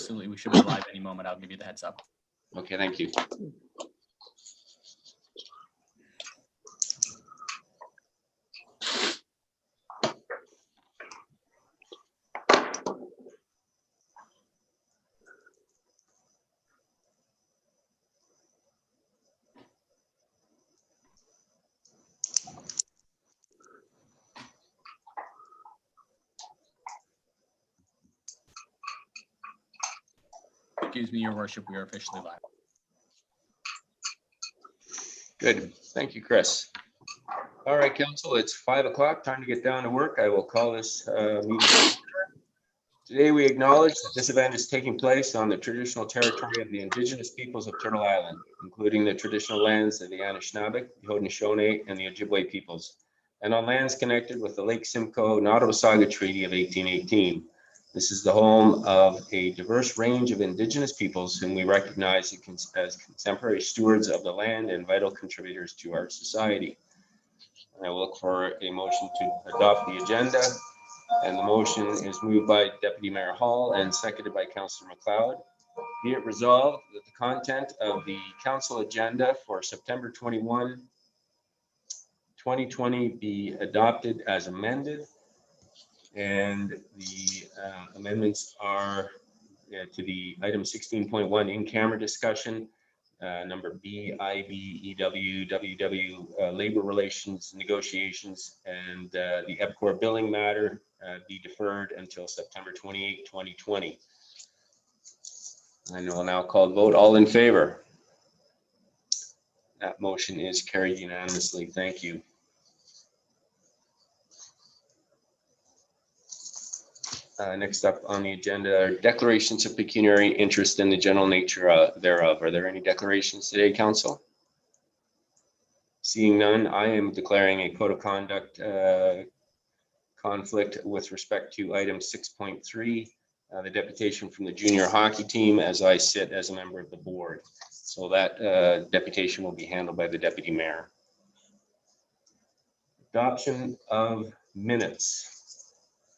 absolutely, we should be live any moment. I'll give you the heads up. Okay, thank you. Excuse me, Your Worship, we are officially live. Good. Thank you, Chris. All right, Council, it's 5 o'clock. Time to get down to work. I will call this meeting. Today, we acknowledge that this event is taking place on the traditional territory of the Indigenous peoples of Turtle Island, including the traditional lands of the Anishinaabe, the Haudenosaunee, and the Ojibwe peoples, and on lands connected with the Lake Simcoe Nottawasaga Treaty of 1818. This is the home of a diverse range of Indigenous peoples whom we recognize as contemporary stewards of the land and vital contributors to our society. And I will look for a motion to adopt the agenda. And the motion is moved by Deputy Mayor Hall and seconded by Councillor McLeod. Be it resolved that the content of the council agenda for September 21, 2020 be adopted as amended. And the amendments are to the item 16.1 in-camera discussion, number B, IB, EW, WW, labor relations negotiations, and the EPCOR billing matter be deferred until September 28, 2020. And we'll now call the vote. All in favor? That motion is carried unanimously. Thank you. Next up on the agenda are declarations of pecuniary interest in the general nature thereof. Are there any declarations today, Council? Seeing none, I am declaring a code of conduct conflict with respect to item 6.3, the deputation from the junior hockey team, as I sit as a member of the board. So that deputation will be handled by the deputy mayor. Adoption of minutes.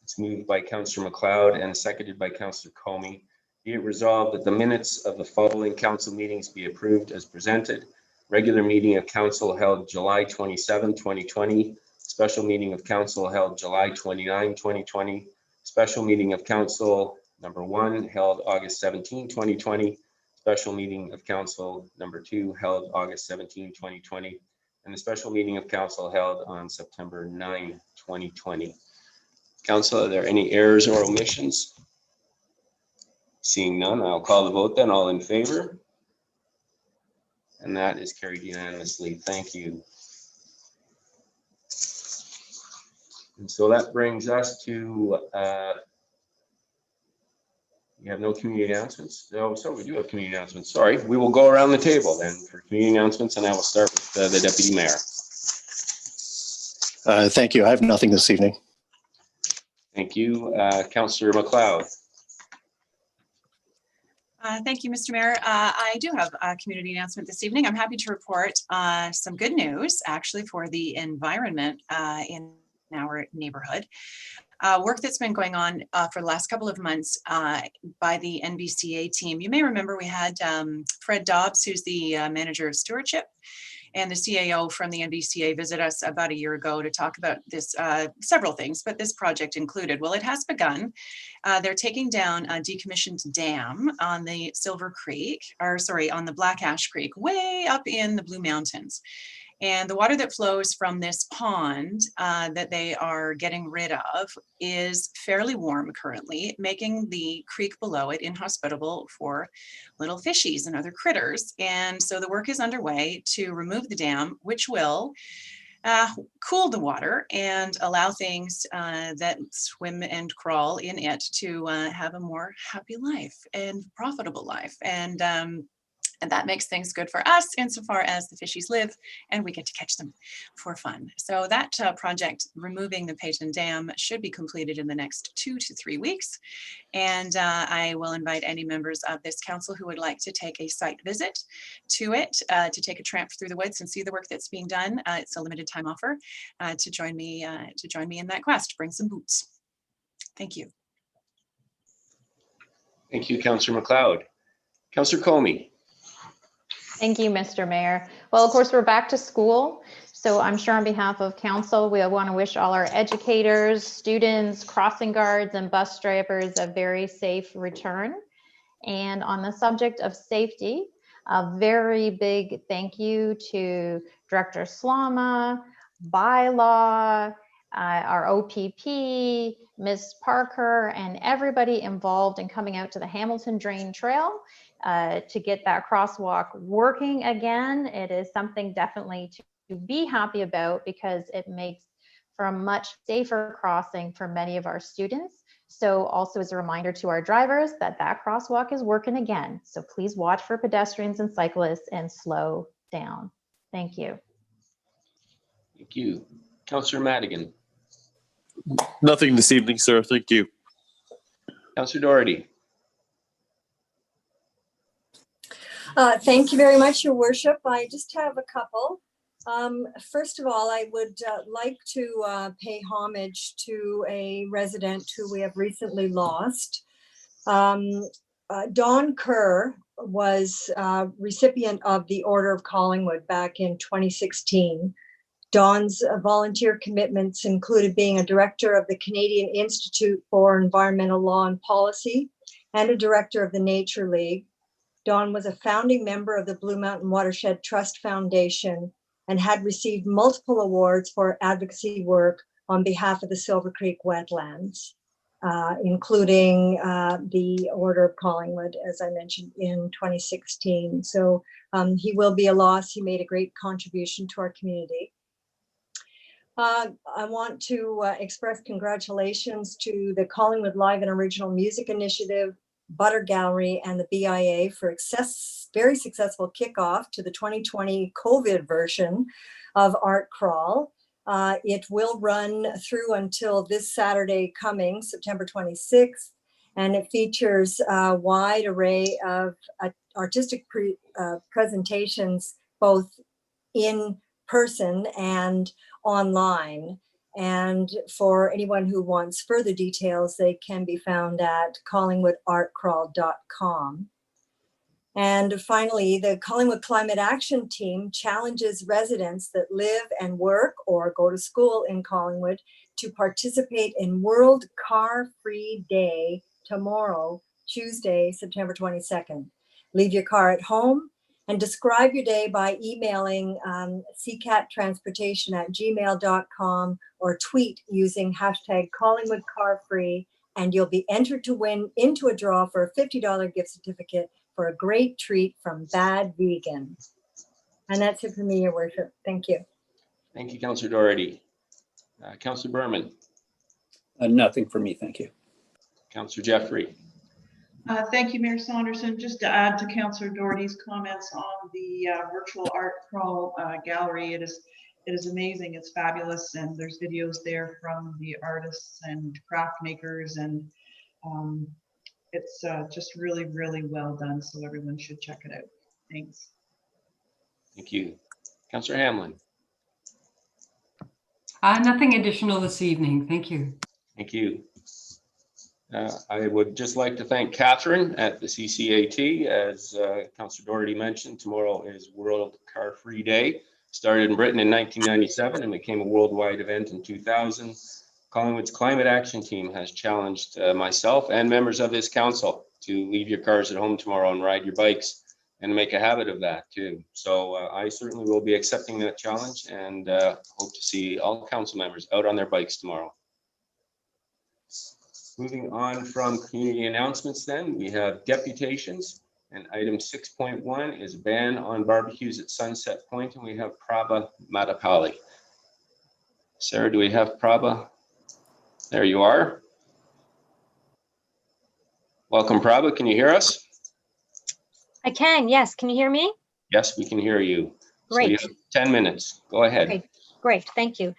It's moved by Councillor McLeod and seconded by Councillor Comey. Be it resolved that the minutes of the following council meetings be approved as presented. Regular meeting of council held July 27, 2020. Special meeting of council held July 29, 2020. Special meeting of council number 1 held August 17, 2020. Special meeting of council number 2 held August 17, 2020. And the special meeting of council held on September 9, 2020. Council, are there any errors or omissions? Seeing none, I'll call the vote then. All in favor? And that is carried unanimously. Thank you. And so that brings us to, we have no community announcements. No, so we do have community announcements. Sorry, we will go around the table then for community announcements, and I will start with the deputy mayor. Thank you. I have nothing this evening. Thank you. Councillor McLeod. Thank you, Mr. Mayor. I do have a community announcement this evening. I'm happy to report some good news, actually, for the environment in our neighborhood. Work that's been going on for the last couple of months by the NVCA team. You may remember we had Fred Dobbs, who's the manager of stewardship, and the CAO from the NVCA visit us about a year ago to talk about this, several things, but this project included. Well, it has begun. They're taking down a decommissioned dam on the Silver Creek, or sorry, on the Black Ash Creek, way up in the Blue Mountains. And the water that flows from this pond that they are getting rid of is fairly warm currently, making the creek below it inhospitable for little fishies and other critters. And so the work is underway to remove the dam, which will cool the water and allow things that swim and crawl in it to have a more happy life and profitable life. And that makes things good for us insofar as the fishies live and we get to catch them for fun. So that project, removing the Peyton Dam, should be completed in the next 2 to 3 weeks. And I will invite any members of this council who would like to take a site visit to it, to take a tramp through the woods and see the work that's being done. It's a limited time offer to join me in that quest. Bring some boots. Thank you. Thank you, Councillor McLeod. Councillor Comey. Thank you, Mr. Mayor. Well, of course, we're back to school. So I'm sure on behalf of council, we want to wish all our educators, students, crossing guards, and bus drivers a very safe return. And on the subject of safety, a very big thank you to Director Slama, Bylaw, our OPP, Ms. Parker, and everybody involved in coming out to the Hamilton Drain Trail to get that crosswalk working again. It is something definitely to be happy about because it makes for a much safer crossing for many of our students. So also as a reminder to our drivers that that crosswalk is working again. So please watch for pedestrians and cyclists and slow down. Thank you. Thank you. Councillor Madigan. Nothing this evening, sir. Thank you. Councillor Doherty. Thank you very much, Your Worship. I just have a couple. First of all, I would like to pay homage to a resident who we have recently lost. Don Kerr was recipient of the Order of Collingwood back in 2016. Don's volunteer commitments included being a director of the Canadian Institute for Environmental Law and Policy and a director of the Nature League. Don was a founding member of the Blue Mountain Watershed Trust Foundation and had received multiple awards for advocacy work on behalf of the Silver Creek wetlands, including the Order of Collingwood, as I mentioned, in 2016. So he will be a loss. He made a great contribution to our community. I want to express congratulations to the Collingwood Live and Original Music Initiative, Butter Gallery, and the BIA for very successful kickoff to the 2020 COVID version of Art Crawl. It will run through until this Saturday coming, September 26th, and it features a wide array of artistic presentations, both in person and online. And for anyone who wants further details, they can be found at collingwoodartcrawl.com. And finally, the Collingwood Climate Action Team challenges residents that live and work or go to school in Collingwood to participate in World Car Free Day tomorrow, Tuesday, September 22nd. Leave your car at home and describe your day by emailing ccattransportation@gmail.com or tweet using hashtag #CollingwoodCarFree, and you'll be entered to win into a draw for a $50 gift certificate for a great treat from Bad Vegan. And that's it for me, Your Worship. Thank you. Thank you, Councillor Doherty. Councillor Berman. Nothing for me, thank you. Councillor Jeffrey. Thank you, Mayor Saunderson. Just to add to Councillor Doherty's comments on the virtual art crawl gallery, it is amazing. It's fabulous, and there's videos there from the artists and craft makers, and it's just really, really well done. So everyone should check it out. Thanks. Thank you. Councillor Hamlin. Nothing additional this evening. Thank you. Thank you. I would just like to thank Catherine at the CCAT. As Councillor Doherty mentioned, tomorrow is World Car Free Day. Started in Britain in 1997 and became a worldwide event in 2000. Collingwood's Climate Action Team has challenged myself and members of this council to leave your cars at home tomorrow and ride your bikes and make a habit of that too. So I certainly will be accepting that challenge and hope to see all council members out on their bikes tomorrow. Moving on from community announcements then, we have deputations, and item 6.1 is ban on barbecues at Sunset Point, and we have Prabha Mattappally. Sarah, do we have Prabha? There you are. Welcome, Prabha. Can you hear us? I can, yes. Can you hear me? Yes, we can hear you. Great. So you have 10 minutes. Go ahead. Okay, great. Thank you.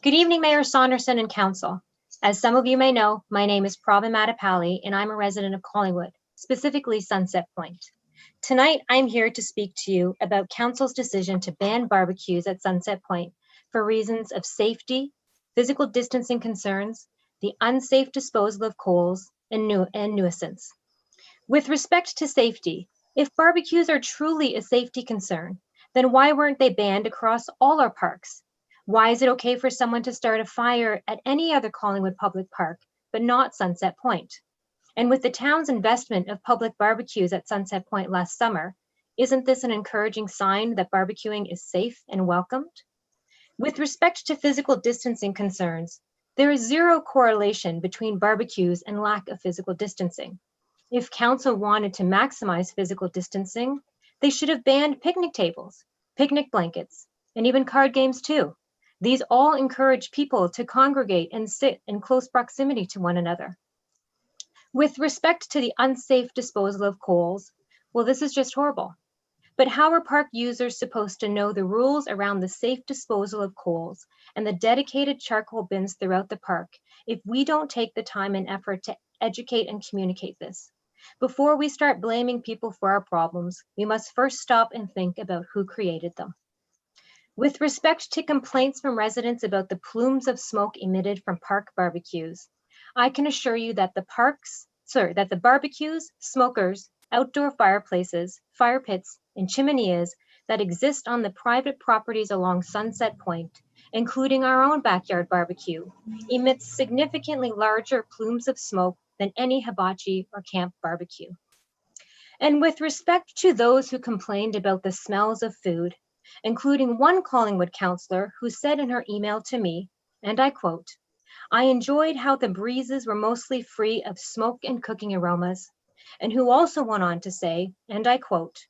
Good evening, Mayor Saunderson and Council. As some of you may know, my name is Prabha Mattappally, and I'm a resident of Collingwood, specifically Sunset Point. Tonight, I'm here to speak to you about Council's decision to ban barbecues at Sunset Point for reasons of safety, physical distancing concerns, the unsafe disposal of coals, and nuisance. With respect to safety, if barbecues are truly a safety concern, then why weren't they banned across all our parks? Why is it okay for someone to start a fire at any other Collingwood public park, but not Sunset Point? And with the town's investment of public barbecues at Sunset Point last summer, isn't this an encouraging sign that barbecuing is safe and welcomed? With respect to physical distancing concerns, there is zero correlation between barbecues and lack of physical distancing. If council wanted to maximize physical distancing, they should have banned picnic tables, picnic blankets, and even card games too. These all encourage people to congregate and sit in close proximity to one another. With respect to the unsafe disposal of coals, well, this is just horrible. But how are park users supposed to know the rules around the safe disposal of coals and the dedicated charcoal bins throughout the park if we don't take the time and effort to educate and communicate this? Before we start blaming people for our problems, we must first stop and think about who created them. With respect to complaints from residents about the plumes of smoke emitted from park barbecues, I can assure you that the barbecues, smokers, outdoor fireplaces, fire pits, and chimeneas that exist on the private properties along Sunset Point, including our own backyard barbecue, emits significantly larger plumes of smoke than any hibachi or camp barbecue. And with respect to those who complained about the smells of food, including one Collingwood councillor who said in her email to me, and I quote, "I enjoyed how the breezes were mostly free of smoke and cooking aromas," and who also went on to say, and I quote,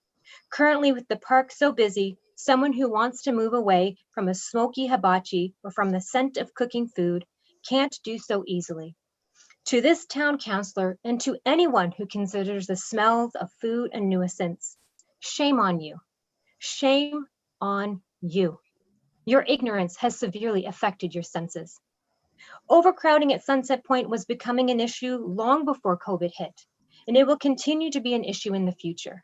"Currently with the park so busy, someone who wants to move away from a smoky hibachi or from the scent of cooking food can't do so easily." To this town councillor and to anyone who considers the smells of food a nuisance, shame on you. Shame on you. Your ignorance has severely affected your senses. Overcrowding at Sunset Point was becoming an issue long before COVID hit, and it will continue to be an issue in the future.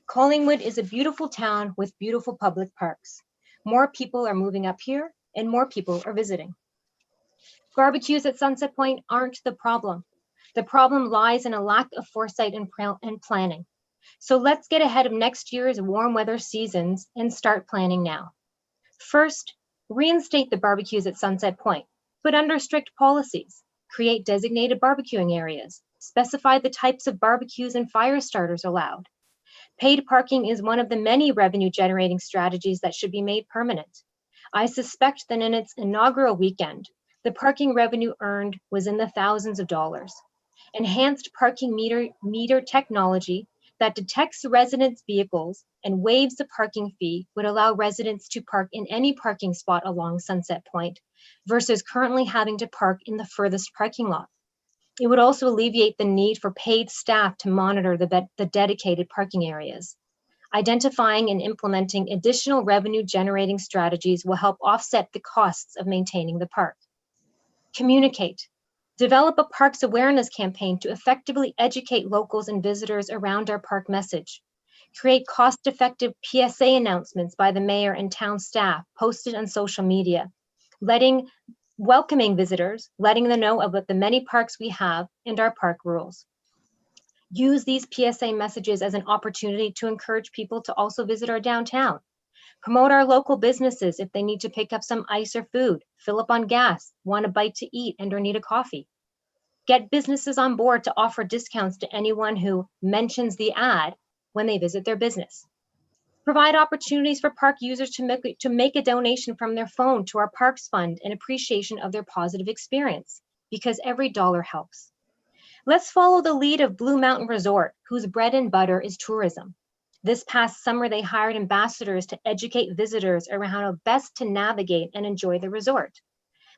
Collingwood is a beautiful town with beautiful public parks. More people are moving up here and more people are visiting. Barbecues at Sunset Point aren't the problem. The problem lies in a lack of foresight and planning. So let's get ahead of next year's warm weather seasons and start planning now. First, reinstate the barbecues at Sunset Point, but under strict policies. Create designated barbecuing areas. Specify the types of barbecues and fire starters allowed. Paid parking is one of the many revenue generating strategies that should be made permanent. I suspect that in its inaugural weekend, the parking revenue earned was in the thousands of dollars. Enhanced parking meter technology that detects residents' vehicles and waives the parking fee would allow residents to park in any parking spot along Sunset Point versus currently having to park in the furthest parking lot. It would also alleviate the need for paid staff to monitor the dedicated parking areas. Identifying and implementing additional revenue generating strategies will help offset the costs of maintaining the park. Communicate. Develop a parks awareness campaign to effectively educate locals and visitors around our park message. Create cost-effective PSA announcements by the mayor and town staff posted on social media, welcoming visitors, letting them know about the many parks we have and our park rules. Use these PSA messages as an opportunity to encourage people to also visit our downtown. Promote our local businesses if they need to pick up some ice or food, fill up on gas, want a bite to eat, and or need a coffee. Get businesses on board to offer discounts to anyone who mentions the ad when they visit their business. Provide opportunities for park users to make a donation from their phone to our Parks Fund in appreciation of their positive experience, because every dollar helps. Let's follow the lead of Blue Mountain Resort, whose bread and butter is tourism. This past summer, they hired ambassadors to educate visitors around how best to navigate and enjoy the resort.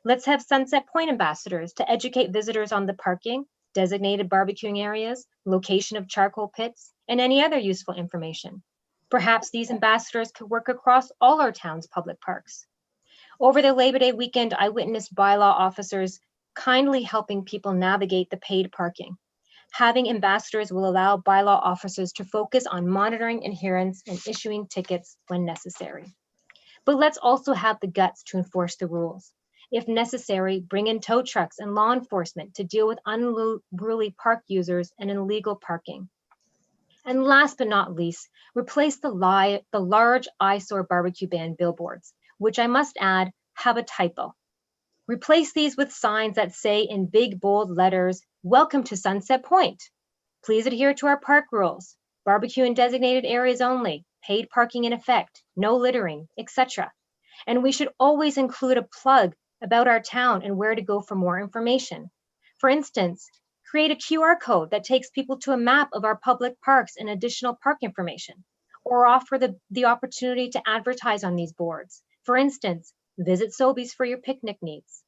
Let's have Sunset Point ambassadors to educate visitors on the parking, designated barbecuing areas, location of charcoal pits, and any other useful information. Perhaps these ambassadors could work across all our town's public parks. Over the Labor Day weekend, I witnessed bylaw officers kindly helping people navigate the paid parking. Having ambassadors will allow bylaw officers to focus on monitoring adherence and issuing tickets when necessary. But let's also have the guts to enforce the rules. If necessary, bring in tow trucks and law enforcement to deal with unruly park users and illegal parking. And last but not least, replace the large eyesore barbecue ban billboards, which I must add have a typo. Replace these with signs that say in big bold letters, "Welcome to Sunset Point. Please adhere to our park rules. Barbecue in designated areas only, paid parking in effect, no littering, etc." And we should always include a plug about our town and where to go for more information. For instance, create a QR code that takes people to a map of our public parks and additional park information, or offer the opportunity to advertise on these boards. For instance, visit Sobeys for your picnic needs.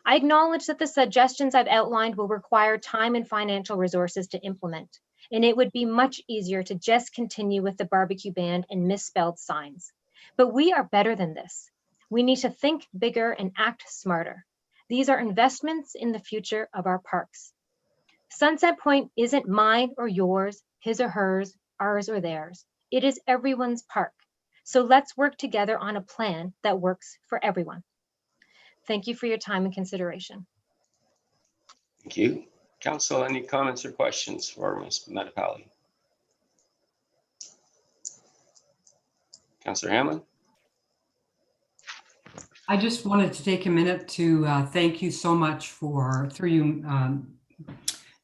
I acknowledge that the suggestions I've outlined will require time and financial resources to implement, and it would be much easier to just continue with the barbecue ban and misspelled signs. But we are better than this. We need to think bigger and act smarter. These are investments in the future of our parks. Sunset Point isn't mine or yours, his or hers, ours or theirs. It is everyone's park. So let's work together on a plan that works for everyone. Thank you for your time and consideration. Thank you. Council, any comments or questions for Ms. Mattappally? Councillor Hamlin? I just wanted to take a minute to thank you so much through you,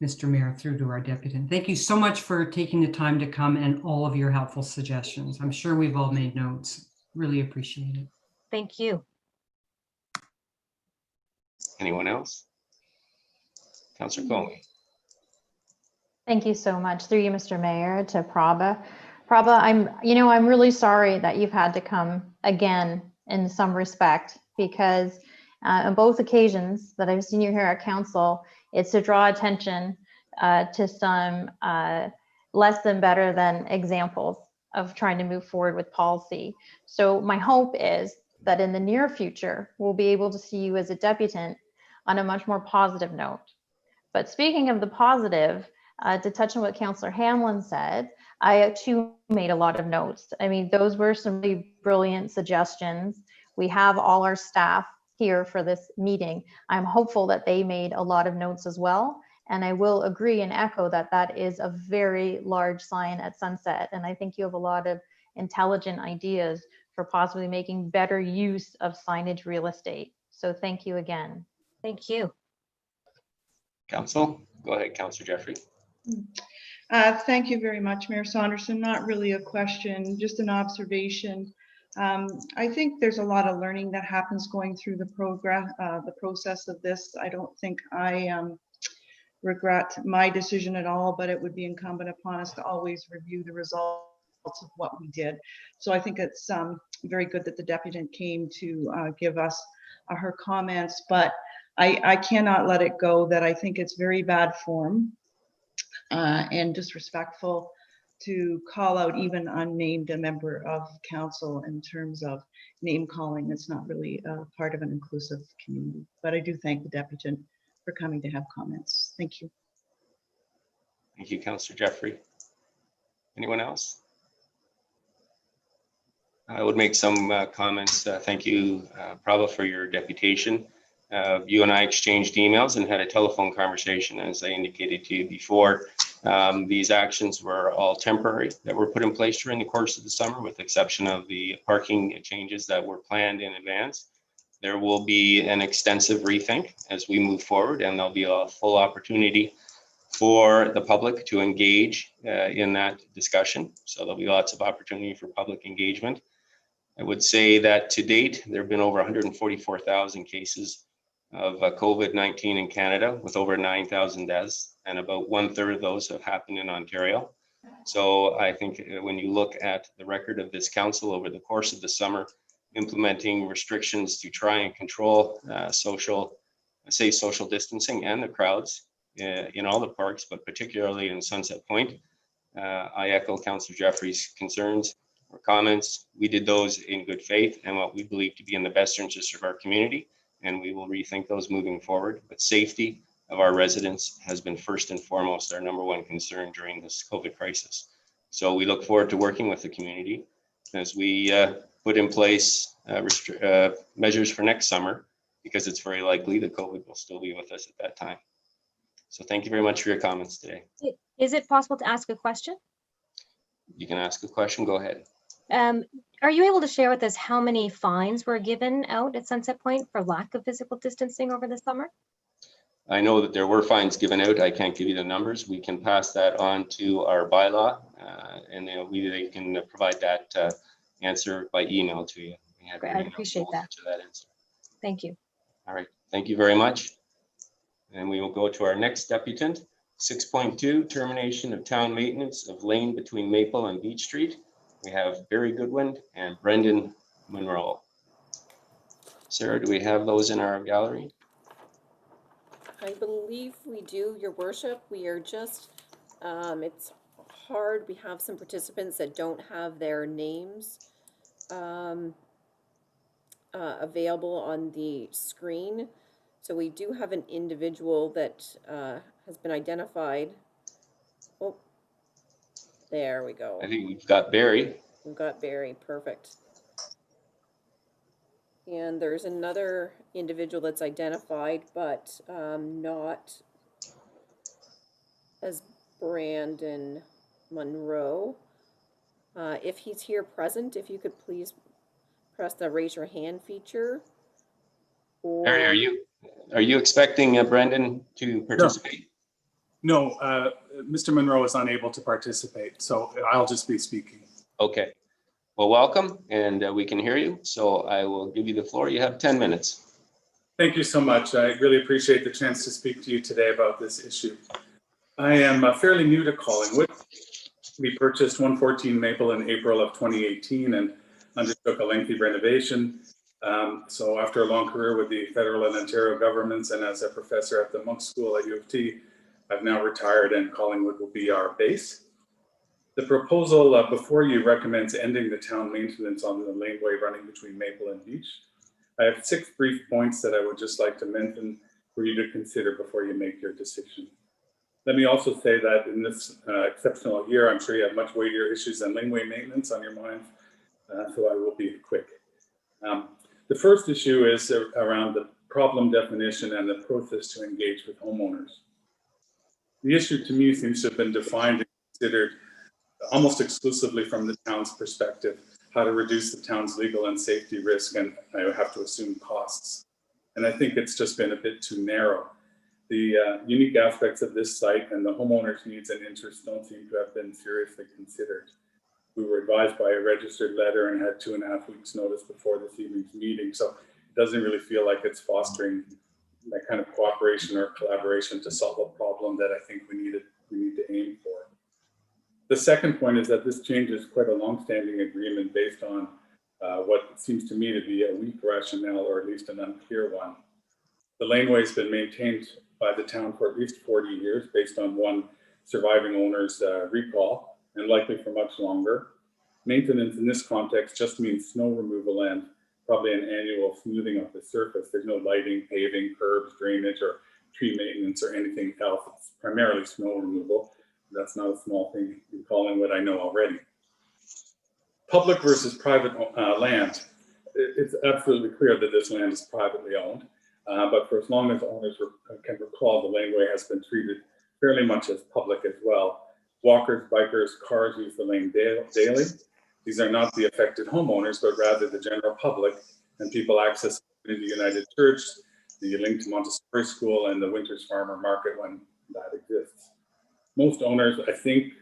Mr. Mayor, through to our deputant. Thank you so much for taking the time to come and all of your helpful suggestions. I'm sure we've all made notes. Really appreciate it. Thank you. Anyone else? Councillor Conway. Thank you so much. Through you, Mr. Mayor, to Prabha. Prabha, I'm really sorry that you've had to come again in some respect, because on both occasions that I've seen you here at council, it's to draw attention to some less than better than examples of trying to move forward with policy. So my hope is that in the near future, we'll be able to see you as a deputant on a much more positive note. But speaking of the positive, to touch on what Councillor Hamlin said, I too made a lot of notes. I mean, those were some really brilliant suggestions. We have all our staff here for this meeting. I'm hopeful that they made a lot of notes as well. And I will agree and echo that that is a very large sign at Sunset. And I think you have a lot of intelligent ideas for possibly making better use of signage real estate. So thank you again. Thank you. Council, go ahead, Councillor Jeffrey. Thank you very much, Mayor Saunderson. Not really a question, just an observation. I think there's a lot of learning that happens going through the process of this. I don't think I regret my decision at all, but it would be incumbent upon us to always review the results of what we did. So I think it's very good that the deputant came to give us her comments, but I cannot let it go that I think it's very bad form and disrespectful to call out even unnamed a member of council in terms of name calling. That's not really part of an inclusive community. But I do thank the deputant for coming to have comments. Thank you. Thank you, Councillor Jeffrey. Anyone else? I would make some comments. Thank you, Prabha, for your deputation. You and I exchanged emails and had a telephone conversation, as I indicated to you before. These actions were all temporary that were put in place during the course of the summer, with the exception of the parking changes that were planned in advance. There will be an extensive rethink as we move forward, and there'll be a full opportunity for the public to engage in that discussion. So there'll be lots of opportunity for public engagement. I would say that to date, there have been over 144,000 cases of COVID-19 in Canada, with over 9,000 deaths, and about 1/3 of those have happened in Ontario. So I think when you look at the record of this council over the course of the summer, implementing restrictions to try and control social distancing and the crowds in all the parks, but particularly in Sunset Point, I echo Councillor Jeffrey's concerns or comments. We did those in good faith and what we believe to be in the best interest of our community, and we will rethink those moving forward. But safety of our residents has been first and foremost our #1 concern during this COVID crisis. So we look forward to working with the community as we put in place measures for next summer, because it's very likely that COVID will still be with us at that time. So thank you very much for your comments today. Is it possible to ask a question? You can ask a question. Go ahead. Are you able to share with us how many fines were given out at Sunset Point for lack of physical distancing over the summer? I know that there were fines given out. I can't give you the numbers. We can pass that on to our bylaw, and they can provide that answer by email to you. We have Great, your I'd email appreciate that. to that answer. Thank you. All right, thank you very much. And we will go to our next deputant. 6.2, termination of town maintenance of lane between Maple and Beech Street. We have Barry Goodwin and Brendan Munro. Sarah, do we have those in our gallery? I believe we do, Your Worship. We are just, it's hard. We have some participants that don't have their names available on the screen. So we do have an individual that has been identified. Oh, there we go. I think we've got Barry. We've got Barry, perfect. And there's another individual that's identified, but not as Brandon Munro. If he's here present, if you could please press the raise your hand feature. Barry, are you expecting Brendan to participate? No, Mr. Munro is unable to participate, so I'll just be speaking. Okay. Well, welcome, and we can hear you. So I will give you the floor. You have 10 minutes. Thank you so much. I really appreciate the chance to speak to you today about this issue. I am fairly new to Collingwood. We purchased 114 Maple in April of 2018 and undertook a lengthy renovation. So after a long career with the federal and Ontario governments and as a professor at the Monk School at U of T, I've now retired and Collingwood will be our base. The proposal before you recommends ending the town maintenance on the laneway running between Maple and Beech. I have 6 brief points that I would just like to mention for you to consider before you make your decision. Let me also say that in this exceptional year, I'm sure you have much weightier issues than laneway maintenance on your mind, so I will be quick. The first issue is around the problem definition and the process to engage with homeowners. The issue to me seems to have been defined and considered almost exclusively from the town's perspective, how to reduce the town's legal and safety risk, and I have to assume costs. And I think it's just been a bit too narrow. The unique aspects of this site and the homeowners' needs and interests don't seem to have been seriously considered. We were advised by a registered letter and had 2.5 weeks notice before this evening's meeting, so it doesn't really feel like it's fostering that kind of cooperation or collaboration to solve a problem that I think we need to aim for. The second point is that this change is quite a long-standing agreement based on what seems to me to be a weak rationale, or at least an unclear one. The laneway has been maintained by the town for at least 40 years based on one surviving owner's recall, and likely for much longer. Maintenance in this context just means snow removal and probably an annual smoothing of the surface. There's no lighting, paving, curbs, drainage, or tree maintenance or anything else. It's primarily snow removal. That's not a small thing in Collingwood, I know already. Public versus private land. It's absolutely clear that this land is privately owned, but for as long as owners can recall, the laneway has been treated fairly much as public as well. Walkers, bikers, cars use the lane daily. These are not the affected homeowners, but rather the general public, and people access the United Church, the link to Montessori School, and the Winters Farmer Market when that exists. Most owners, I think,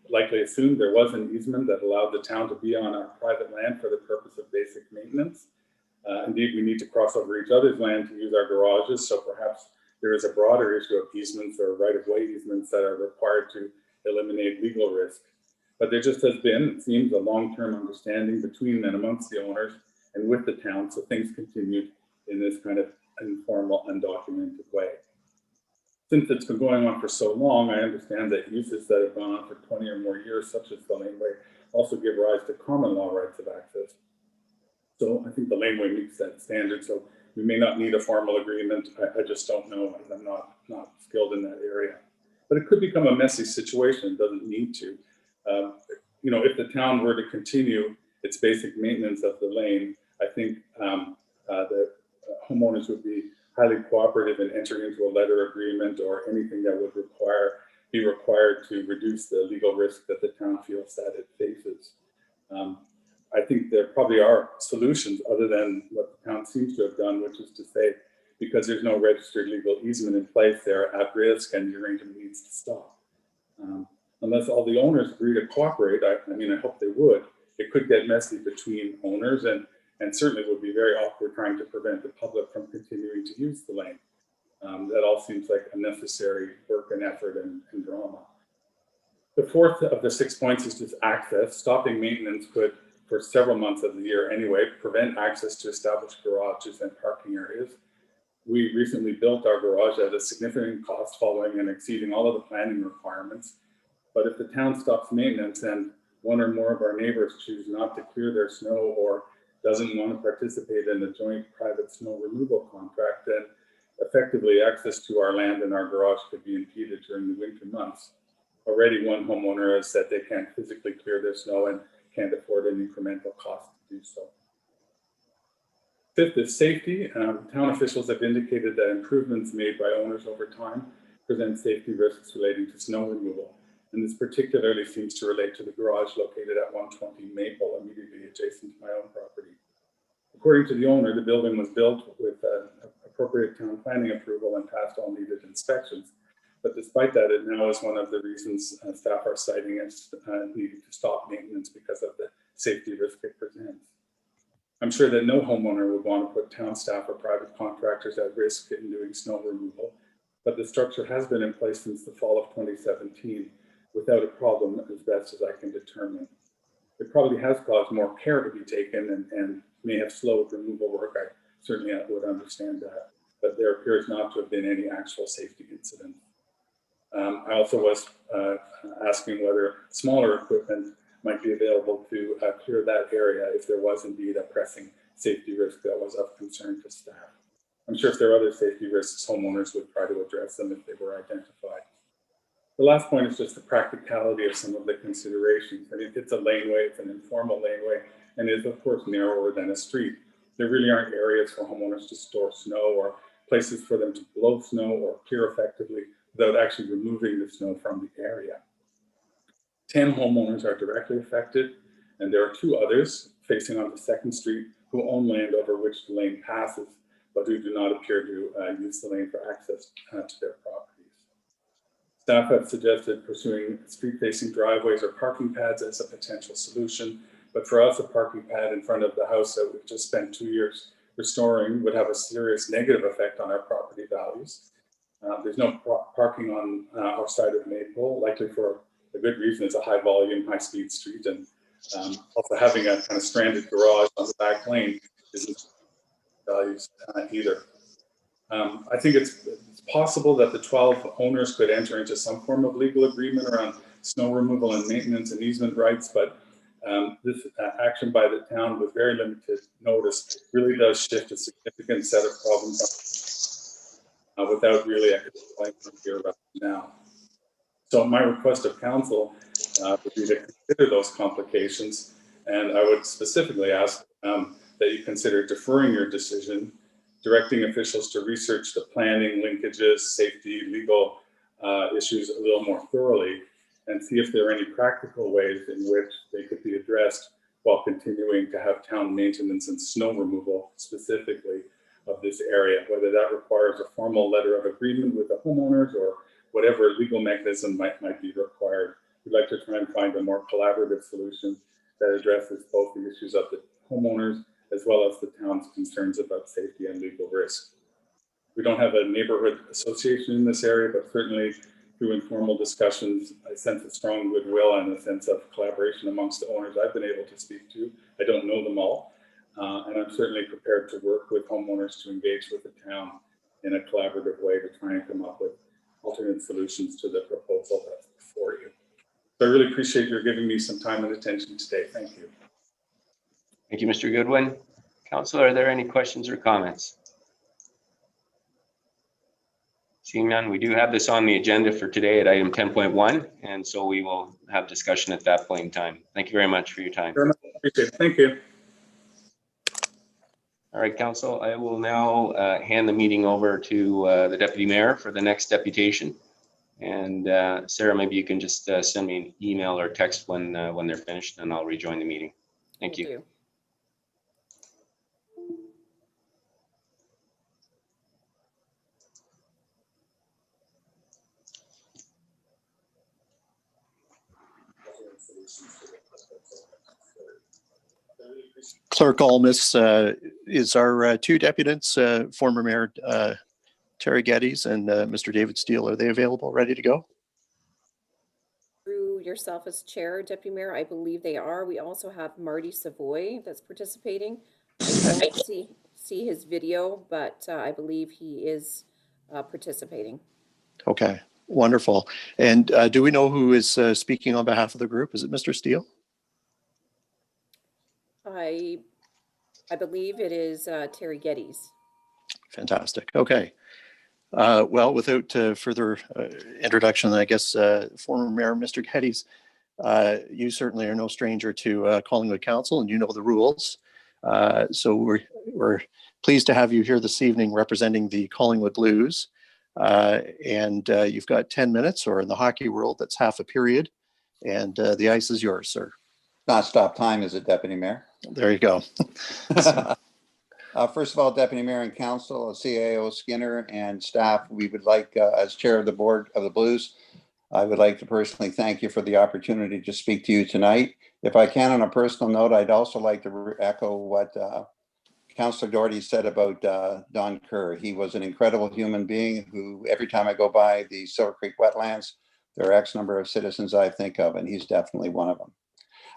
likely assumed there was an easement that allowed the town to be on our private land for the purpose of basic maintenance. Indeed, we need to cross over each other's land to use our garages, so perhaps there is a broader issue of easements or right-of-way easements that are required to eliminate legal risk. But there just has been, it seems, a long-term understanding between and amongst the owners and with the town, so things continued in this kind of informal, undocumented way. Since it's been going on for so long, I understand that uses that have gone on for 20 or more years, such as the laneway, also give rise to common law rights of access. So I think the laneway meets that standard, so we may not need a formal agreement. I just don't know, as I'm not skilled in that area. But it could become a messy situation, it doesn't need to. If the town were to continue its basic maintenance of the lane, I think the homeowners would be highly cooperative in entering into a letter agreement or anything that would require be required to reduce the legal risk that the town feels that it faces. I think there probably are solutions other than what the town seems to have done, which is to say, because there's no registered legal easement in place, they're at risk and the arrangement needs to stop. Unless all the owners agree to cooperate, I mean, I hope they would, it could get messy between owners and certainly would be very awkward trying to prevent the public from continuing to use the lane. That all seems like unnecessary work and effort and drama. The fourth of the 6 points is just access. Stopping maintenance could, for several months of the year anyway, prevent access to established garages and parking areas. We recently built our garage at a significant cost, following and exceeding all of the planning requirements. But if the town stops maintenance and one or more of our neighbors choose not to clear their snow or doesn't want to participate in a joint private snow removal contract, then effectively access to our land and our garage could be impeded during the winter months. Already one homeowner has said they can't physically clear their snow and can't afford an incremental cost to do so. Fifth is safety. Town officials have indicated that improvements made by owners over time present safety risks relating to snow removal. And this particularly seems to relate to the garage located at 120 Maple, immediately adjacent to my own property. According to the owner, the building was built with appropriate town planning approval and passed all needed inspections. But despite that, it now is one of the reasons staff are citing as needing to stop maintenance because of the safety risk it presents. I'm sure that no homeowner would want to put town staff or private contractors at risk in doing snow removal, but the structure has been in place since the fall of 2017 without a problem, as best as I can determine. It probably has caused more care to be taken and may have slowed removal work. I certainly would understand that, but there appears not to have been any actual safety incident. I also was asking whether smaller equipment might be available to clear that area if there was indeed a pressing safety risk that was of concern to staff. I'm sure if there are other safety risks, homeowners would try to address them if they were identified. The last point is just the practicality of some of the considerations. I mean, it's a laneway, it's an informal laneway, and is of course narrower than a street. There really aren't areas for homeowners to store snow or places for them to blow snow or clear effectively without actually removing the snow from the area. 10 homeowners are directly affected, and there are 2 others facing onto 2nd Street who own land over which the lane passes, but who do not appear to use the lane for access to their properties. Staff have suggested pursuing street-facing driveways or parking pads as a potential solution, but for us, a parking pad in front of the house that we've just spent 2 years restoring would have a serious negative effect on our property values. There's no parking on our side of Maple, likely for a good reason. It's a high volume, high speed street, and also having a kind of stranded garage on the back lane isn't values either. I think it's possible that the 12 owners could enter into some form of legal agreement around snow removal and maintenance and easement rights, but this action by the town with very limited notice really does shift a significant set of problems without really explaining here about now. So my request of council would be to consider those complications, and I would specifically ask that you consider deferring your decision, directing officials to research the planning, linkages, safety, legal issues a little more thoroughly, and see if there are any practical ways in which they could be addressed while continuing to have town maintenance and snow removal specifically of this area, whether that requires a formal letter of agreement with the homeowners or whatever legal mechanism might be required. We'd like to try and find a more collaborative solution that addresses both the issues of the homeowners as well as the town's concerns about safety and legal risk. We don't have a neighborhood association in this area, but certainly through informal discussions, I sense a strong goodwill and a sense of collaboration amongst the owners I've been able to speak to. I don't know them all, and I'm certainly prepared to work with homeowners to engage with the town in a collaborative way to try and come up with alternate solutions to the proposal that's before you. So I really appreciate your giving me some time and attention today. Thank you. Thank you, Mr. Goodwin. Councilor, are there any questions or comments? Seeing none, we do have this on the agenda for today at item 10.1, and so we will have discussion at that point in time. Thank you very much for your time. Very much appreciate it. Thank you. All right, Council, I will now hand the meeting over to the Deputy Mayor for the next deputation. And Sarah, maybe you can just send me an email or text when they're finished, and I'll rejoin the meeting. Thank Will you. do. Clerk Almus is our two deputants, former Mayor Terry Geddes and Mr. David Steele. Are they available, ready to go? Through yourself as chair, Deputy Mayor, I believe they are. We also have Marty Savoy that's participating. I don't see his video, but I believe he is participating. Okay, wonderful. And do we know who is speaking on behalf of the group? Is it Mr. Steele? I believe it is Terry Geddes. Fantastic. Okay. Well, without further introduction, I guess former Mayor Mr. Geddes, you certainly are no stranger to Collingwood Council, and you know the rules. So we're pleased to have you here this evening representing the Collingwood Blues. And you've got 10 minutes, or in the hockey world, that's half a period. And the ice is yours, sir. Not stop time, is it, Deputy Mayor? There you go. First of all, Deputy Mayor and Council, CAO Skinner and staff, we would like, as chair of the board of the Blues, I would like to personally thank you for the opportunity to speak to you tonight. If I can, on a personal note, I'd also like to echo what Councillor Doherty said about Don Kerr. He was an incredible human being who, every time I go by the Silver Creek wetlands, there are X number of citizens I think of, and he's definitely one of them.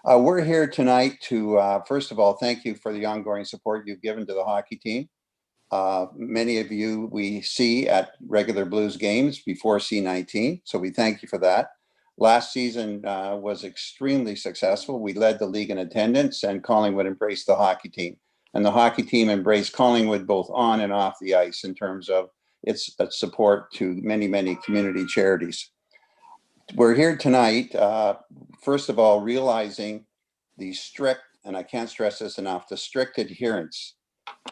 We're here tonight to, first of all, thank you for the ongoing support you've given to the hockey team. Many of you we see at regular Blues games before C19, so we thank you for that. Last season was extremely successful. We led the league in attendance, and Collingwood embraced the hockey team. And the hockey team embraced Collingwood both on and off the ice in terms of its support to many, many community charities. We're here tonight, first of all, realizing the strict, and I can't stress this enough, the strict adherence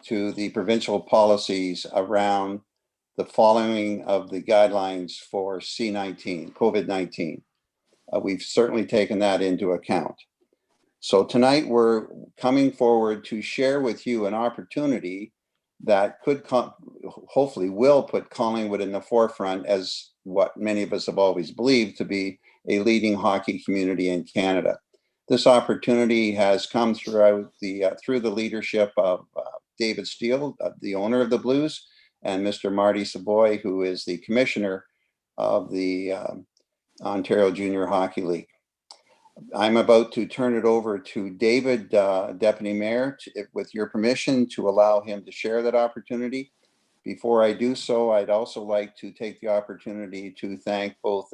to the provincial policies around the following of the guidelines for C19, COVID-19. We've certainly taken that into account. So tonight we're coming forward to share with you an opportunity that could hopefully will put Collingwood in the forefront as what many of us have always believed to be a leading hockey community in Canada. This opportunity has come through the leadership of David Steele, the owner of the Blues, and Mr. Marty Savoy, who is the commissioner of the Ontario Junior Hockey League. I'm about to turn it over to David, Deputy Mayor, with your permission to allow him to share that opportunity. Before I do so, I'd also like to take the opportunity to thank both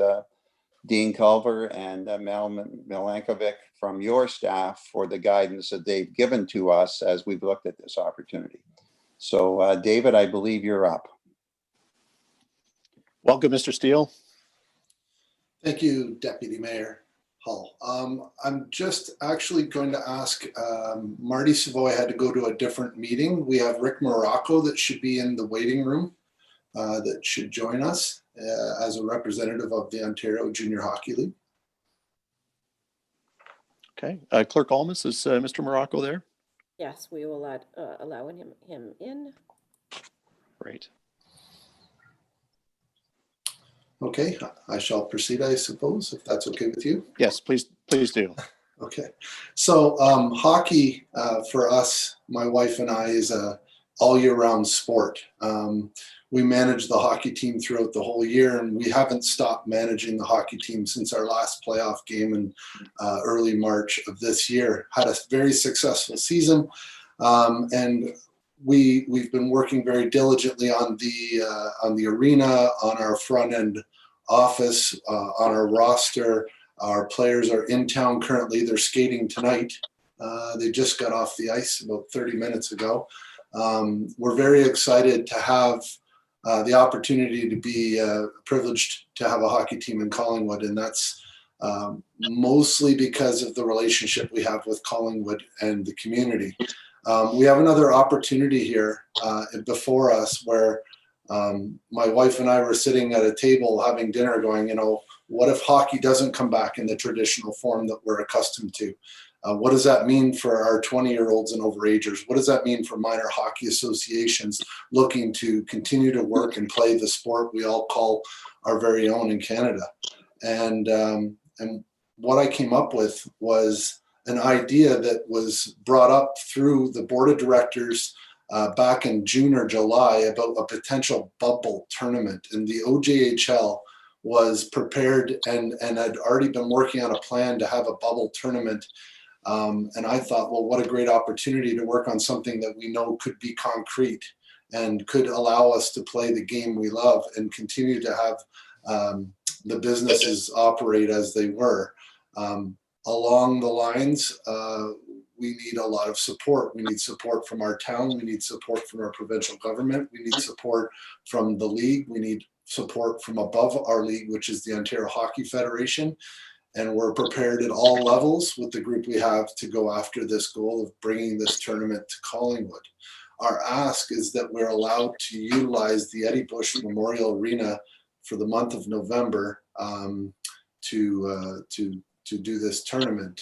Dean Culver and Mel Milankovic from your staff for the guidance that they've given to us as we've looked at this opportunity. So David, I believe you're up. Welcome, Mr. Steele. Thank you, Deputy Mayor Hull. I'm just actually going to ask, Marty Savoy had to go to a different meeting. We have Rick Morocco that should be in the waiting room that should join us as a representative of the Ontario Junior Hockey League. Okay, Clerk Almus, is Mr. Morocco there? Yes, we will allow him in. Great. Okay, I shall proceed, I suppose, if that's okay with you. Yes, please do. Okay, so hockey for us, my wife and I, is a all year round sport. We manage the hockey team throughout the whole year, and we haven't stopped managing the hockey team since our last playoff game in early March of this year. Had a very successful season, and we've been working very diligently on the arena, on our front end office, on our roster. Our players are in town currently. They're skating tonight. They just got off the ice about 30 minutes ago. We're very excited to have the opportunity to be privileged to have a hockey team in Collingwood, and that's mostly because of the relationship we have with Collingwood and the community. We have another opportunity here before us where My wife and I were sitting at a table having dinner going, what if hockey doesn't come back in the traditional form that we're accustomed to? What does that mean for our 20-year-olds and overagers? What does that mean for minor hockey associations looking to continue to work and play the sport we all call our very own in Canada? And what I came up with was an idea that was brought up through the board of directors back in June or July about a potential bubble tournament. And the OJHL was prepared and had already been working on a plan to have a bubble tournament. And I thought, well, what a great opportunity to work on something that we know could be concrete and could allow us to play the game we love and continue to have the businesses operate as they were. Along the lines, we need a lot of support. We need support from our town. We need support from our provincial government. We need support from the league. We need support from above our league, which is the Ontario Hockey Federation. And we're prepared at all levels with the group we have to go after this goal of bringing this tournament to Collingwood. Our ask is that we're allowed to utilize the Eddie Bush Memorial Arena for the month of November to do this tournament.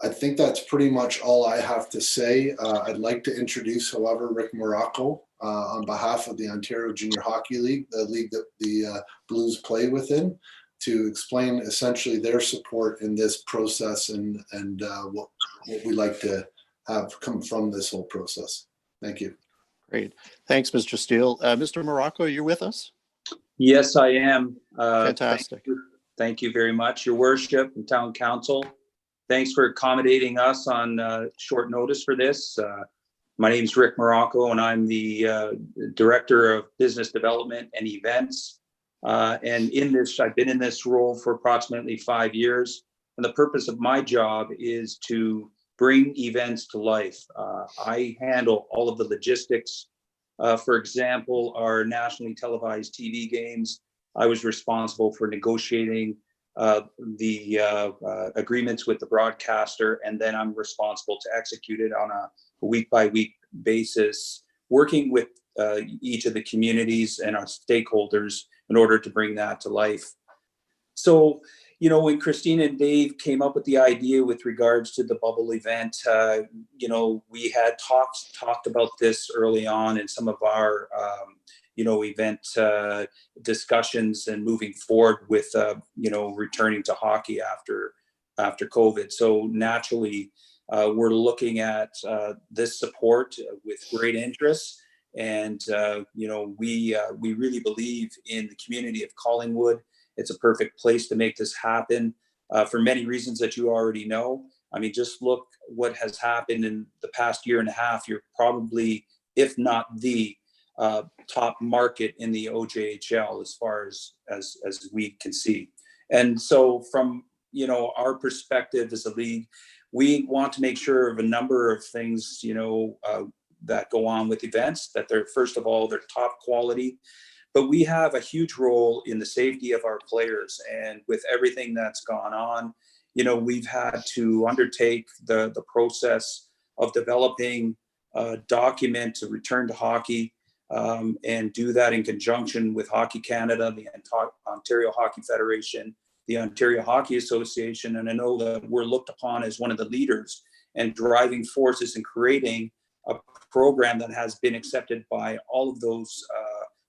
I think that's pretty much all I have to say. I'd like to introduce, however, Rick Morocco on behalf of the Ontario Junior Hockey League, the league that the Blues play within, to explain essentially their support in this process and what we like to have come from this whole process. Thank you. Great. Thanks, Mr. Steele. Mr. Morocco, you're with us? Yes, I am. Fantastic. Thank you very much, Your Worship and Town Council. Thanks for accommodating us on short notice for this. My name is Rick Morocco, and I'm the Director of Business Development and Events. And I've been in this role for approximately 5 years. And the purpose of my job is to bring events to life. I handle all of the logistics. For example, our nationally televised TV games. I was responsible for negotiating the agreements with the broadcaster, and then I'm responsible to execute it on a week-by-week basis, working with each of the communities and our stakeholders in order to bring that to life. So, when Christine and Dave came up with the idea with regards to the bubble event, we had talked about this early on in some of our event discussions and moving forward with, returning to hockey after COVID. So naturally, we're looking at this support with great interest. And, we really believe in the community of Collingwood. It's a perfect place to make this happen for many reasons that you already know. I mean, just look what has happened in the past year and a half. You're probably, if not the top market in the OJHL as far as we can see. And so from, our perspective as a league, we want to make sure of a number of things, that go on with events, that they're, first of all, they're top quality, but we have a huge role in the safety of our players. And with everything that's gone on, we've had to undertake the process of developing a document to return to hockey, and do that in conjunction with Hockey Canada, the Ontario Hockey Federation, the Ontario Hockey Association. And I know that we're looked upon as one of the leaders and driving forces in creating a program that has been accepted by all of those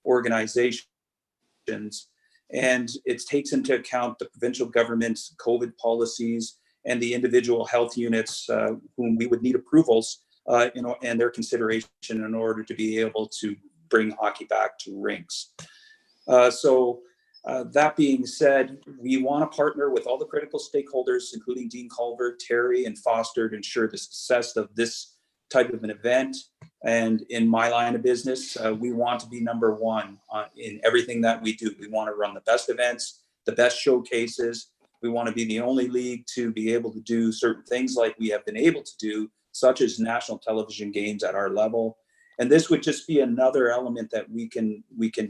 organizations. And it takes into account the provincial government's COVID policies and the individual health units whom we would need approvals, and their consideration in order to be able to bring hockey back to rinks. So that being said, we want to partner with all the critical stakeholders, including Dean Culver, Terry, and Foster, to ensure the success of this type of an event. And in my line of business, we want to be number one in everything that we do. We want to run the best events, the best showcases. We want to be the only league to be able to do certain things like we have been able to do, such as national television games at our level. And this would just be another element that we can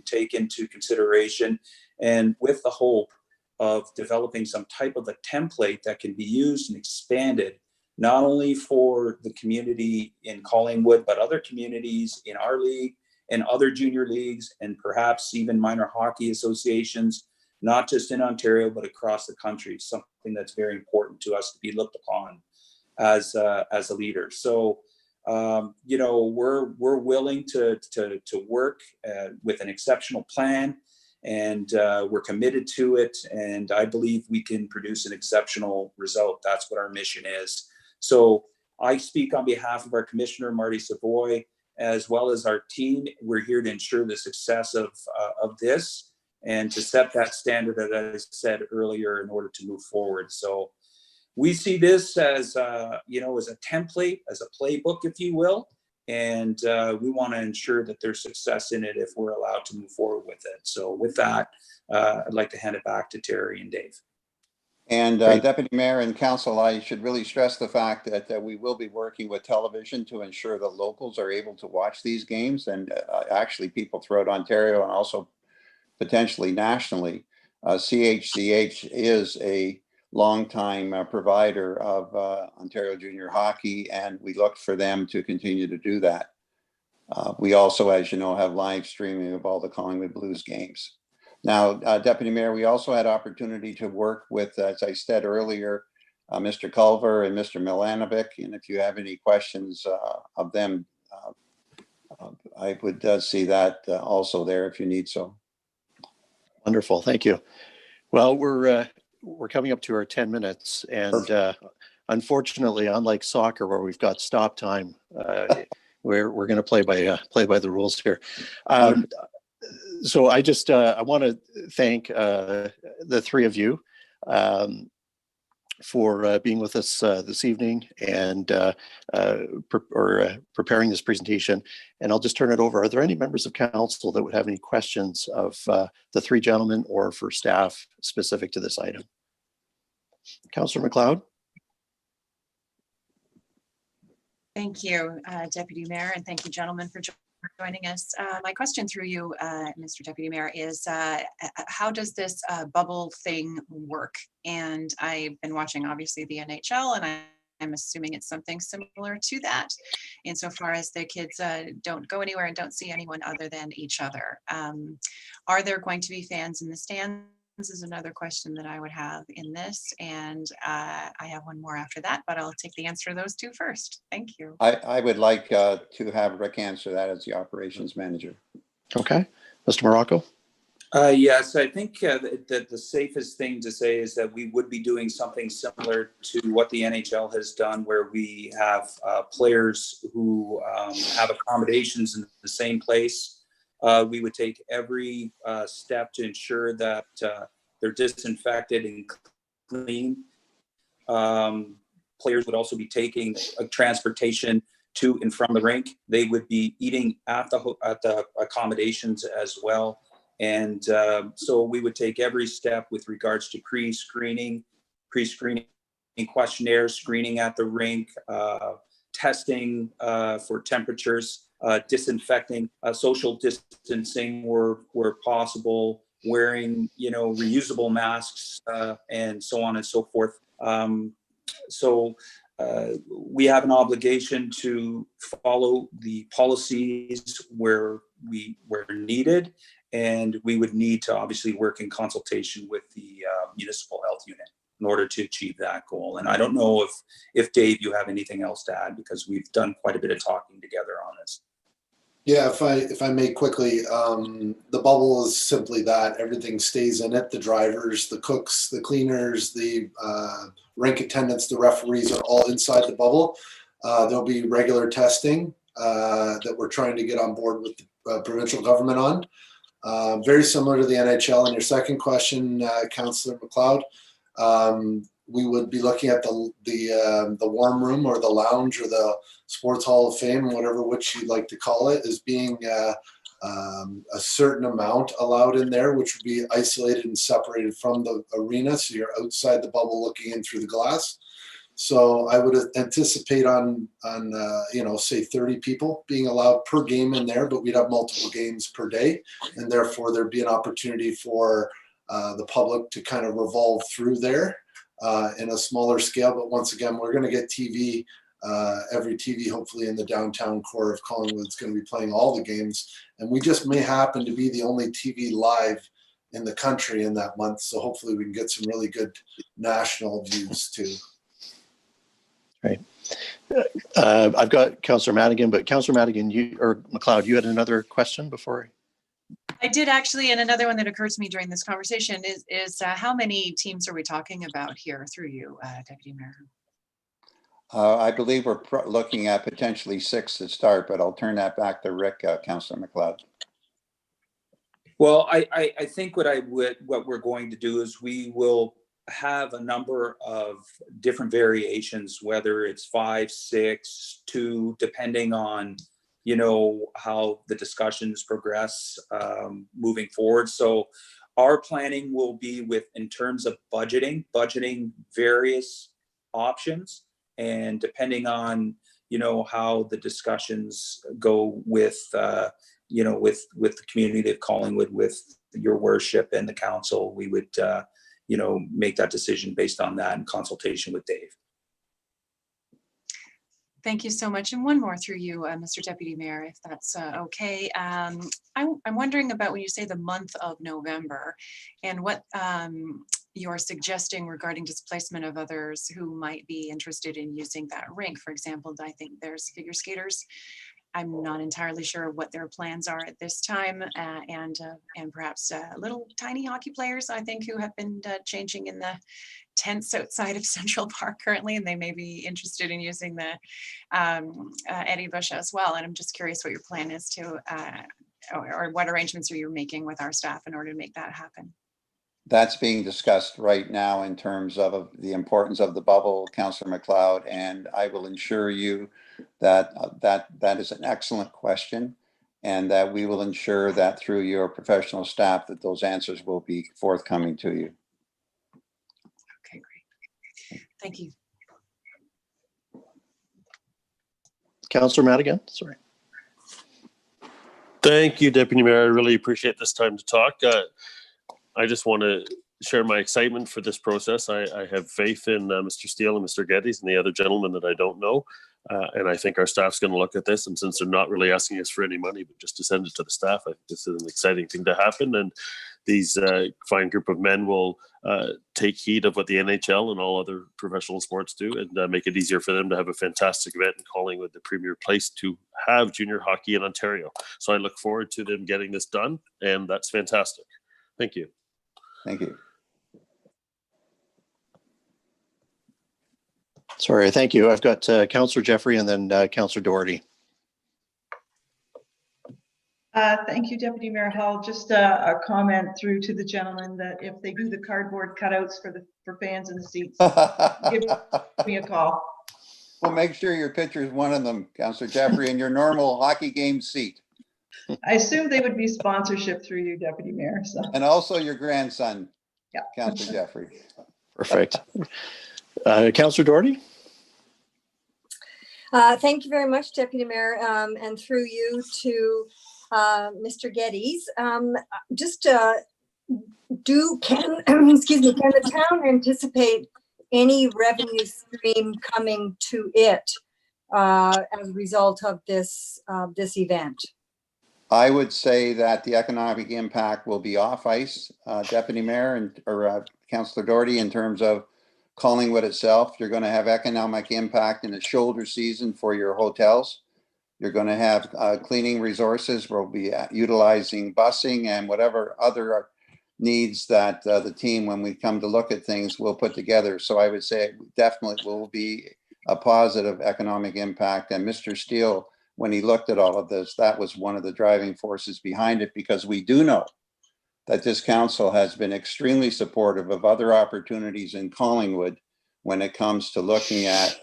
take into consideration, and with the hope of developing some type of a template that can be used and expanded not only for the community in Collingwood, but other communities in our league and other junior leagues, and perhaps even minor hockey associations, not just in Ontario, but across the country, something that's very important to us to be looked upon as a leader. So, you know, we're willing to work with an exceptional plan, and we're committed to it. And I believe we can produce an exceptional result. That's what our mission is. So I speak on behalf of our commissioner, Marty Savoy, as well as our team. We're here to ensure the success of this and to set that standard, as I said earlier, in order to move forward. So we see this as, you know, as a template, as a playbook, if you will. And we want to ensure that there's success in it if we're allowed to move forward with it. So with that, I'd like to hand it back to Terry and Dave. And Deputy Mayor and Council, I should really stress the fact that we will be working with television to ensure that locals are able to watch these games, and actually people throughout Ontario and also potentially nationally. CHCH is a longtime provider of Ontario junior hockey, and we look for them to continue to do that. We also, as you know, have live streaming of all the Collingwood Blues games. Now, Deputy Mayor, we also had opportunity to work with, as I said earlier, Mr. Culver and Mr. Milanovic, and if you have any questions of them, I would see that also there if you need so. Wonderful, thank you. Well, we're coming up to our 10 minutes, and unfortunately, unlike soccer where we've got stop time, we're going to play by the rules here. So I just I want to thank the three of you for being with us this evening and preparing this presentation. And I'll just turn it over. Are there any members of council that would have any questions of the three gentlemen or for staff specific to this item? Councillor McLeod. Thank you, Deputy Mayor, and thank you, gentlemen, for joining us. My question through you, Mr. Deputy Mayor, is how does this bubble thing work? And I've been watching, obviously, the NHL, and I'm assuming it's something similar to that, insofar as the kids don't go anywhere and don't see anyone other than each other. Are there going to be fans in the stands? This is another question that I would have in this, and I have one more after that, but I'll take the answer to those two first. Thank you. I would like to have Rick answer that as the operations manager. Okay, Mr. Morocco. Yes, I think that the safest thing to say is that we would be doing something similar to what the NHL has done, where we have players who have accommodations in the same place. We would take every step to ensure that they're disinfected and clean. Players would also be taking transportation to and from the rink. They would be eating at the accommodations as well. And so we would take every step with regards to pre-screening questionnaires, screening at the rink, testing for temperatures, disinfecting, social distancing where possible, wearing, reusable masks, and so on and so forth. So we have an obligation to follow the policies where needed, and we would need to obviously work in consultation with the municipal health unit in order to achieve that goal. And I don't know if Dave, you have anything else to add, because we've done quite a bit of talking together on this. Yeah, if I may quickly, the bubble is simply that everything stays in it. The drivers, the cooks, the cleaners, the rink attendants, the referees are all inside the bubble. There'll be regular testing that we're trying to get on board with the provincial government on. Very similar to the NHL. And your second question, Councillor McLeod, we would be looking at the warm room or the lounge or the Sports Hall of Fame, whatever which you'd like to call it, as being a certain amount allowed in there, which would be isolated and separated from the arena. So you're outside the bubble looking in through the glass. So I would anticipate on say 30 people being allowed per game in there, but we'd have multiple games per day. And therefore there'd be an opportunity for the public to kind of revolve through there. in a smaller scale. But once again, we're going to get TV. Every TV, hopefully in the downtown core of Collingwood, is going to be playing all the games. And we just may happen to be the only TV live in the country in that month. So hopefully we can get some really good national views too. Right. I've got Councillor Madigan, but Councillor Madigan, McLeod, you had another question before? I did actually, and another one that occurred to me during this conversation is how many teams are we talking about here through you, Deputy Mayor? I believe we're looking at potentially 6 to start, but I'll turn that back to Rick, Councillor McLeod. Well, I think what we're going to do is we will have a number of different variations, whether it's 5, 6, 2, depending on, you know, how the discussions progress moving forward. So our planning will be in terms of budgeting various options, and depending on, you know, how the discussions go with, you know, with the community of Collingwood, with your worship and the council, we would, you know, make that decision based on that in consultation with Dave. Thank you so much. And one more through you, Mr. Deputy Mayor, if that's okay. I'm wondering about when you say the month of November and what you're suggesting regarding displacement of others who might be interested in using that rink. For example, I think there's figure skaters. I'm not entirely sure what their plans are at this time, and perhaps little tiny hockey players, I think, who have been changing in the tents outside of Central Park currently, and they may be interested in using the Eddie Bush as well. And I'm just curious what your plan is to, or what arrangements are you making with our staff in order to make that happen? That's being discussed right now in terms of the importance of the bubble, Councillor McLeod, and I will ensure you that that is an excellent question, and that we will ensure that through your professional staff that those answers will be forthcoming to you. Okay, great. Thank you. Councillor Madigan, sorry. Thank you, Deputy Mayor. I really appreciate this time to talk. I just want to share my excitement for this process. I have faith in Mr. Steele and Mr. Geddes and the other gentlemen that I don't know. And I think our staff's going to look at this. And since they're not really asking us for any money, but just to send it to the staff, I think this is an exciting thing to happen. And these fine group of men will take heed of what the NHL and all other professional sports do, and make it easier for them to have a fantastic event in Collingwood, the premier place to have junior hockey in Ontario. So I look forward to them getting this done, and that's fantastic. Thank you. Thank you. Sorry, thank you. I've got Councillor Jeffrey and then Councillor Doherty. Thank you, Deputy Mayor Hall. Just a comment through to the gentleman that if they do the cardboard cutouts for fans in the seats, give me a call. Well, make sure your picture is one of them, Councillor Jeffrey, in your normal hockey game seat. I assume they would be sponsorship through you, Deputy Mayor. So. And also your grandson, yeah, Councillor Jeffrey. Perfect. Councillor Doherty? Thank you very much, Deputy Mayor, and through you to Mr. Geddes. Excuse me, can the town anticipate any revenue stream coming to it as a result of this event? I would say that the economic impact will be off ice, Deputy Mayor or Councillor Doherty, in terms of Collingwood itself. You're going to have economic impact in the shoulder season for your hotels. You're going to have cleaning resources. We'll be utilizing busing and whatever other needs that the team, when we come to look at things, will put together. So I would say it definitely will be a positive economic impact. And Mr. Steele, when he looked at all of this, that was one of the driving forces behind it, because we do know that this council has been extremely supportive of other opportunities in Collingwood when it comes to looking at,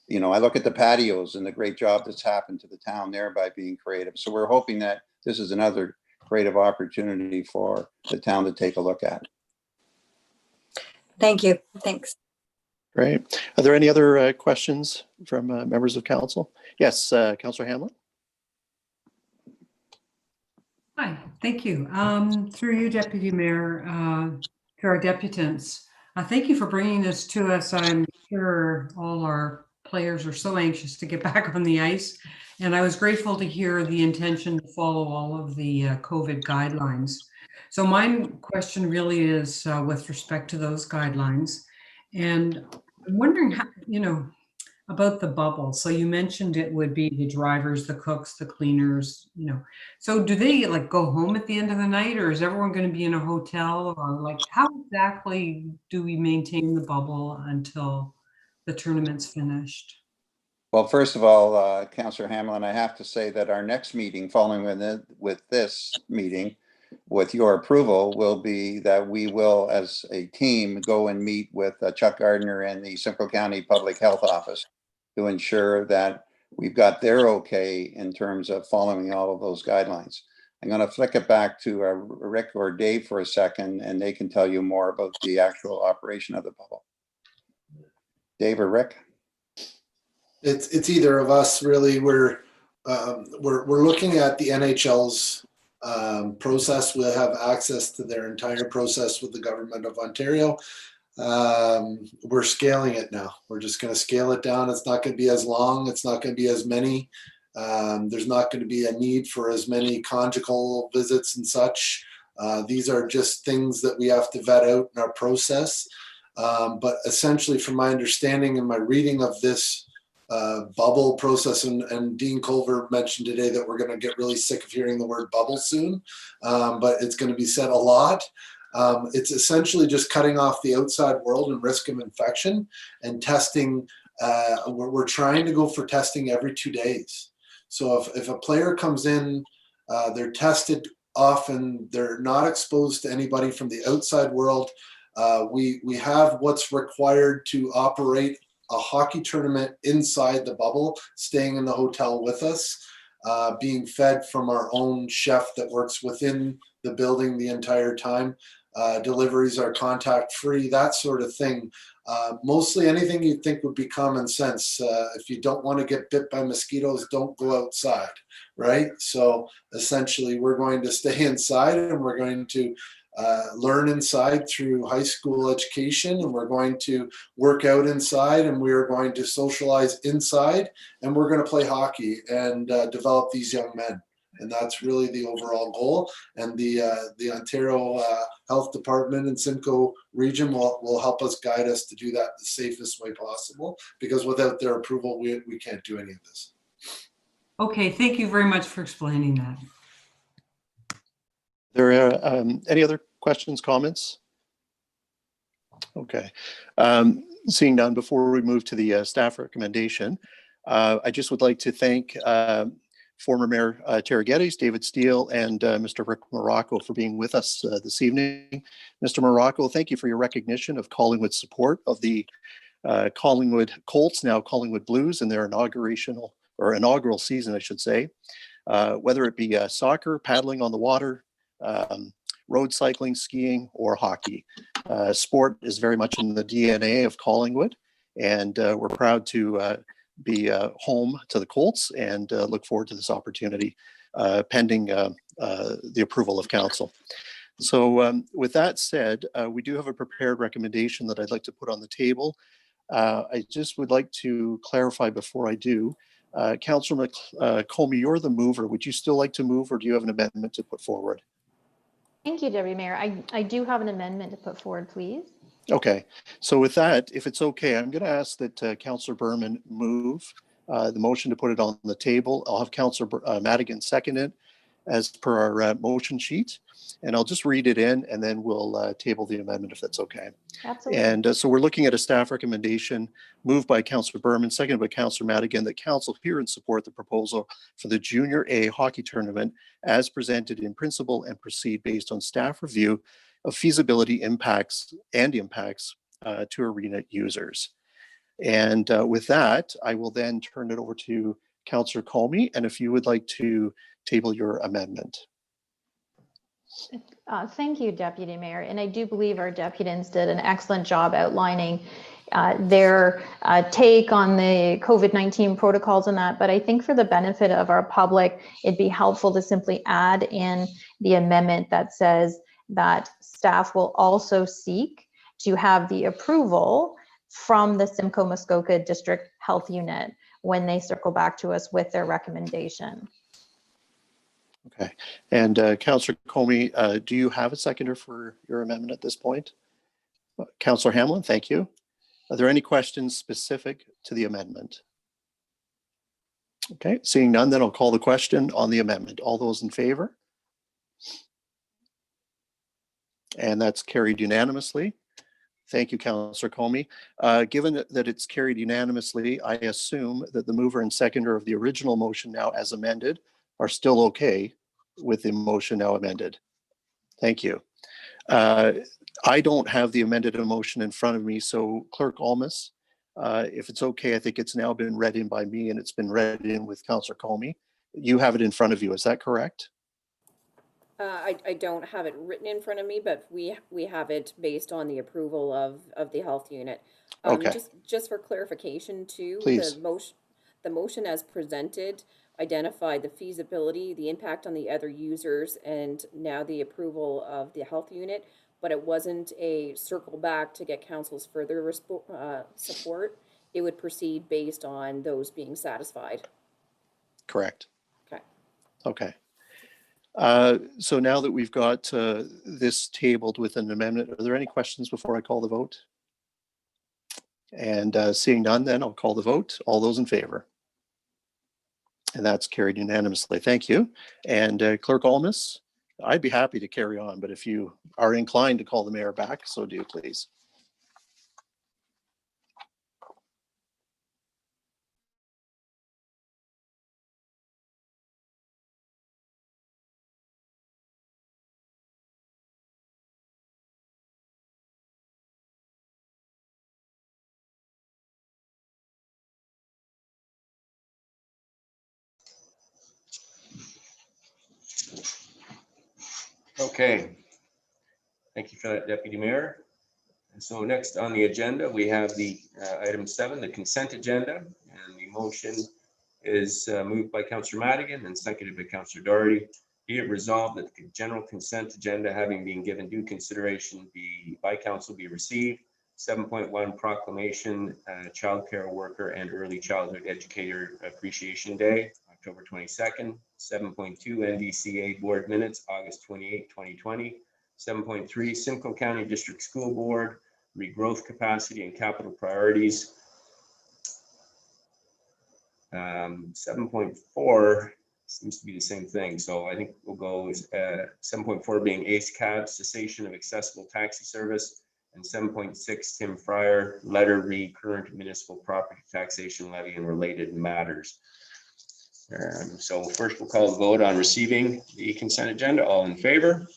you know, I look at the patios and the great job that's happened to the town there by being creative. So we're hoping that this is another creative opportunity for the town to take a look at. Thank you. Thanks. Great. Are there any other questions from members of council? Yes, Councillor Hamlin. Hi, thank you. Through you, Deputy Mayor, to our deputants, Thank you for bringing this to us. I'm sure all our players are so anxious to get back on the ice. And I was grateful to hear the intention to follow all of the COVID guidelines. So my question really is with respect to those guidelines. And I'm wondering how, about the bubble. So you mentioned it would be the drivers, the cooks, the cleaners, So do they like go home at the end of the night, or is everyone going to be in a hotel, or like how exactly do we maintain the bubble until the tournament's finished? Well, first of all, Councillor Hamlin, I have to say that our next meeting following with this meeting, with your approval, will be that we will, as a team, go and meet with Chuck Gardner and the Simcoe County Public Health Office to ensure that we've got their okay in terms of following all of those guidelines. I'm going to flick it back to Rick or Dave for a second, and they can tell you more about the actual operation of the bubble. Dave or Rick? It's either of us, really. We're looking at the NHL's process. We'll have access to their entire process with the government of Ontario. We're scaling it now. We're just going to scale it down. It's not going to be as long. It's not going to be as many. There's not going to be a need for as many conjugal visits and such. These are just things that we have to vet out in our process. But essentially, from my understanding and my reading of this bubble process, and Dean Culver mentioned today that we're going to get really sick of hearing the word bubble soon, but it's going to be said a lot. It's essentially just cutting off the outside world and risk of infection and testing. We're trying to go for testing every 2 days. So if a player comes in, they're tested often, they're not exposed to anybody from the outside world. We have what's required to operate a hockey tournament inside the bubble, staying in the hotel with us, being fed from our own chef that works within the building the entire time. Deliveries are contact free, that sort of thing. Mostly anything you'd think would be common sense. If you don't want to get bit by mosquitoes, don't go outside, right? So essentially we're going to stay inside, and we're going to learn inside through high school education, and we're going to work out inside, and we're going to socialize inside, and we're going to play hockey and develop these young men. And that's really the overall goal. And the Ontario Health Department and Simcoe region will help us, guide us to do that the safest way possible, because without their approval, we can't do any of this. Okay, thank you very much for explaining that. There are any other questions, comments? Okay. Seeing none, before we move to the staff recommendation, I just would like to thank former Mayor Terry Geddes, David Steele, and Mr. Rick Morocco for being with us this evening. Mr. Morocco, thank you for your recognition of Collingwood's support of the Collingwood Colts, now Collingwood Blues, in their inaugural season, I should say. Whether it be soccer, paddling on the water, road cycling, skiing, or hockey. Sport is very much in the DNA of Collingwood, and we're proud to be home to the Colts, and look forward to this opportunity pending the approval of council. So with that said, we do have a prepared recommendation that I'd like to put on the table. I just would like to clarify before I do. Councillor Comey, you're the mover. Would you still like to move, or do you have an amendment to put forward? Thank you, Deputy Mayor. I do have an amendment to put forward, please. Okay, so with that, if it's okay, I'm going to ask that Councillor Berman move the motion to put it on the table. I'll have Councillor Madigan second it as per our motion sheet, and I'll just read it in, and then we'll table the amendment if that's okay. Absolutely. And so we're looking at a staff recommendation moved by Councillor Berman, seconded by Councillor Madigan, that council hear and support the proposal for the Junior A hockey tournament as presented in principle, and proceed based on staff review of feasibility impacts to arena users. And with that, I will then turn it over to Councillor Comey, and if you would like to table your amendment. Thank you, Deputy Mayor. And I do believe our deputants did an excellent job outlining their take on the COVID-19 protocols and that. But I think for the benefit of our public, it'd be helpful to simply add in the amendment that says that staff will also seek to have the approval from the Simcoe Muskoka District Health Unit when they circle back to us with their recommendation. Okay. And Councillor Comey, do you have a seconder for your amendment at this point? Councillor Hamlin, thank you. Are there any questions specific to the amendment? Okay, seeing none, then I'll call the question on the amendment. All those in favor? And that's carried unanimously. Thank you, Councillor Comey. Given that it's carried unanimously, I assume that the mover and seconder of the original motion now as amended are still okay with the motion now amended. Thank you. I don't have the amended motion in front of me, so Clerk Almas, if it's okay, I think it's now been read in by me and it's been read in with Councillor Comey. You have it in front of you, is that correct? I don't have it written in front of me, but we have it based on the approval of the health unit. Okay. Just for clarification too, Please. the motion as presented identified the feasibility, the impact on the other users, and now the approval of the health unit, but it wasn't a circle back to get council's further support. It would proceed based on those being satisfied. Correct. Okay. Okay. So now that we've got this tabled with an amendment, are there any questions before I call the vote? And seeing none, then I'll call the vote. All those in favor? And that's carried unanimously. Thank you. And Clerk Almas, I'd be happy to carry on, but if you are inclined to call the mayor back, so do please. Okay. Thank you for that, Deputy Mayor. And so next on the agenda, we have the item 7, the consent agenda. And the motion is moved by Councillor Madigan and seconded by Councillor Doherty. Be it resolved that the general consent agenda, having been given due consideration by council, be received. 7.1 Proclamation, Childcare Worker and Early Childhood Educator Appreciation Day, October 22nd. 7.2 NVCA Board Minutes, August 28, 2020. 7.3 Simcoe County District School Board, Regrowth Capacity and Capital Priorities. 7.4 seems to be the same thing, so I think we'll go with 7.4 being ACE cab, cessation of accessible taxi service, and 7.6 Tim Fryer, letter re current municipal property taxation levy and related matters. So first we'll call the vote on receiving the consent agenda. All in favor?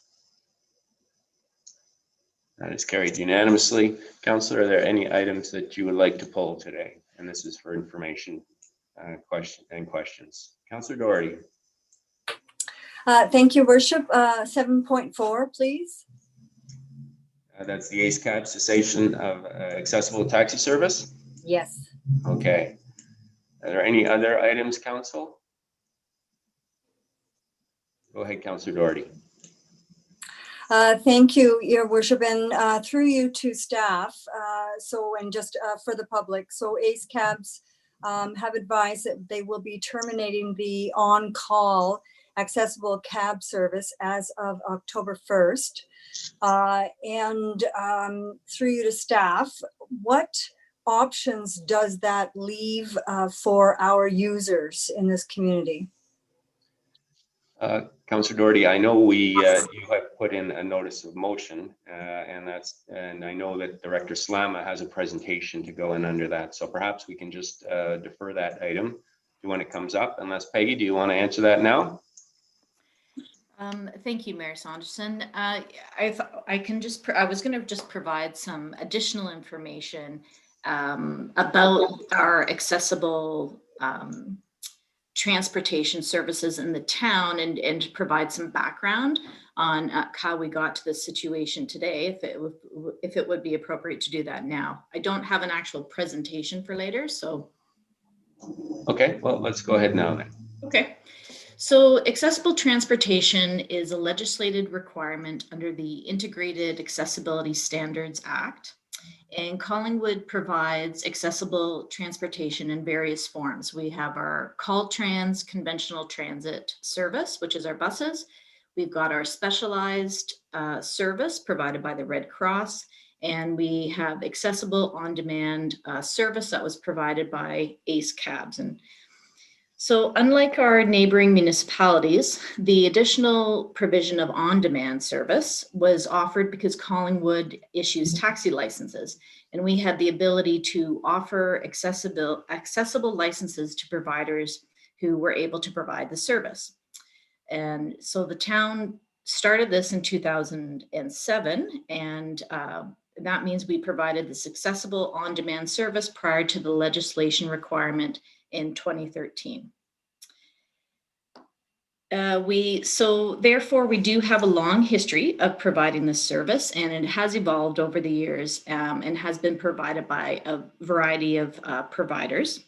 That is carried unanimously. Councillor, are there any items that you would like to pull today? And this is for information questions. Councillor Doherty. Thank you, Worship. 7.4, please. That's the ACE cab, cessation of accessible taxi service? Yes. Okay. Are there any other items, Council? Go ahead, Councillor Doherty. Thank you, Your Worship, and through you to staff. And just for the public, so ACE cabs have advised that they will be terminating the on-call accessible cab service as of October 1st. Through you to staff, what options does that leave for our users in this community? Councillor Doherty, I know you have put in a notice of motion, and I know that Director Slama has a presentation to go in under that. So perhaps we can just defer that item to when it comes up. Unless Peggy, do you want to answer that now? Thank you, Mayor Saunderson. I was going to just provide some additional information about our accessible transportation services in the town and provide some background on how we got to this situation today, if it would be appropriate to do that now. I don't have an actual presentation for later, so. Okay, well, let's go ahead now then. Okay. So accessible transportation is a legislated requirement under the Integrated Accessibility Standards Act. And Collingwood provides accessible transportation in various forms. We have our Caltrans conventional transit service, which is our buses. We've got our specialized service provided by the Red Cross, and we have accessible on-demand service that was provided by ACE Cabs. And so unlike our neighboring municipalities, the additional provision of on-demand service was offered because Collingwood issues taxi licenses, and we had the ability to offer accessible licenses to providers who were able to provide the service. And so the town started this in 2007, and that means we provided this accessible on-demand service prior to the legislation requirement in 2013. Therefore, we do have a long history of providing this service, and it has evolved over the years and has been provided by a variety of providers.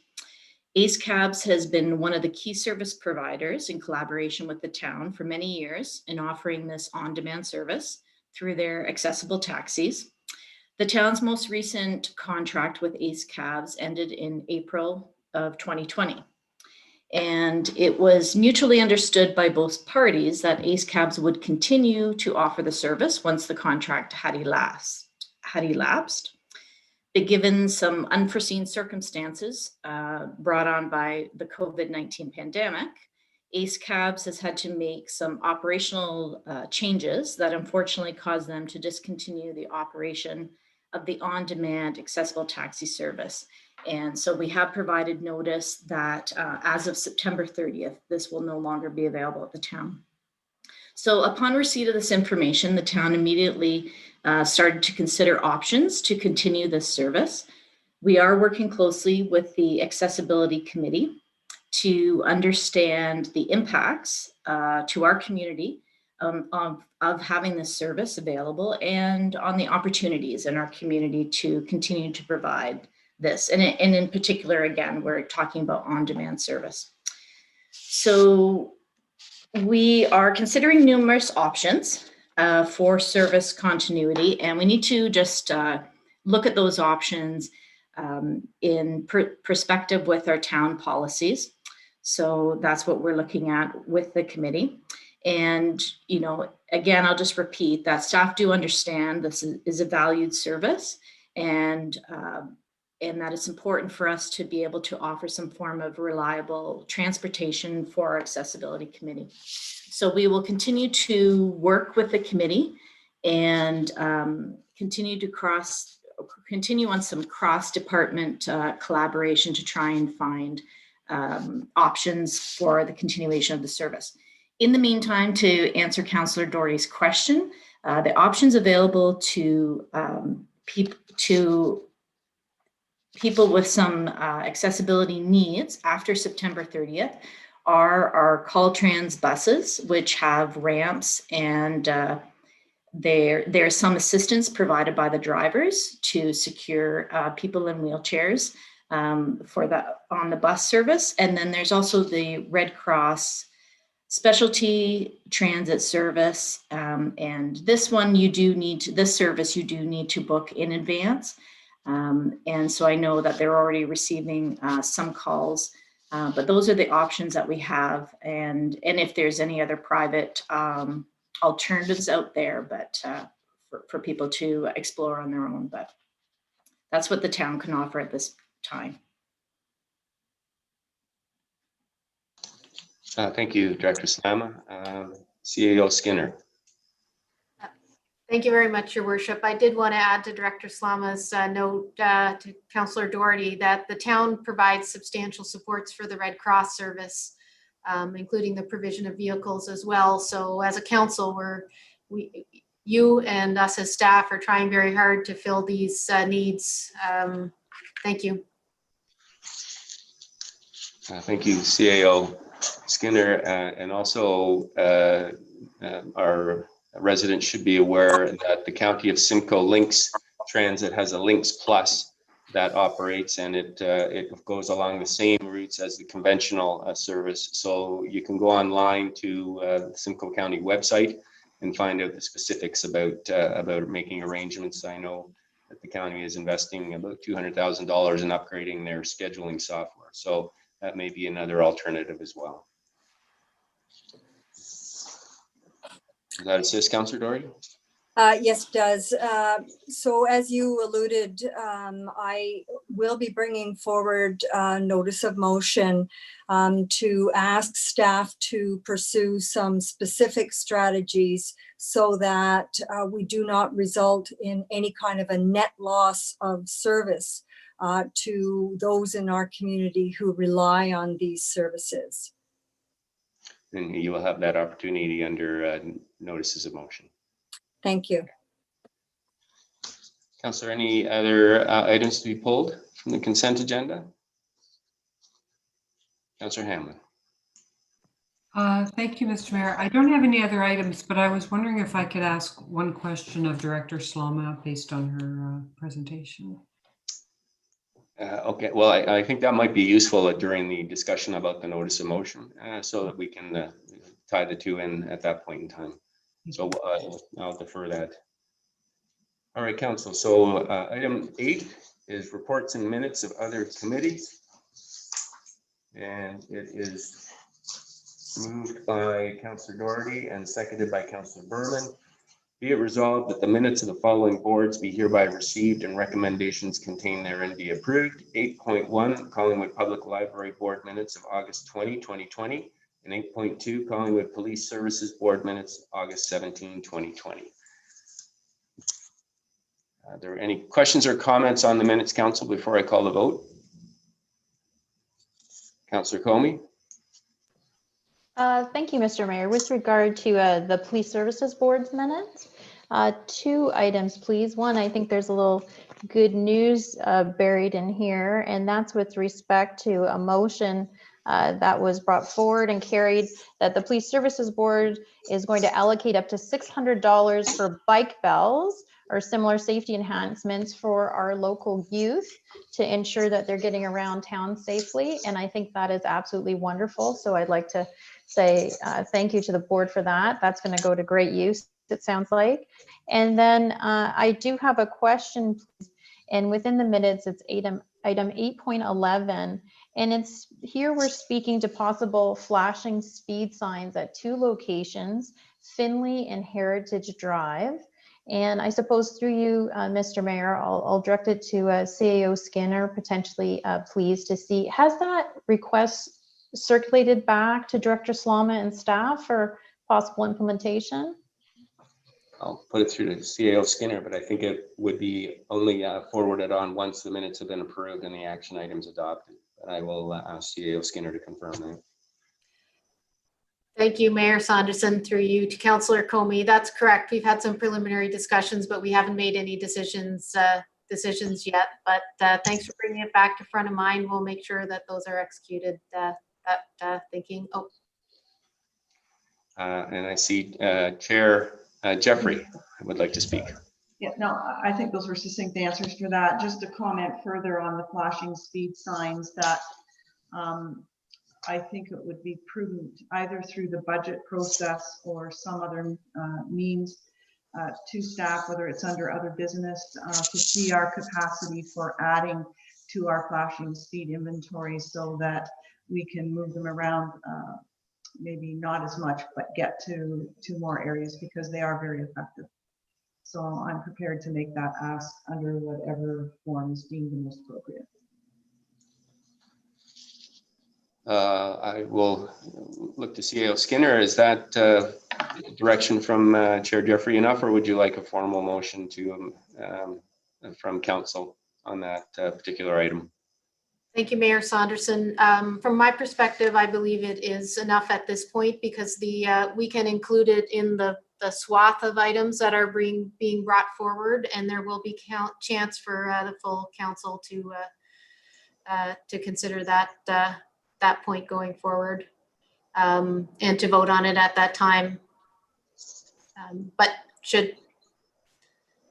ACE Cabs has been one of the key service providers in collaboration with the town for many years in offering this on-demand service through their accessible taxis. The town's most recent contract with ACE Cabs ended in April of 2020. And it was mutually understood by both parties that ACE Cabs would continue to offer the service once the contract had elapsed. But given some unforeseen circumstances brought on by the COVID-19 pandemic, ACE Cabs has had to make some operational changes that unfortunately caused them to discontinue the operation of the on-demand accessible taxi service. And so we have provided notice that as of September 30th, this will no longer be available at the town. So upon receipt of this information, the town immediately started to consider options to continue this service. We are working closely with the Accessibility Committee to understand the impacts to our community of having this service available and on the opportunities in our community to continue to provide this. And in particular, again, we're talking about on-demand service. So we are considering numerous options for service continuity, and we need to just look at those options in perspective with our town policies. So that's what we're looking at with the committee. And, you know, again, I'll just repeat that staff do understand this is a valued service, and that it's important for us to be able to offer some form of reliable transportation for our accessibility committee. So we will continue to work with the committee and continue on some cross-department collaboration to try and find options for the continuation of the service. In the meantime, to answer Councillor Doherty's question, the options available to people with some accessibility needs after September 30th are our Caltrans buses, which have ramps, and there's some assistance provided by the drivers to secure people in wheelchairs on the bus service. And then there's also the Red Cross specialty transit service. And this one, this service you do need to book in advance. And so I know that they're already receiving some calls, but those are the options that we have. And if there's any other private alternatives out there, but for people to explore on their own, but that's what the town can offer at this time. Thank you, Director Slama. CAO Skinner. Thank you very much, Your Worship. I did want to add to Director Slama's note to Councillor Doherty that the town provides substantial supports for the Red Cross service, including the provision of vehicles as well. So as a council, you and us as staff are trying very hard to fill these needs. Thank you. Thank you, CAO Skinner. And also our residents should be aware that the County of Simcoe Links Transit has a Links Plus that operates, and it goes along the same routes as the conventional service. So you can go online to the Simcoe County website and find out the specifics about making arrangements. I know that the county is investing about $200,000 in upgrading their scheduling software. So that may be another alternative as well. Does that assist, Councillor Doherty? Yes, it does. So as you alluded, I will be bringing forward a notice of motion to ask staff to pursue some specific strategies so that we do not result in any kind of a net loss of service to those in our community who rely on these services. And you will have that opportunity under notices of motion. Thank you. Councillor, any other items to be pulled from the consent agenda? Councillor Hamlin. Thank you, Mr. Mayor. I don't have any other items, but I was wondering if I could ask one question of Director Slama based on her presentation. Okay, well, I think that might be useful during the discussion about the notice of motion, so that we can tie the two in at that point in time. So I'll defer that. All right, Council. So item 8 is reports and minutes of other committees. And it is moved by Councillor Doherty and seconded by Councillor Berman. Be it resolved that the minutes of the following boards be hereby received and recommendations contained therein be approved. 8.1 Collingwood Public Library Board minutes of August 20, 2020, and 8.2 Collingwood Police Services Board minutes August 17, 2020. Are there any questions or comments on the minutes, Council, before I call the vote? Councillor Comey. Thank you, Mr. Mayor. With regard to the Police Services Board's minutes, 2 items, please. One, I think there's a little good news buried in here, and that's with respect to a motion that was brought forward and carried that the Police Services Board is going to allocate up to $600 for bike bells or similar safety enhancements for our local youth to ensure that they're getting around town safely. And I think that is absolutely wonderful. So I'd like to say thank you to the board for that. That's going to go to great use, it sounds like. And then I do have a question, please. And within the minutes, it's item 8.11. And it's here we're speaking to possible flashing speed signs at 2 locations, Finley and Heritage Drive. And I suppose through you, Mr. Mayor, I'll direct it to CAO Skinner, potentially pleased to see, has that request circulated back to Director Slama and staff for possible implementation? I'll put it through to CAO Skinner, but I think it would be only forwarded on once the minutes have been approved and the action items adopted. But I will ask CAO Skinner to confirm that. Thank you, Mayor Saunderson, through you to Councillor Comey. That's correct. We've had some preliminary discussions, but we haven't made any decisions yet. But thanks for bringing it back to front of mind. We'll make sure that those are executed. Thinking. Oh. And I see Chair Jeffrey would like to speak. Yeah, no, I think those were succinct answers for that. Just to comment further on the flashing speed signs, that I think it would be prudent either through the budget process or some other means to staff, whether it's under other business, to see our capacity for adding to our flashing speed inventory so that we can move them around, maybe not as much, but get to more areas because they are very effective. So I'm prepared to make that ask under whatever form is deemed the most appropriate. I will look to CAO Skinner. Is that direction from Chair Jeffrey enough, or would you like a formal motion to from council on that particular item? Thank you, Mayor Saunderson. From my perspective, I believe it is enough at this point because we can include it in the swath of items that are being brought forward, and there will be chance for the full council to consider that point going forward and to vote on it at that time. But should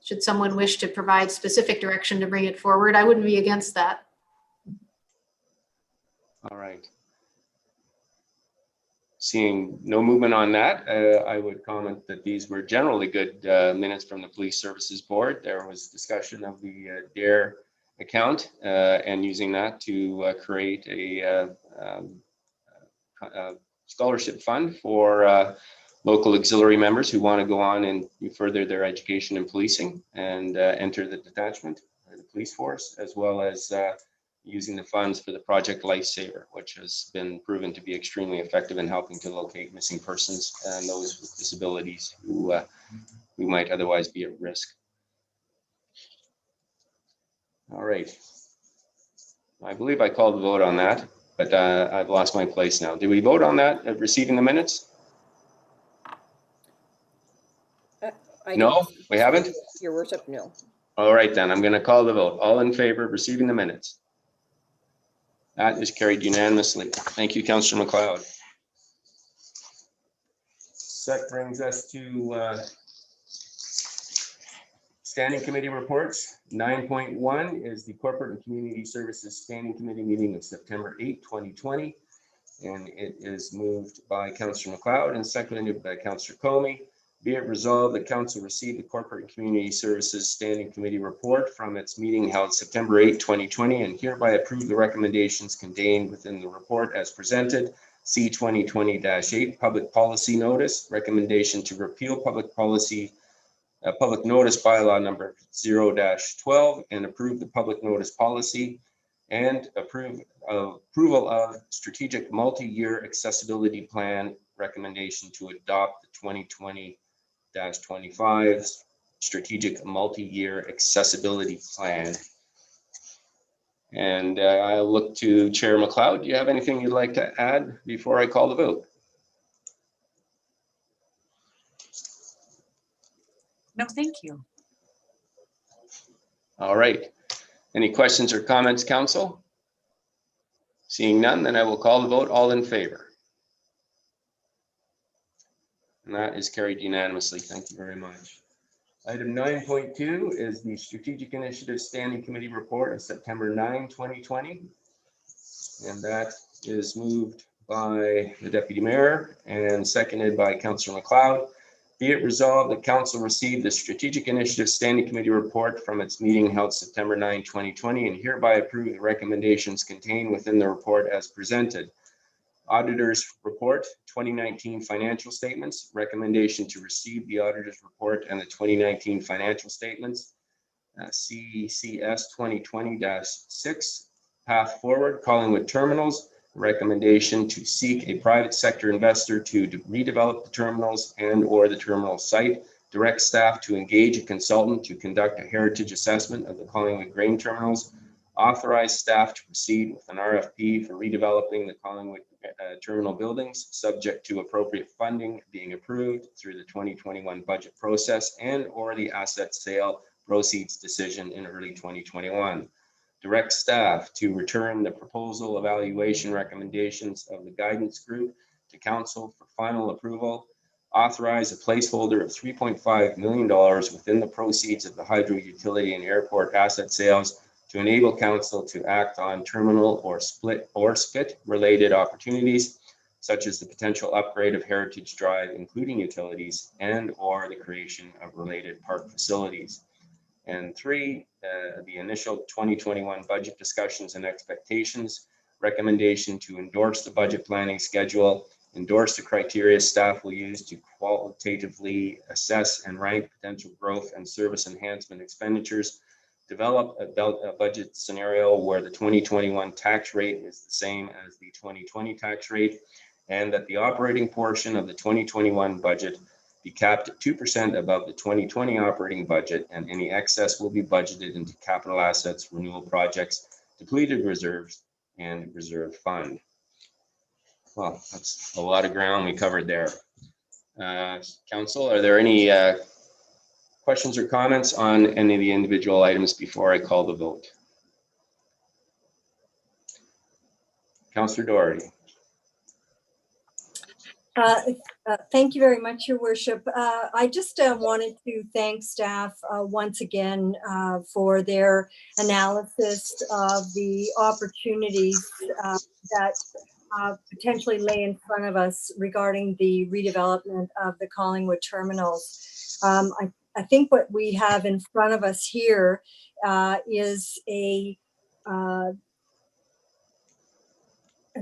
should someone wish to provide specific direction to bring it forward, I wouldn't be against that. All right. Seeing no movement on that, I would comment that these were generally good minutes from the Police Services Board. There was discussion of the DARE account and using that to create a scholarship fund for local auxiliary members who want to go on and further their education in policing and enter the detachment or the police force, as well as using the funds for the Project Lifesaver, which has been proven to be extremely effective in helping to locate missing persons and those with disabilities who might otherwise be at risk. All right. I believe I called the vote on that, but I've lost my place now. Did we vote on that, receiving the minutes? No, we haven't? Your worship, no. All right, then I'm going to call the vote. All in favor of receiving the minutes? That is carried unanimously. Thank you, Councillor McLeod. That brings us to standing committee reports. 9.1 is the Corporate and Community Services Standing Committee meeting of September 8, 2020. And it is moved by Councillor McLeod and seconded by Councillor Comey. Be it resolved that Council received the Corporate and Community Services Standing Committee report from its meeting held September 8, 2020, and hereby approve the recommendations contained within the report as presented. C 2020-8 Public Policy Notice, recommendation to repeal public notice bylaw number 0-12 and approve the public notice policy, and approval of strategic multi-year accessibility plan recommendation to adopt the 2020-25 strategic multi-year accessibility plan. And I'll look to Chair McLeod. Do you have anything you'd like to add before I call the vote? No, thank you. All right. Any questions or comments, Council? Seeing none, then I will call the vote. All in favor? And that is carried unanimously. Thank you very much. Item 9.2 is the Strategic Initiative Standing Committee report of September 9, 2020. And that is moved by the Deputy Mayor and seconded by Councillor McLeod. Be it resolved that Council received the Strategic Initiative Standing Committee report from its meeting held September 9, 2020, and hereby approve the recommendations contained within the report as presented. Auditor's report, 2019 financial statements, recommendation to receive the auditor's report and the 2019 financial statements. CCS 2020-6, path forward, Collingwood terminals, recommendation to seek a private sector investor to redevelop the terminals and or the terminal site, direct staff to engage a consultant to conduct a heritage assessment of the Collingwood grain terminals, authorize staff to proceed with an RFP for redeveloping the Collingwood terminal buildings, subject to appropriate funding being approved through the 2021 budget process and or the asset sale proceeds decision in early 2021. Direct staff to return the proposal evaluation recommendations of the guidance group to Council for final approval. Authorize a placeholder of $3.5 million within the proceeds of the hydro utility and airport asset sales to enable Council to act on terminal or split related opportunities, such as the potential upgrade of Heritage Drive, including utilities, and or the creation of related park facilities. And 3, the initial 2021 budget discussions and expectations, recommendation to endorse the budget planning schedule, endorse the criteria staff will use to qualitatively assess and rank potential growth and service enhancement expenditures, develop a budget scenario where the 2021 tax rate is the same as the 2020 tax rate, and that the operating portion of the 2021 budget be capped at 2% above the 2020 operating budget, and any excess will be budgeted into capital assets, renewal projects, depleted reserves, and reserve fund. Well, that's a lot of ground we covered there. Council, are there any questions or comments on any of the individual items before I call the vote? Councillor Doherty. Thank you very much, Your Worship. I just wanted to thank staff once again for their analysis of the opportunities that potentially lay in front of us regarding the redevelopment of the Collingwood terminals. I think what we have in front of us here is an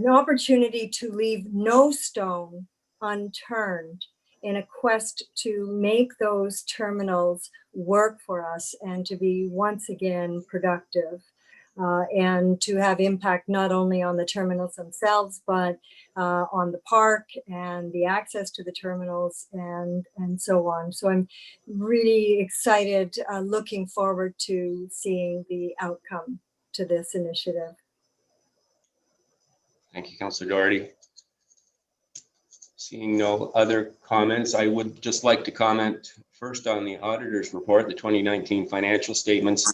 opportunity to leave no stone unturned in a quest to make those terminals work for us and to be once again productive and to have impact not only on the terminals themselves, but on the park and the access to the terminals and so on. So I'm really excited, looking forward to seeing the outcome to this initiative. Thank you, Councillor Doherty. Seeing no other comments, I would just like to comment first on the auditor's report, the 2019 financial statements.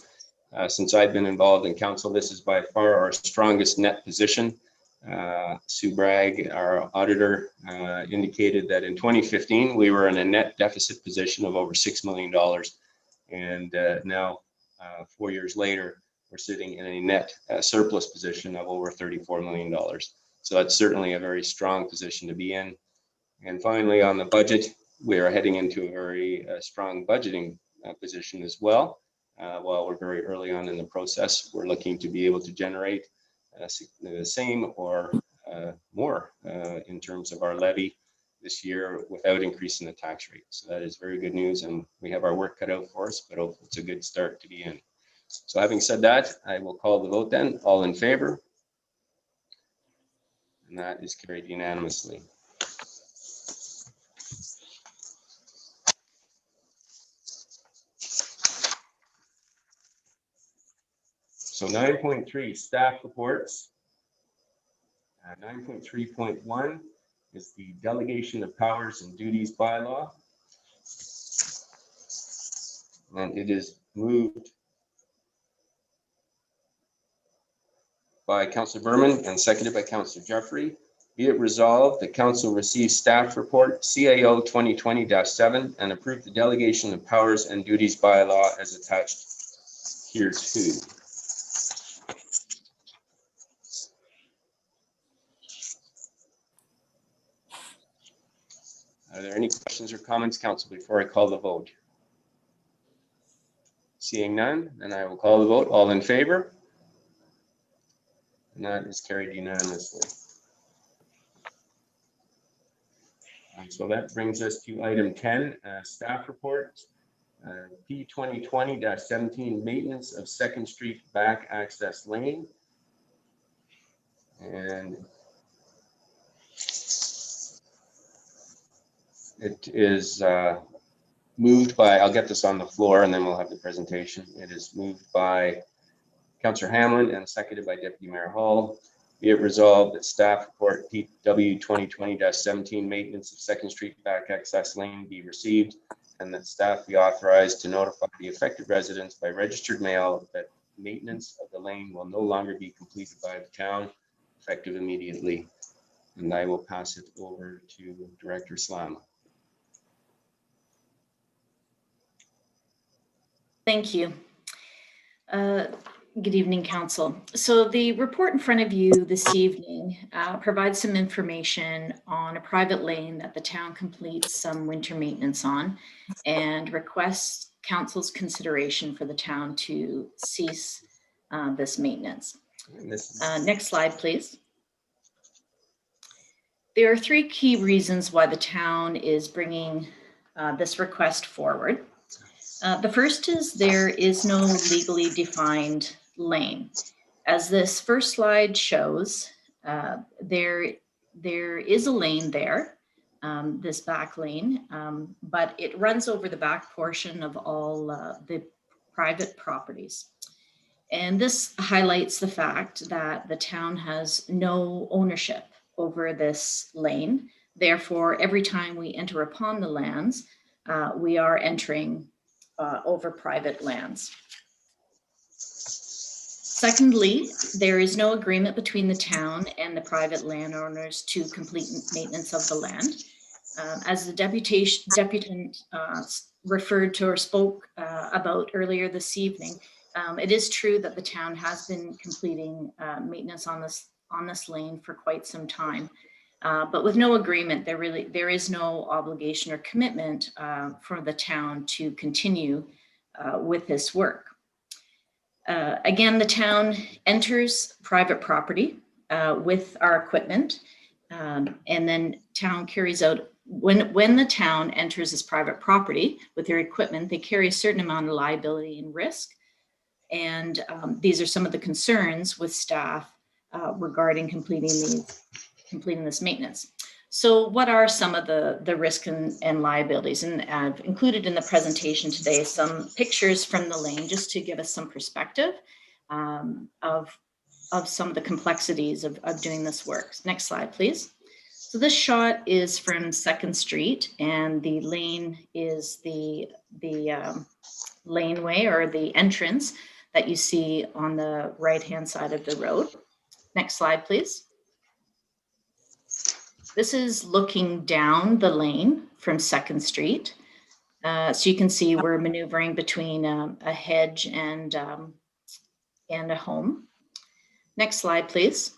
Since I've been involved in council, this is by far our strongest net position. Sue Bragg, our auditor, indicated that in 2015, we were in a net deficit position of over $6 million. And now, 4 years later, we're sitting in a net surplus position of over $34 million. So that's certainly a very strong position to be in. And finally, on the budget, we are heading into a very strong budgeting position as well. While we're very early on in the process, we're looking to be able to generate the same or more in terms of our levy this year without increasing the tax rate. So that is very good news, and we have our work cut out for us, but it's a good start to be in. So having said that, I will call the vote then. All in favor? And that is carried unanimously. So 9.3 staff reports. 9.3.1 is the delegation of powers and duties bylaw. And it is moved by Councillor Berman and seconded by Councillor Jeffrey. Be it resolved, the council receives staff report CAO 2020-7 and approve the delegation of powers and duties bylaw as attached hereto. Are there any questions or comments, council, before I call the vote? Seeing none, then I will call the vote. All in favor? And that is carried unanimously. So that brings us to item 10, staff report. P 2020-17 maintenance of 2nd Street back access lane. And it is moved by, I'll get this on the floor and then we'll have the presentation. It is moved by Councillor Hamlin and seconded by Deputy Mayor Hall. Be it resolved that staff report PW 2020-17 maintenance of 2nd Street back access lane be received and that staff be authorized to notify the affected residents by registered mail that maintenance of the lane will no longer be completed by the town effective immediately. And I will pass it over to Director Slama. Thank you. Good evening, Council. So the report in front of you this evening provides some information on a private lane that the town completes some winter maintenance on and requests Council's consideration for the town to cease this maintenance. Next slide, please. There are 3 key reasons why the town is bringing this request forward. The first is there is no legally defined lane. As this first slide shows, there is a lane there, this back lane, but it runs over the back portion of all the private properties. And this highlights the fact that the town has no ownership over this lane. Therefore, every time we enter upon the lands, we are entering over private lands. Secondly, there is no agreement between the town and the private landowners to complete maintenance of the land. As the deputant referred to or spoke about earlier this evening, it is true that the town has been completing maintenance on this lane for quite some time. But with no agreement, there is no obligation or commitment for the town to continue with this work. Again, the town enters private property with our equipment, and then town carries out, when the town enters this private property with their equipment, they carry a certain amount of liability and risk. And these are some of the concerns with staff regarding completing this maintenance. So what are some of the risk and liabilities? And I've included in the presentation today some pictures from the lane just to give us some perspective of some of the complexities of doing this work. Next slide, please. So this shot is from 2nd Street, and the lane is the laneway or the entrance that you see on the right-hand side of the road. Next slide, please. This is looking down the lane from 2nd Street. So you can see we're maneuvering between a hedge and a home. Next slide, please.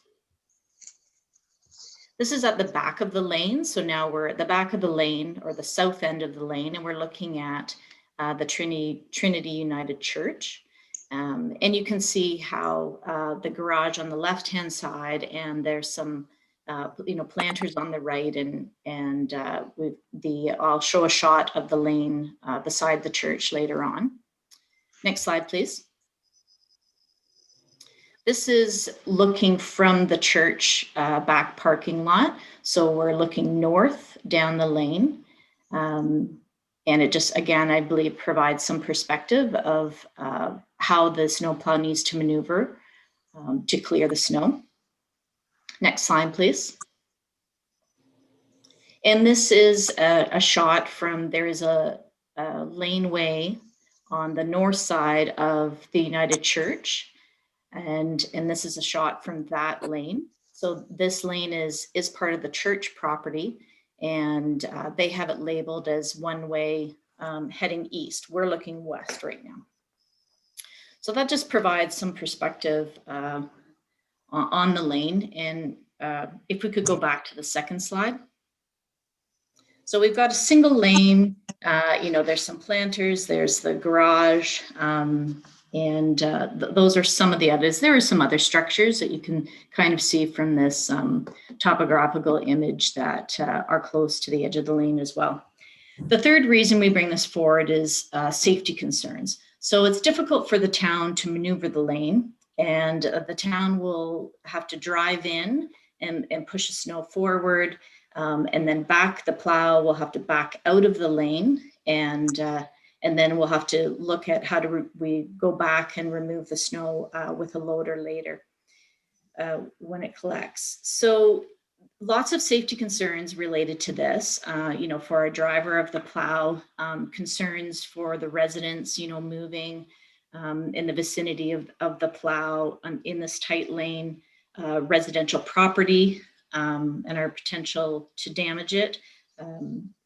This is at the back of the lane. So now we're at the back of the lane, or the south end of the lane, and we're looking at the Trinity United Church. And you can see how the garage on the left-hand side, and there's some planters on the right, and I'll show a shot of the lane beside the church later on. Next slide, please. This is looking from the church back parking lot. So we're looking north down the lane. And it just, again, I believe provides some perspective of how the snowplow needs to maneuver to clear the snow. Next slide, please. And this is a shot from, there is a laneway on the north side of the United Church. And this is a shot from that lane. So this lane is part of the church property, and they have it labeled as one way heading east. We're looking west right now. So that just provides some perspective on the lane. And if we could go back to the 2nd slide. So we've got a single lane, there's some planters, there's the garage, and those are some of the others. There are some other structures that you can kind of see from this topographical image that are close to the edge of the lane as well. The third reason we bring this forward is safety concerns. So it's difficult for the town to maneuver the lane, and the town will have to drive in and push the snow forward, and then the plow will have to back out of the lane, and then we'll have to look at how we go back and remove the snow with a loader later when it collects. So lots of safety concerns related to this, for a driver of the plow, concerns for the residents, moving in the vicinity of the plow in this tight lane, residential property, and our potential to damage it.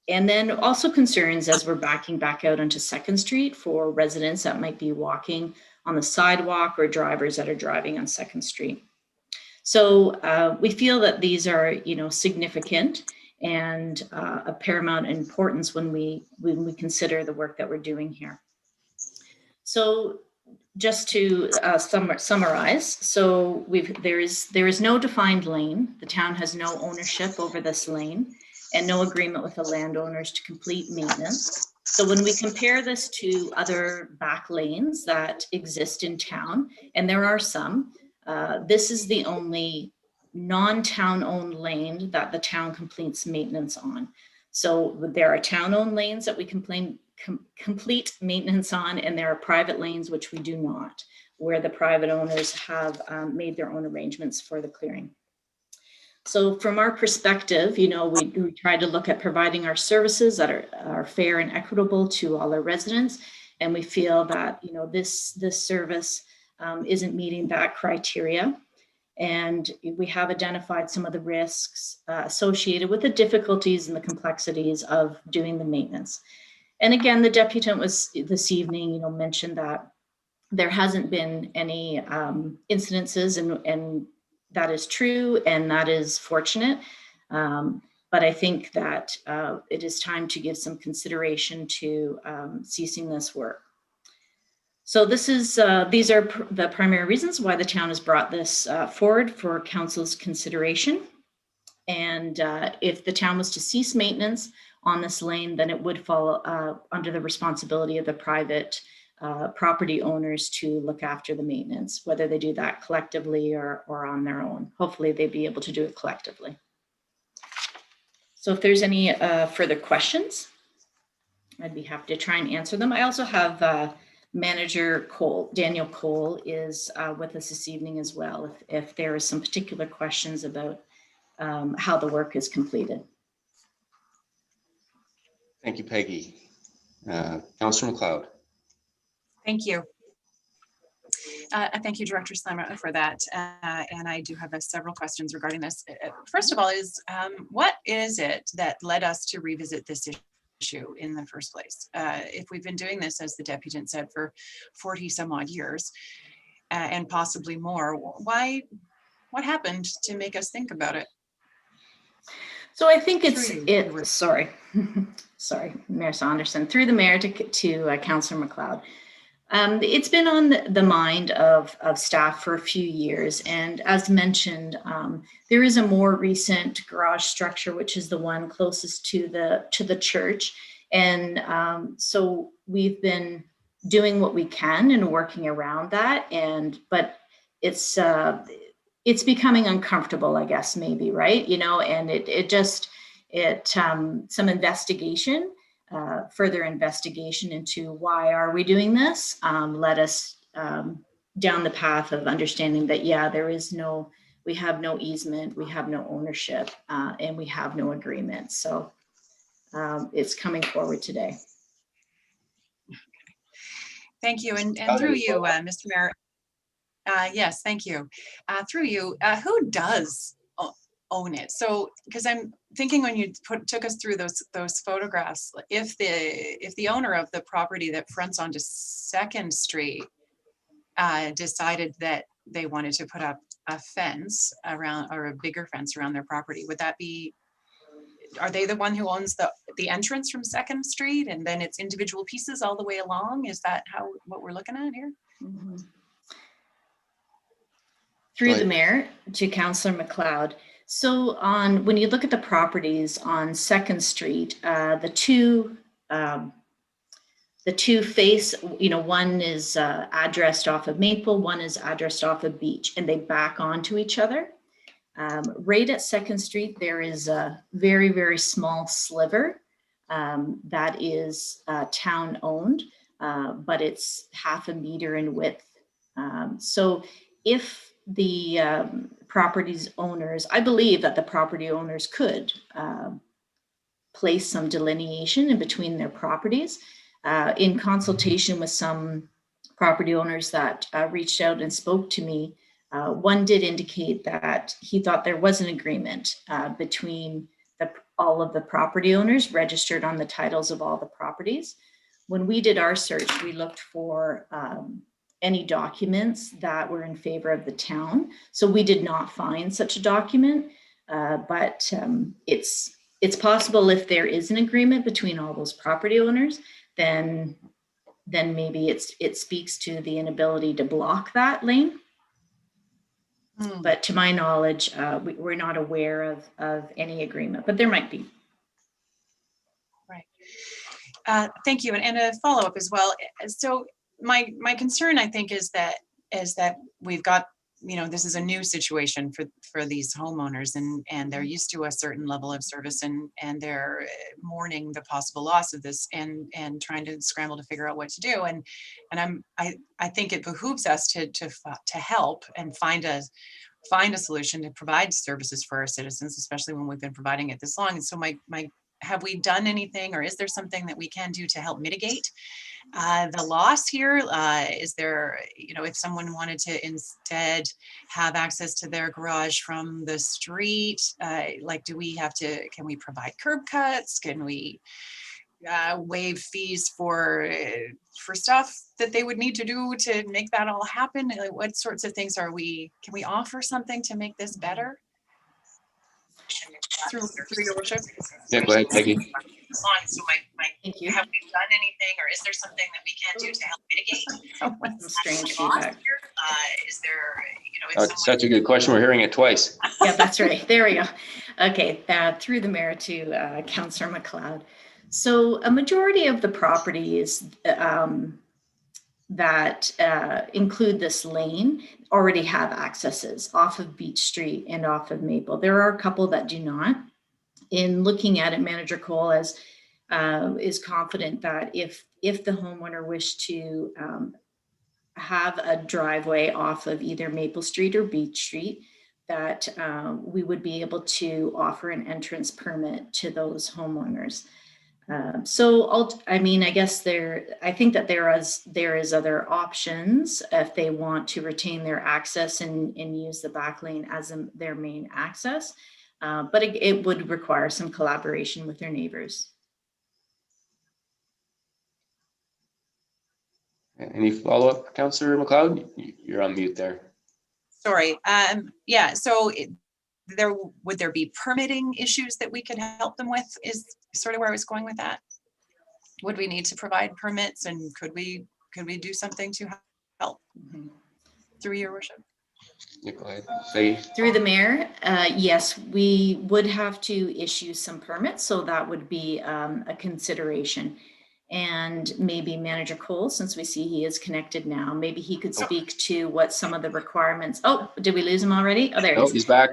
And then also concerns as we're backing back out onto 2nd Street for residents that might be walking on the sidewalk or drivers that are driving on 2nd Street. So we feel that these are, significant and of paramount importance when we consider the work that we're doing here. So just to summarize, so there is no defined lane. The town has no ownership over this lane, and no agreement with the landowners to complete maintenance. So when we compare this to other back lanes that exist in town, and there are some, this is the only non-town owned lane that the town completes maintenance on. So there are town owned lanes that we complete maintenance on, and there are private lanes which we do not, where the private owners have made their own arrangements for the clearing. So from our perspective, we try to look at providing our services that are fair and equitable to all our residents. And we feel that, this service isn't meeting that criteria. And we have identified some of the risks associated with the difficulties and the complexities of doing the maintenance. And again, the deputant was this evening, mentioned that there hasn't been any incidences, and that is true, and that is fortunate. But I think that it is time to give some consideration to ceasing this work. So these are the primary reasons why the town has brought this forward for council's consideration. And if the town was to cease maintenance on this lane, then it would fall under the responsibility of the private property owners to look after the maintenance, whether they do that collectively or on their own. Hopefully they'd be able to do it collectively. So if there's any further questions, I'd be happy to try and answer them. I also have Manager Daniel Cole is with us this evening as well, if there are some particular questions about how the work is completed. Thank you, Peggy. Councillor McLeod. Thank you. Thank you, Director Slammer, for that. And I do have several questions regarding this. First of all, what is it that led us to revisit this issue in the first place? If we've been doing this, as the deputant said, for 40 some odd years and possibly more, what happened to make us think about it? So I think sorry, Mayor Saunderson, through the mayor to Councillor McLeod. It's been on the mind of staff for a few years, and as mentioned, there is a more recent garage structure, which is the one closest to the church, and so we've been doing what we can and working around that, but it's becoming uncomfortable, I guess, maybe, right? And some investigation. Further investigation into why are we doing this led us down the path of understanding that, yeah, we have no easement, we have no ownership, and we have no agreement. So it's coming forward today. Thank you. And through you, Mr. Mayor. Yes, thank you. Through you, who does own it? So, because I'm thinking when you took us through those photographs, if the owner of the property that fronts onto 2nd Street decided that they wanted to put up a fence around, or a bigger fence around their property, are they the one who owns the entrance from 2nd Street, and then it's individual pieces all the way along? Is that what we're looking at here? Mm-hmm. Through the mayor to Councillor McLeod. So when you look at the properties on 2nd Street, the two face, one is addressed off of Maple, one is addressed off of Beech, and they back onto each other. Right at 2nd Street, there is a very, very small sliver that is town owned, but it's 0.5 meter in width. So if the properties owners, I believe that the property owners could place some delineation in between their properties. In consultation with some property owners that reached out and spoke to me, one did indicate that he thought there was an agreement between all of the property owners registered on the titles of all the properties. When we did our search, we looked for any documents that were in favor of the town. So we did not find such a document, but it's possible if there is an agreement between all those property owners, then maybe it speaks to the inability to block that lane. But to my knowledge, we're not aware of any agreement, but there might be. Right. Thank you. And a follow-up as well. So my concern, I think, is that we've got, this is a new situation for these homeowners, and they're used to a certain level of service, and they're mourning the possible loss of this, and trying to scramble to figure out what to do. And I think it behooves us to help and find a solution to provide services for our citizens, especially when we've been providing it this long. And so have we done anything, or is there something that we can do to help mitigate the loss here? Is there, you know, if someone wanted to instead have access to their garage from the street, like, do we have to, can we provide curb cuts? Can we waive fees for stuff that they would need to do to make that all happen? Like, what sorts of things can we offer something to make this better? Through your worship. Yeah, go ahead, Peggy. So have we done anything, or is there something that we can do to help mitigate? Some strange feedback. Is there, you know, Oh, it's such a good question. We're hearing it twice. Yeah, that's right. There we go. Okay, through the mayor to Councillor MacLeod. So a majority of the properties that include this lane already have accesses off of Beech Street and off of Maple. There are a couple that do not. In looking at it, Manager Cole is confident that if the homeowner wished to have a driveway off of either Maple Street or Beech Street, that we would be able to offer an entrance permit to those homeowners. I guess I think that there is other options if they want to retain their access and use the back lane as their main access, but it would require some collaboration with their neighbors. Any follow-up, Councillor MacLeod? You're on mute there. Sorry. Yeah. So would there be permitting issues that we could help them with? Is sort of where I was going with that. Would we need to provide permits, and could we do something to help through your worship? Yeah, go ahead. Say. Through the mayor, yes, we would have to issue some permits, so that would be a consideration. And maybe Manager Cole, since we see he is connected now, maybe he could speak to what some of the requirements. Oh, did we lose him already? Oh, there he is. He's back.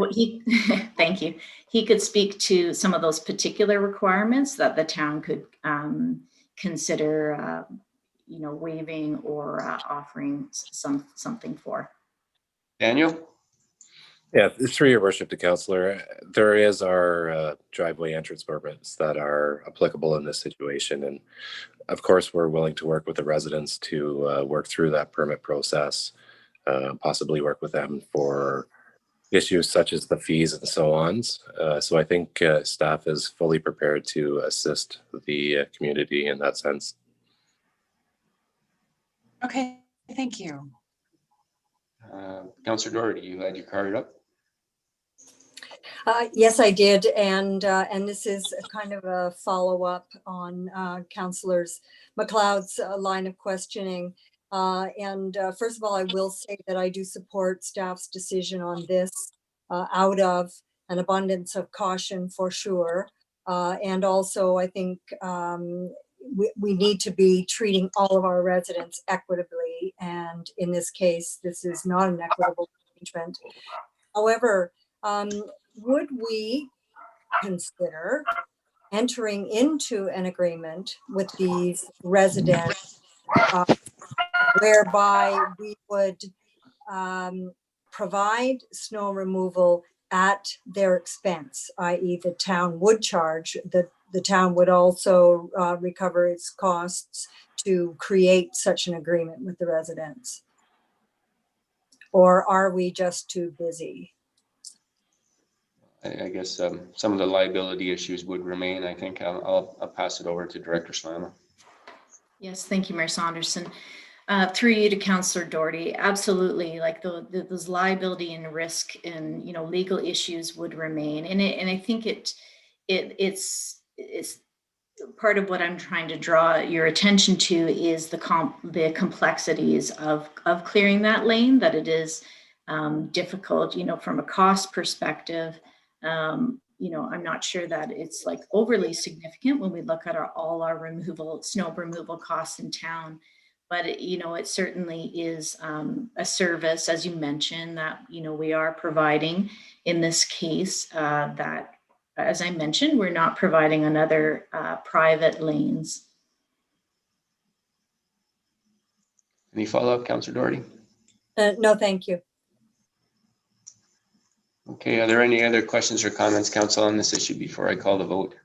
Thank you. He could speak to some of those particular requirements that the town could consider, waiving or offering something for. Daniel? Yeah, through your worship to Councillor, there is our driveway entrance permits that are applicable in this situation. And of course, we're willing to work with the residents to work through that permit process, possibly work with them for issues such as the fees and so on. So I think staff is fully prepared to assist the community in that sense. Okay, thank you. Councillor Doherty, you had your card up. Yes, I did, and this is a kind of a follow-up on Councillor MacLeod's line of questioning. First of all, I will say that I do support staff's decision on this out of an abundance of caution for sure. And also, I think we need to be treating all of our residents equitably. And in this case, this is not an equitable arrangement. However, would we consider entering into an agreement with these residents whereby we would provide snow removal at their expense, i.e. the town would charge, the town would also recover its costs to create such an agreement with the residents? Or are we just too busy? I guess some of the liability issues would remain. I think I'll pass it over to Director Slama. Yes, thank you, Mayor Saunderson. Through you to Councillor Doherty, absolutely. Like those liability and risk and legal issues would remain, and I think it's part of what I'm trying to draw your attention to is the complexities of clearing that lane. That it is difficult, from a cost perspective. I'm not sure that it's like overly significant when we look at all our snow removal costs in town, but it certainly is a service, as you mentioned, that we are providing in this case. That, as I mentioned, we're not providing another private lanes. Any follow-up, Councillor Doherty? No, thank you. Okay, are there any other questions or comments, Council, on this issue before I call the vote?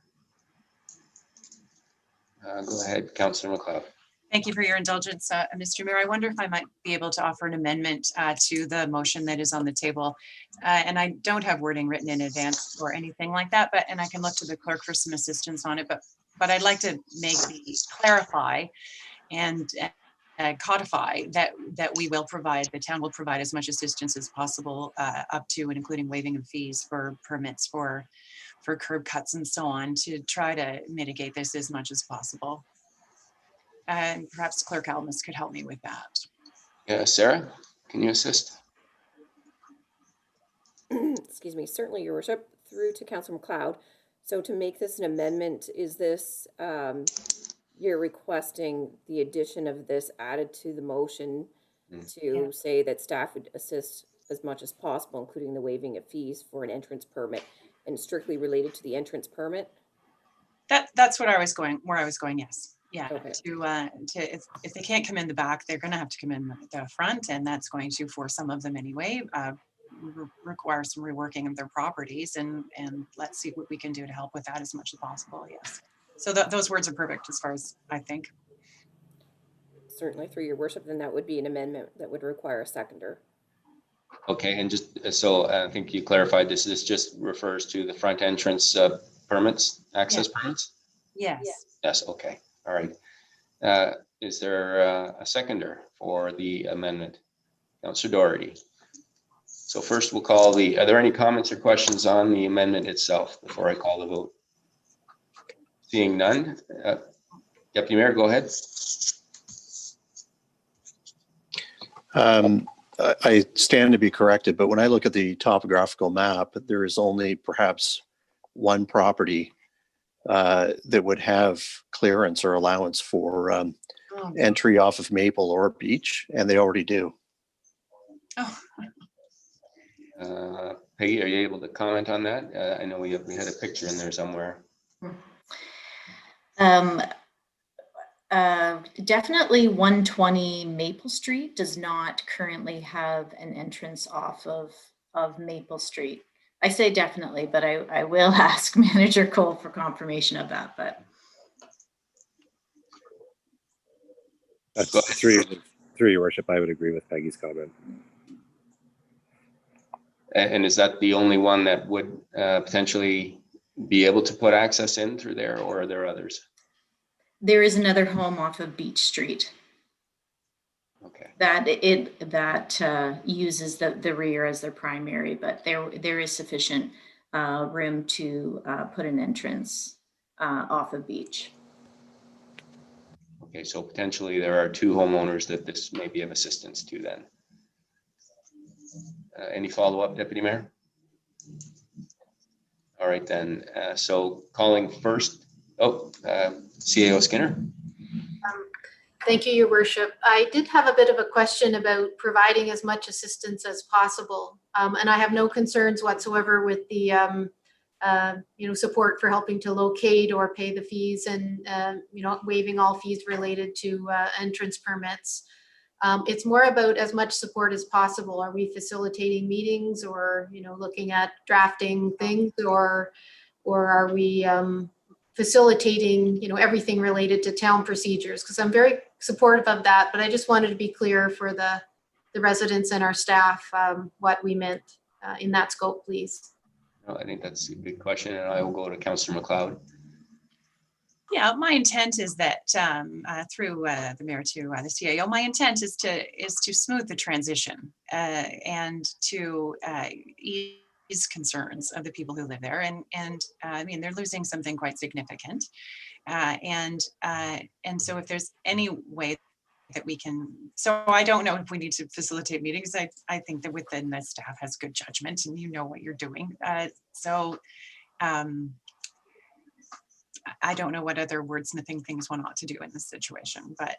Go ahead, Councillor McLeod. Thank you for your indulgence, Mr. Mayor. I wonder if I might be able to offer an amendment to the motion that is on the table. And I don't have wording written in advance or anything like that, and I can look to the clerk for some assistance on it, but I'd like to clarify and codify that we will provide, the town will provide as much assistance as possible up to and including waiving of fees for permits for curb cuts and so on, to try to mitigate this as much as possible. And perhaps Clerk Almus could help me with that. Sarah, can you assist? Excuse me, certainly, Your Worship, through to Councillor McLeod. So to make this an amendment, is this, you're requesting the addition of this added to the motion to say that staff would assist as much as possible, including the waiving of fees for an entrance permit, and strictly related to the entrance permit? That's what I was going, where I was going, yes. Yeah, Okay. to if they can't come in the back, they're going to have to come in the front, and that's going to, for some of them anyway, require some reworking of their properties, and let's see what we can do to help with that as much as possible. Yes. So those words are perfect as far as I think. Certainly, through Your Worship, then that would be an amendment that would require a seconder. Okay, and just so I think you clarified, this just refers to the front entrance permits, access permits? Yes. Yes, okay, all right. Is there a seconder for the amendment? Councillor Doherty. So first we'll call are there any comments or questions on the amendment itself before I call the vote? Seeing none, Deputy Mayor, go ahead. I stand to be corrected, but when I look at the topographical map, there is only perhaps one property that would have clearance or allowance for entry off of Maple or Beech, and they already do. Oh. Peggy, are you able to comment on that? I know we had a picture in there somewhere. Definitely 120 Maple Street does not currently have an entrance off of Maple Street. I say definitely, but I will ask Manager Cole for confirmation of that. But through Your Worship, I would agree with Peggy's comment. And is that the only one that would potentially be able to put access in through there, or are there others? there is another home off of Beech Street. Okay. That uses the rear as their primary, but there is sufficient room to put an entrance off of Beech. Okay, so potentially there are two homeowners that this may be of assistance to then. Any follow-up, Deputy Mayor? All right then, so calling first, CAO Skinner. Thank you, Your Worship. I did have a bit of a question about providing as much assistance as possible. And I have no concerns whatsoever with the support for helping to locate or pay the fees and waiving all fees related to entrance permits. It's more about as much support as possible. Are we facilitating meetings or looking at drafting things, or are we facilitating everything related to town procedures? Because I'm very supportive of that, but I just wanted to be clear for the residents and our staff what we meant in that scope, please. I think that's a good question, and I will go to Councillor McLeod. Yeah, my intent is that through the mayor to the CAO, my intent is to smooth the transition and to ease concerns of the people who live there. And I mean, they're losing something quite significant. And so if there's any way that we can, so I don't know if we need to facilitate meetings. I think that within the staff has good judgment and you know what you're doing. I don't know what other wordsmithing things one ought to do in this situation, but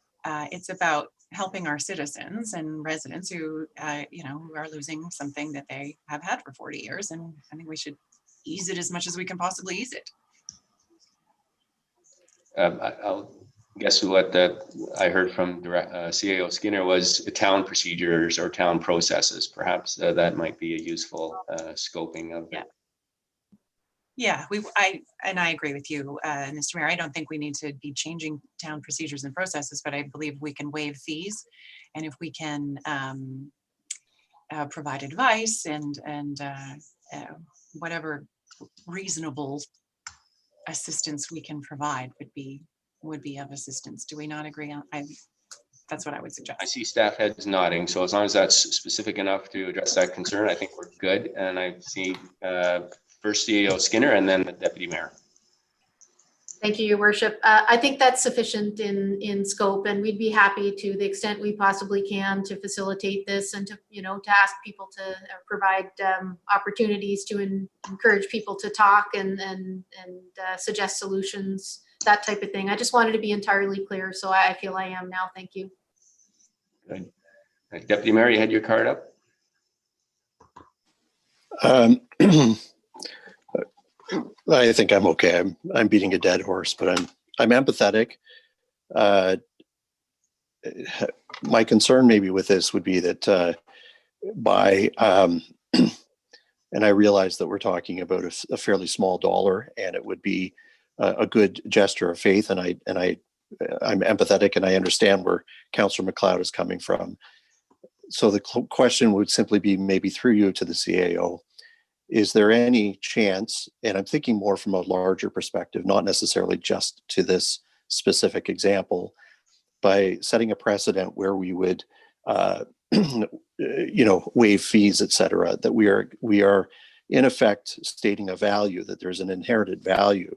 it's about helping our citizens and residents who, who are losing something that they have had for 40 years. And I think we should ease it as much as we can possibly ease it. I'll guess what I heard from CAO Skinner was town procedures or town processes. Perhaps that might be a useful scoping of it. Yeah, I agree with you, Mr. Mayor. I don't think we need to be changing town procedures and processes, but I believe we can waive fees. And if we can provide advice and whatever reasonable assistance we can provide would be of assistance. Do we not agree on? That's what I would suggest. I see staff heads nodding, so as long as that's specific enough to address that concern, I think we're good. And I see first CEO Skinner and then the deputy mayor. Thank you, Your Worship. I think that's sufficient in scope, and we'd be happy to the extent we possibly can to facilitate this and to ask people to provide opportunities to encourage people to talk and suggest solutions, that type of thing. I just wanted to be entirely clear, so I feel I am now. Thank you. Good. Deputy Mayor, you had your card up. I think I'm okay. I'm beating a dead horse, but I'm empathetic. My concern maybe with this would be that and I realize that we're talking about a fairly small dollar, and it would be a good gesture of faith, and I'm empathetic, and I understand where Councillor MacLeod is coming from. So the question would simply be, maybe through you to the CAO, is there any chance, and I'm thinking more from a larger perspective, not necessarily just to this specific example, by setting a precedent where we would, waive fees, et cetera, that we are in effect stating a value, that there's an inherited value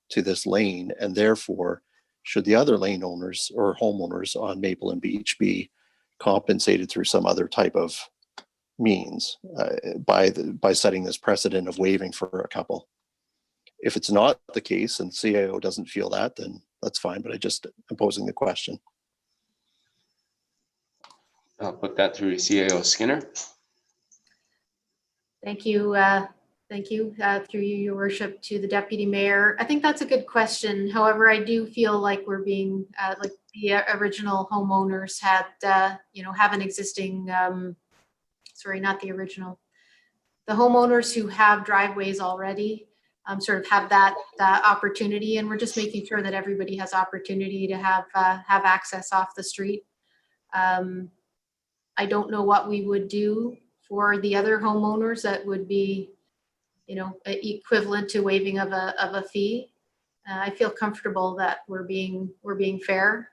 to this lane, and therefore, should the other lane owners or homeowners on Maple and Beech be compensated through some other type of means by setting this precedent of waiving for a couple? If it's not the case and CAO doesn't feel that, then that's fine, but I'm posing the question. I'll put that through CAO Skinner. Thank you. Thank you, through you, Your Worship, to the Deputy Mayor. I think that's a good question. However, I do feel like we're being, like the original homeowners had, have an existing, sorry, not the original. The homeowners who have driveways already sort of have that opportunity, and we're just making sure that everybody has opportunity to have access off the street. I don't know what we would do for the other homeowners that would be, equivalent to waiving of a fee. I feel comfortable that we're being fair.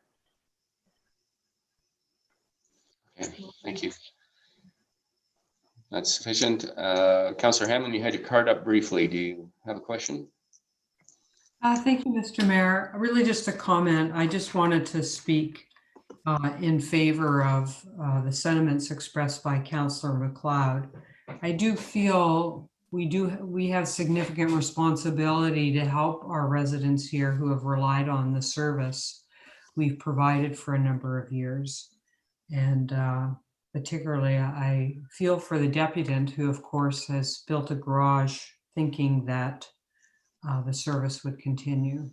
Okay, thank you. That's sufficient. Councillor Hamlin, you had your card up briefly. Do you have a question? Thank you, Mr. Mayor. Really just a comment. I just wanted to speak in favor of the sentiments expressed by Councillor MacLeod. I do feel we have significant responsibility to help our residents here who have relied on the service we've provided for a number of years. And particularly, I feel for the deputant who, of course, has built a garage thinking that the service would continue.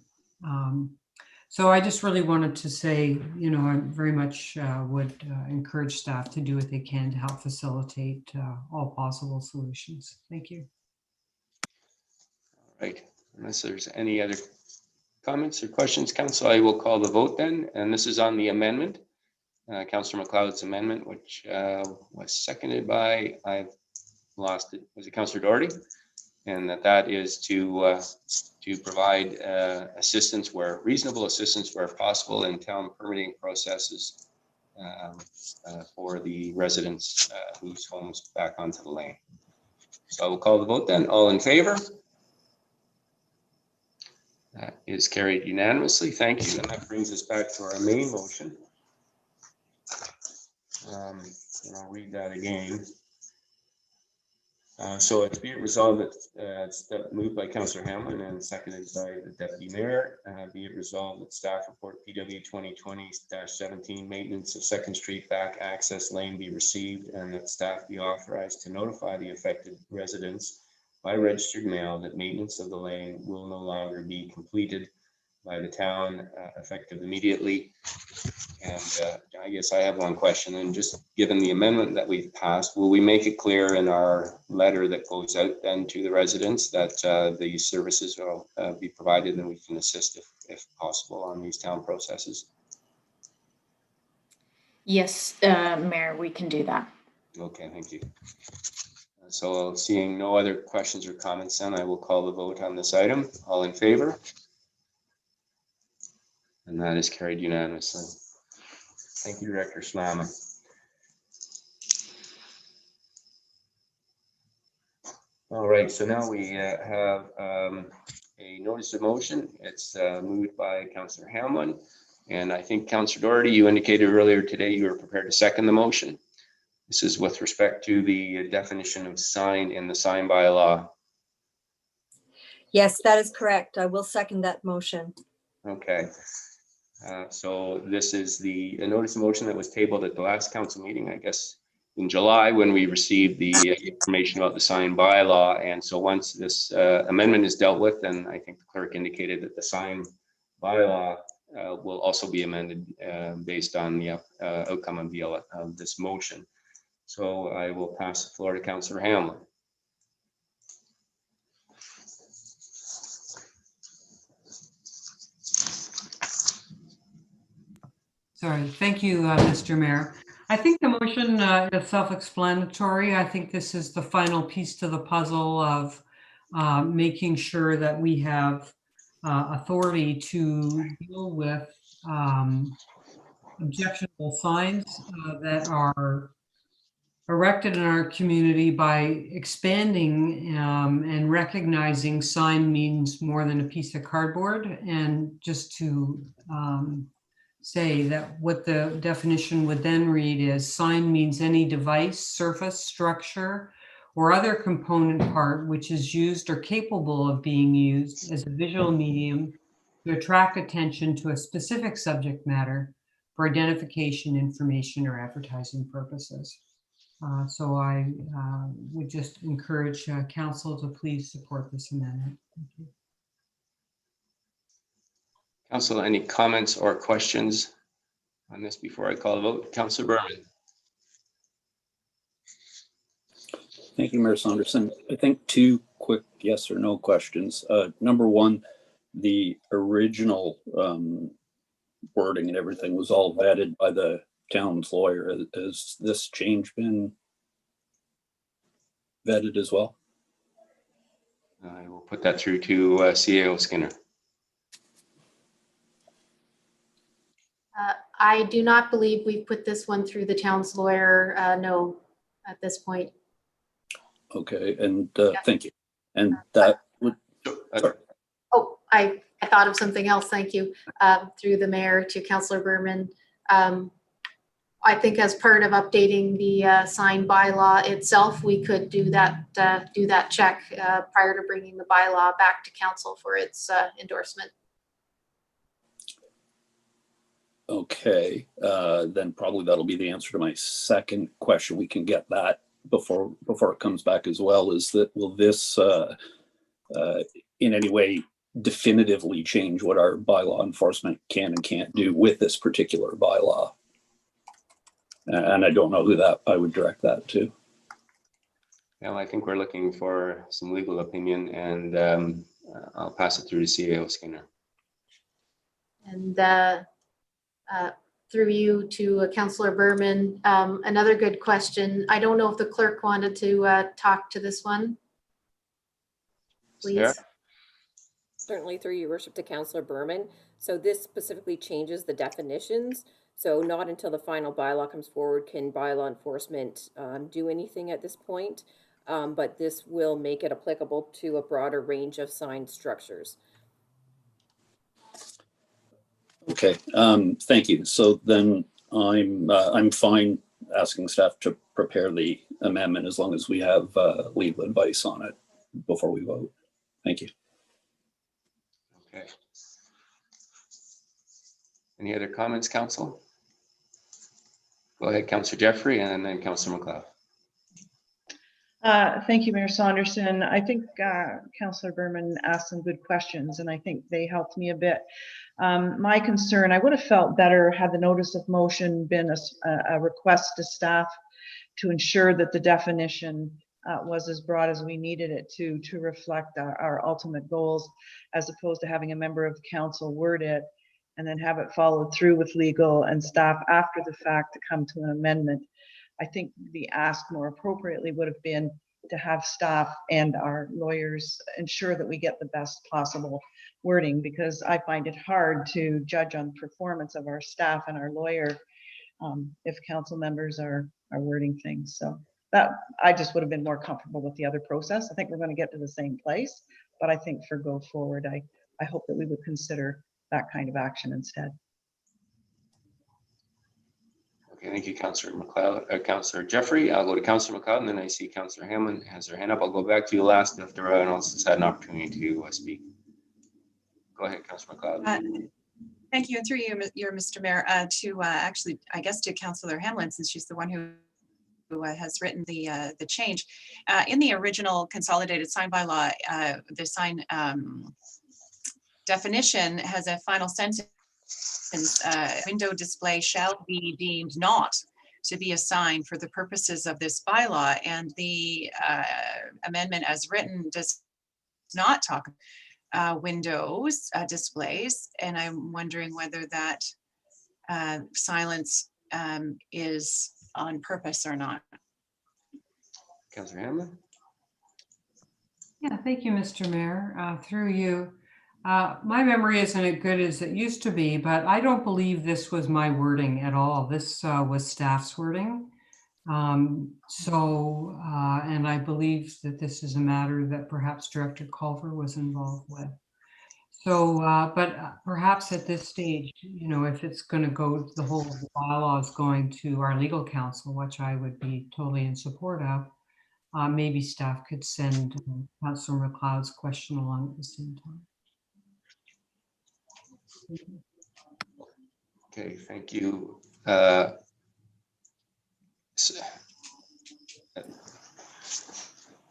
So I just really wanted to say, I very much would encourage staff to do what they can to help facilitate all possible solutions. Thank you. All right. Unless there's any other comments or questions, Council, I will call the vote then. And this is on the amendment, Councillor MacLeod's amendment, which was seconded by, I've lost it, was it Councillor Doherty? And that is to provide assistance reasonable assistance where possible in town permitting processes for the residents whose homes back onto the lane. So I will call the vote then. All in favor? That is carried unanimously. Thank you. And that brings us back to our main motion. And I'll read that again. So it's be it resolved that it's moved by Councillor Hamlin and seconded by the Deputy Mayor. Be it resolved that staff report PW 2020-17 maintenance of 2nd Street back access lane be received, and that staff be authorized to notify the affected residents by registered mail that maintenance of the lane will no longer be completed by the town, effective immediately. And I guess I have one question, and just given the amendment that we've passed, will we make it clear in our letter that goes out then to the residents that these services will be provided and we can assist if possible on these town processes? Yes, Mayor, we can do that. Okay, thank you. So seeing no other questions or comments, then I will call the vote on this item. All in favor? And that is carried unanimously. Thank you, Director Slama. All right, so now we have a notice of motion. It's moved by Councillor Hamlin. And I think Councillor Doherty, you indicated earlier today you were prepared to second the motion. This is with respect to the definition of sign in the sign bylaw. Yes, that is correct. I will second that motion. Okay. So this is the notice of motion that was tabled at the last council meeting, I guess, in July, when we received the information about the sign bylaw. And so once this amendment is dealt with, then I think the clerk indicated that the sign bylaw will also be amended based on the outcome of this motion. So I will pass the floor to Councillor Hamlin. Sorry, thank you, Mr. Mayor. I think the motion is self-explanatory. I think this is the final piece to the puzzle of making sure that we have authority to deal with objectionable signs that are erected in our community by expanding and recognizing sign means more than a piece of cardboard. And just to say that what the definition would then read is sign means any device, surface, structure, or other component part which is used or capable of being used as a visual medium to attract attention to a specific subject matter for identification, information, or advertising purposes. So I would just encourage council to please support this amendment. Thank you. Council, any comments or questions on this before I call the vote? Councillor Berman. Thank you, Mayor Saunderson. I think two quick yes or no questions. Number one, the original wording and everything was all vetted by the town's lawyer. Has this change been vetted as well? I will put that through to CAO Skinner. I do not believe we've put this one through the town's lawyer, no, at this point. Okay, and thank you. And that would, sorry. Oh, I thought of something else, thank you. Through the mayor to Councillor Berman. I think as part of updating the sign bylaw itself, we could do that check prior to bringing the bylaw back to council for its endorsement. Okay, then probably that'll be the answer to my second question. We can get that before it comes back as well. Is that will this in any way definitively change what our bylaw enforcement can and can't do with this particular bylaw? And I don't know who that I would direct that to. Well, I think we're looking for some legal opinion, and I'll pass it through to CAO Skinner. And through you to Councillor Berman, another good question. I don't know if the clerk wanted to talk to this one. Please. Yeah. Certainly, through your worship, to Councillor Berman. So this specifically changes the definitions. So not until the final bylaw comes forward can bylaw enforcement do anything at this point. But this will make it applicable to a broader range of sign structures. Okay, thank you. So then I'm fine asking staff to prepare the amendment as long as we have legal advice on it before we vote. Thank you. Okay. Any other comments, council? Go ahead, Councillor Jeffrey, and then Councillor McLeod. Thank you, Mayor Saunderson. I think Councillor Berman asked some good questions, and I think they helped me a bit. My concern, I would have felt better had the notice of motion been a request to staff to ensure that the definition was as broad as we needed it to reflect our ultimate goals, as opposed to having a member of council word it and then have it followed through with legal and staff after the fact to come to an amendment. I think the ask more appropriately would have been to have staff and our lawyers ensure that we get the best possible wording, because I find it hard to judge on performance of our staff and our lawyer if council members are wording things. So that I just would have been more comfortable with the other process. I think we're going to get to the same place, but I think for go forward, I hope that we would consider that kind of action instead. Okay, thank you, Councillor McLeod, Councillor Jeffrey. I'll go to Councillor McLeod, and then I see Councillor Hamlin has her hand up. I'll go back to you last if there are anyone else that's had an opportunity to speak. Go ahead, Councillor McLeod. Thank you, and through you, Mr. Mayor, to actually, I guess, to Councillor Hamlin, since she's the one who has written the change. In the original consolidated sign bylaw, the sign definition has a final sentence. Window display shall be deemed not to be a sign for the purposes of this bylaw, and the amendment as written does not talk windows displays, and I'm wondering whether that silence is on purpose or not. Councillor Hamlin. Yeah, thank you, Mr. Mayor. Through you. My memory isn't as good as it used to be, but I don't believe this was my wording at all. This was staff's wording. And I believe that this is a matter that perhaps Director Culver was involved with. So, but perhaps at this stage, you know, if it's going to go, the whole bylaw is going to our legal counsel, which I would be totally in support of, maybe staff could send Councillor McLeod's question along at the same time. Okay, thank you.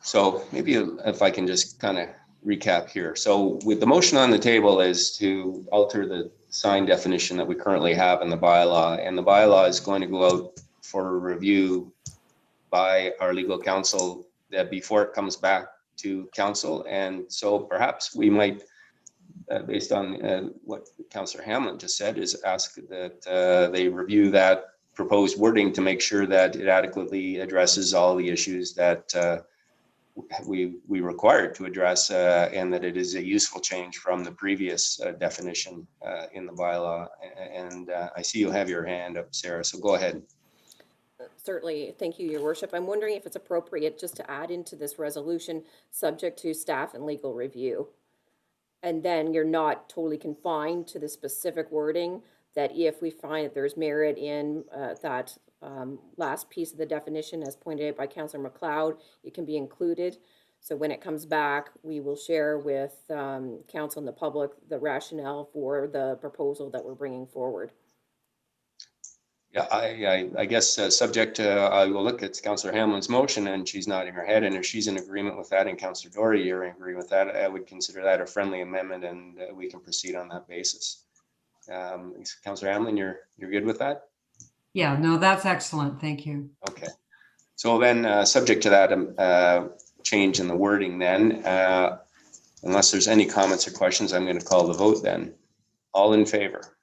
So maybe if I can just kind of recap here. So with the motion on the table is to alter the sign definition that we currently have in the bylaw, and the bylaw is going to go out for review by our legal counsel before it comes back to council. And so perhaps we might, based on what Councillor Hamlin just said, is ask that they review that proposed wording to make sure that it adequately addresses all the issues that we required to address, and that it is a useful change from the previous definition in the bylaw. And I see you have your hand up, Sarah, so go ahead. Certainly, thank you, Your Worship. I'm wondering if it's appropriate just to add into this resolution, subject to staff and legal review. And then you're not totally confined to the specific wording, that if we find that there's merit in that last piece of the definition, as pointed out by Councillor McLeod, it can be included. So when it comes back, we will share with council and the public the rationale for the proposal that we're bringing forward. Yeah, I guess subject to, I will look at Councillor Hamlin's motion, and she's nodding her head, and if she's in agreement with that, and Councillor Doherty, you're in agreement with that, I would consider that a friendly amendment, and we can proceed on that basis. Councillor Hamlin, you're good with that? Yeah, no, that's excellent. Thank you. Okay. So then, subject to that change in the wording then, unless there's any comments or questions, I'm going to call the vote then. All in favor?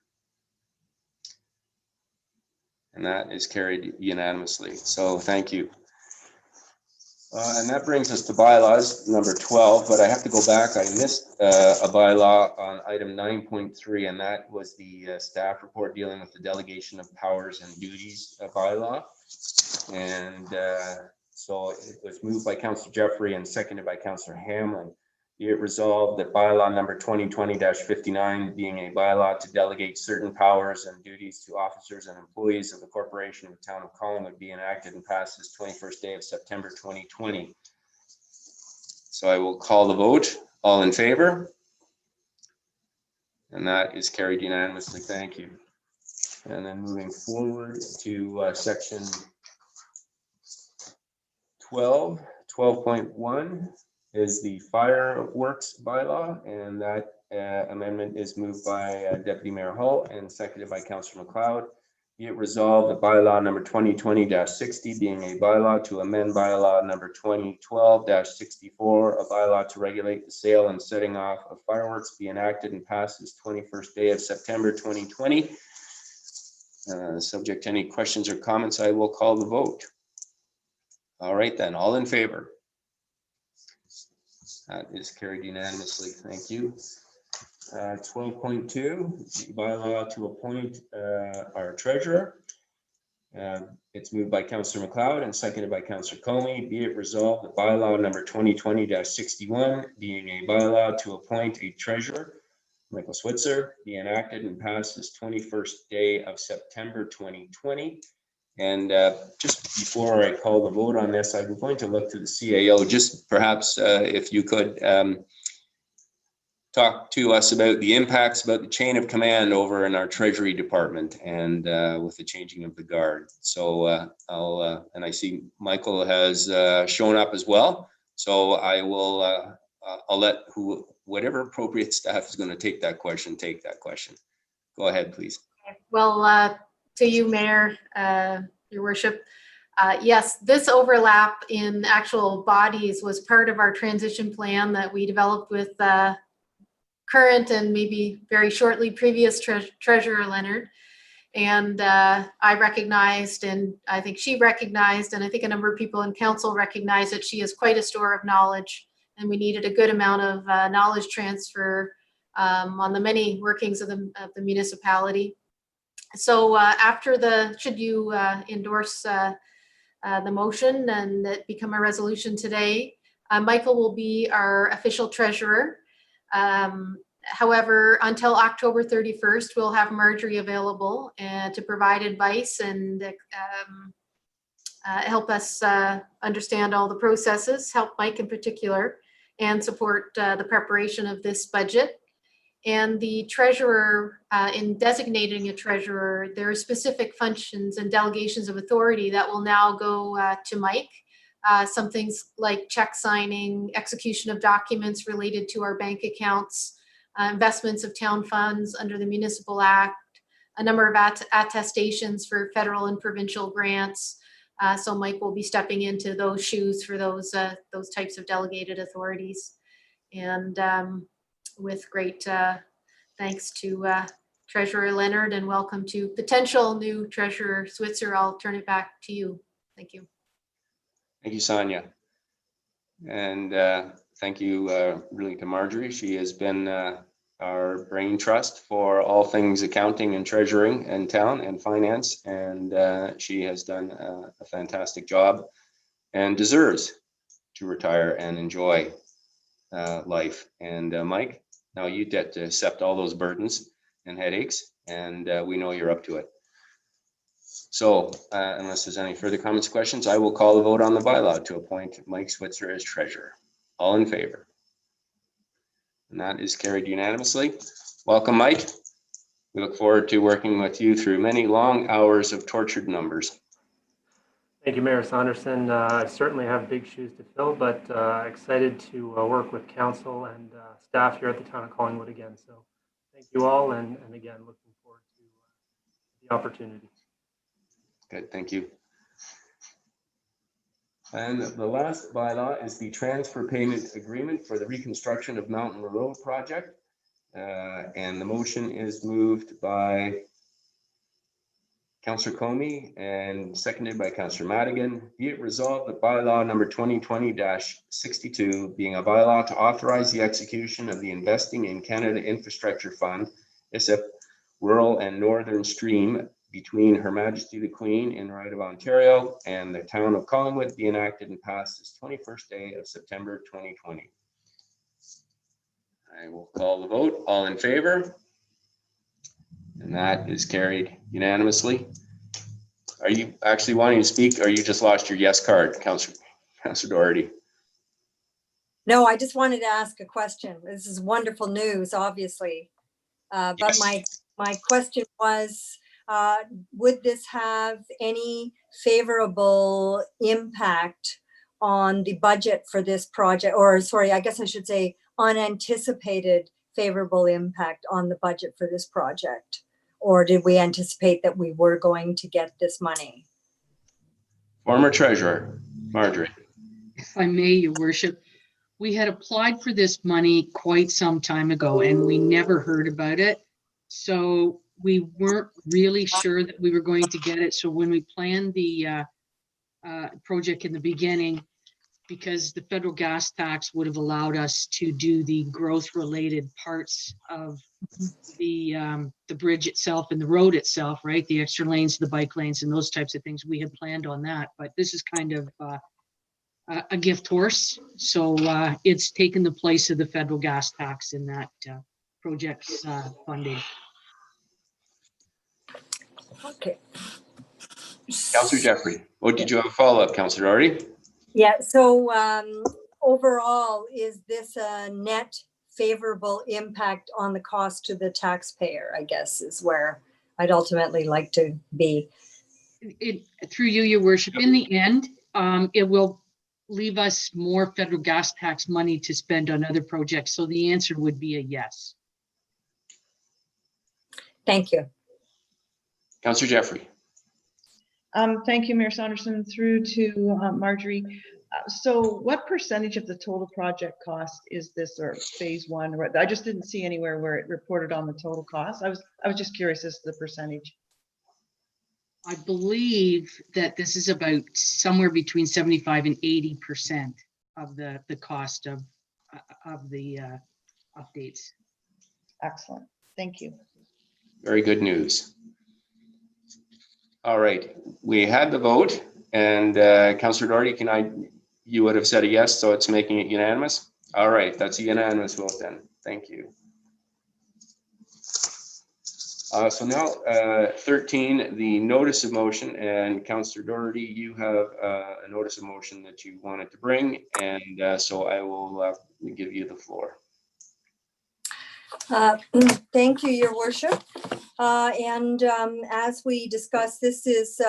And that is carried unanimously. So thank you. And that brings us to bylaws number 12, but I have to go back. I missed a bylaw on item 9.3, and that was the staff report dealing with the delegation of powers and duties bylaw. And so it was moved by Councillor Jeffrey and seconded by Councillor Hamlin. Be it resolved that bylaw number 2020-59, being a bylaw to delegate certain powers and duties to officers and employees of the corporation of the town of Collingwood, be enacted and passed this 21st day of September 2020. So I will call the vote. All in favor? And that is carried unanimously. Thank you. And then moving forward to section 12. 12.1 is the fireworks bylaw, and that amendment is moved by Deputy Mayor Hull and seconded by Councillor McLeod. Be it resolved that bylaw number 2020-60 being a bylaw to amend bylaw number 2012-64, a bylaw to regulate the sale and setting off of fireworks, be enacted and passed this 21st day of September 2020. Subject to any questions or comments, I will call the vote. All right then, all in favor? That is carried unanimously. Thank you. 12.2, bylaw to appoint our treasurer. It's moved by Councillor McLeod and seconded by Councillor Comey. Be it resolved that bylaw number 2020-61 being a bylaw to appoint a treasurer, Michael Switzer, be enacted and passed this 21st day of September 2020. And just before I call the vote on this, I'm going to look to the CAO, just perhaps if you could talk to us about the impacts, about the chain of command over in our Treasury Department and with the changing of the guard. So and I see Michael has shown up as well. So I will, I'll let whatever appropriate staff is going to take that question. Go ahead, please. Well, to you, Mayor, Your Worship. Yes, this overlap in actual bodies was part of our transition plan that we developed with current and maybe very shortly previous Treasurer Leonard. And I recognized, and I think she recognized, and I think a number of people in council recognize that she has quite a store of knowledge, and we needed a good amount of knowledge transfer on the many workings of the municipality. So after should you endorse the motion and it become a resolution today, Michael will be our official treasurer. However, until October 31st, we'll have Marjorie available to provide advice and help us understand all the processes, help Mike in particular, and support the preparation of this budget. And the treasurer, in designating a treasurer, there are specific functions and delegations of authority that will now go to Mike. Some things like check signing, execution of documents related to our bank accounts, investments of town funds under the Municipal Act, a number of attestations for federal and provincial grants. So Mike will be stepping into those shoes for those types of delegated authorities. And with great thanks to Treasurer Leonard and welcome to potential new Treasurer Switzer, I'll turn it back to you. Thank you. Thank you, Sonia. And thank you really to Marjorie. She has been our brain trust for all things accounting and treasuring in town and finance. And she has done a fantastic job and deserves to retire and enjoy life. And Mike, now you get to accept all those burdens and headaches, and we know you're up to it. So unless there's any further comments or questions, I will call the vote on the bylaw to appoint Mike Switzer as treasurer. All in favor? And that is carried unanimously. Welcome, Mike. We look forward to working with you through many long hours of tortured numbers. Thank you, Mayor Saunderson. I certainly have big shoes to fill, but excited to work with council and staff here at the town of Collingwood again. So thank you all, and again, looking forward to the opportunity. Good, thank you. And the last bylaw is the transfer payment agreement for the reconstruction of Mountain Road project. And the motion is moved by Councillor Comey and seconded by Councillor Madigan. Be it resolved that bylaw number 2020-62 being a bylaw to authorize the execution of the Investing in Canada Infrastructure Fund, ISIP, Rural and Northern Stream between Her Majesty the Queen in Right of Ontario and the town of Collingwood be enacted and passed this 21st day of September 2020. I will call the vote. All in favor? And that is carried unanimously. Are you actually wanting to speak, or you just lost your yes card, Councillor Doherty? No, I just wanted to ask a question. This is wonderful news, obviously. But Yes. my question was, would this have any favorable impact on the budget for this project, or sorry, I guess I should say unanticipated favorable impact on the budget for this project? Or did we anticipate that we were going to get this money? Former Treasurer, Marjorie. If I may, Your Worship, we had applied for this money quite some time ago and we never heard about it. So we weren't really sure that we were going to get it. So when we planned the project in the beginning, because the federal gas tax would have allowed us to do the growth related parts of the bridge itself and the road itself, right? The extra lanes, the bike lanes and those types of things. We had planned on that, but this is kind of a gift horse. So it's taken the place of the federal gas tax in that project's funding. Okay. Councillor Jeffrey. Oh, did you have a follow-up, Councillor Doherty? Yeah, so overall, is this a net favorable impact on the cost to the taxpayer, I guess, is where I'd ultimately like to be. Through you, Your Worship, in the end, it will leave us more federal gas tax money to spend on other projects. So the answer would be a yes. Thank you. Councillor Jeffrey. Thank you, Mayor Saunderson, through to Marjorie. So what percentage of the total project cost is this, or phase one? I just didn't see anywhere where it reported on the total cost. I was just curious as to the percentage. I believe that this is about somewhere between 75 and 80% of the cost of the updates. Excellent. Thank you. Very good news. All right, we had the vote, and Councillor Doherty, you would have said a yes, so it's making it unanimous. All right, that's a unanimous vote then. Thank you. So now 13, the notice of motion, and Councillor Doherty, you have a notice of motion that you wanted to bring, and so I will give you the floor. Thank you, Your Worship. And as we discussed, this is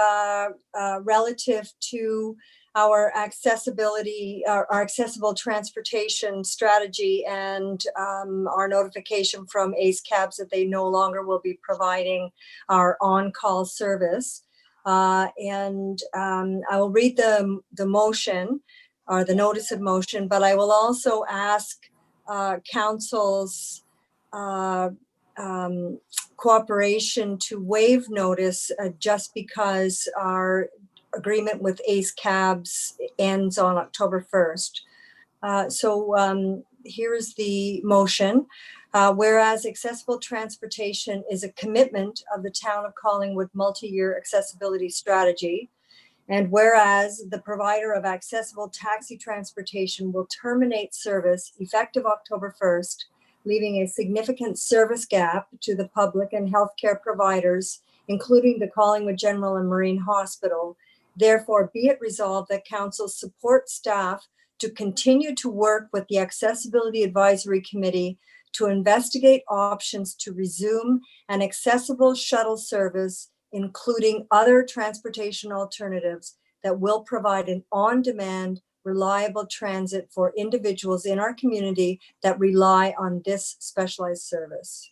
relative to our accessibility, our accessible transportation strategy, and our notification from Ace Cabs that they no longer will be providing our on-call service. And I will read the motion, or the notice of motion, but I will also ask Council's cooperation to waive notice just because our agreement with Ace Cabs ends on October 1st. So here's the motion. Whereas accessible transportation is a commitment of the Town of Collingwood multi-year accessibility strategy, and whereas the provider of accessible taxi transportation will terminate service effective October 1st, leaving a significant service gap to the public and healthcare providers, including the Collingwood General and Marine Hospital. Therefore, be it resolved that Council support staff to continue to work with the Accessibility Advisory Committee to investigate options to resume an accessible shuttle service, including other transportation alternatives that will provide an on-demand, reliable transit for individuals in our community that rely on this specialized service.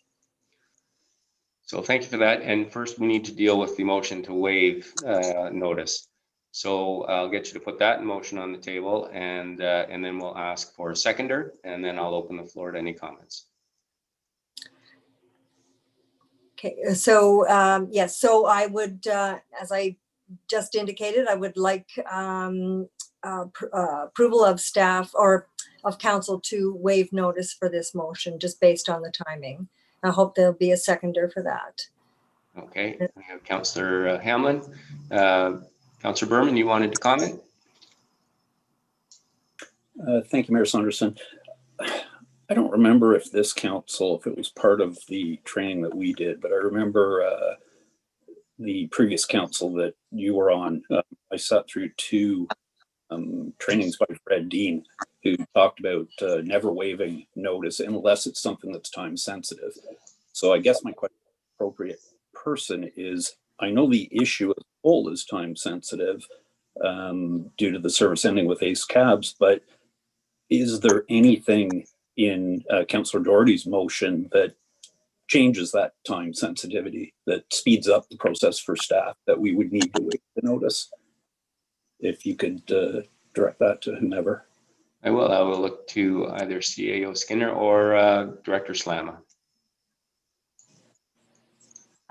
So thank you for that. And first we need to deal with the motion to waive notice. So I'll get you to put that in motion on the table, and then we'll ask for a seconder, and then I'll open the floor to any comments. Okay, so yes, so I would, as I just indicated, I would like approval of staff or of council to waive notice for this motion, just based on the timing. I hope there'll be a seconder for that. Okay, we have Councillor Hamlin. Councillor Berman, you wanted to comment? Thank you, Mayor Saunderson. I don't remember if this council, if it was part of the training that we did, but I remember the previous council that you were on. I sat through two trainings by Fred Dean, who talked about never waiving notice unless it's something that's time sensitive. So I guess my question to the appropriate person is, I know the issue as a whole is time sensitive. due to the service ending with Ace Cabs, but is there anything in Councillor Doherty's motion that changes that time sensitivity, that speeds up the process for staff, that we would need to wait the notice? If you could direct that to whomever. I will look to either CAO Skinner or Director Slama.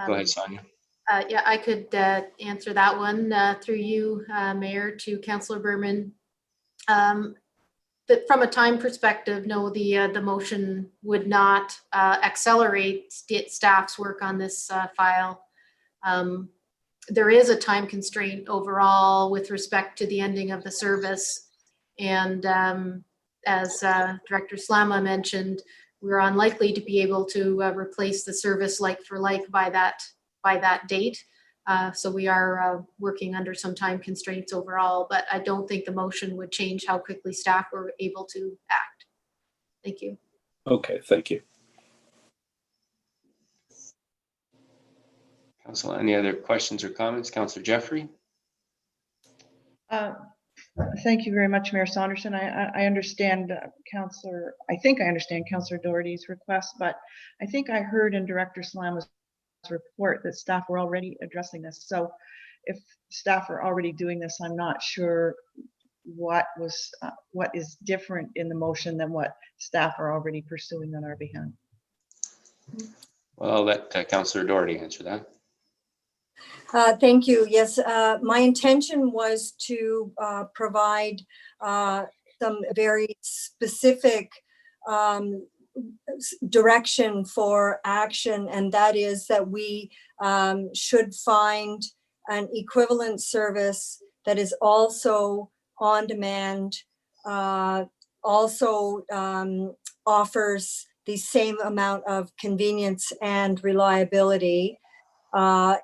Go ahead, Sonia. Yeah, I could answer that one through you, Mayor, to Councillor Berman. That from a time perspective, no, the motion would not accelerate staff's work on this file. There is a time constraint overall with respect to the ending of the service. And as Director Slama mentioned, we're unlikely to be able to replace the service like for like by that date. So we are working under some time constraints overall, but I don't think the motion would change how quickly staff were able to act. Thank you. Okay, thank you. Council, any other questions or comments? Councillor Jeffrey? Thank you very much, Mayor Saunderson. I understand I think I understand Councillor Doherty's request, but I think I heard in Director Slama's report that staff were already addressing this. So if staff are already doing this, I'm not sure what is different in the motion than what staff are already pursuing on our behalf. Well, I'll let Councillor Doherty answer that. Thank you. Yes, my intention was to provide some very specific direction for action, and that is that we should find an equivalent service that is also on demand, also offers the same amount of convenience and reliability. So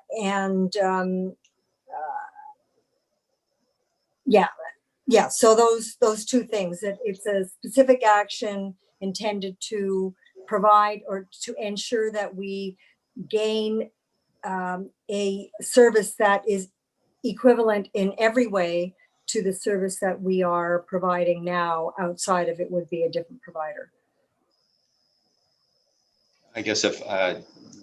those two things, that it's a specific action intended to provide or to ensure that we gain a service that is equivalent in every way to the service that we are providing now. Outside of it would be a different provider. I guess if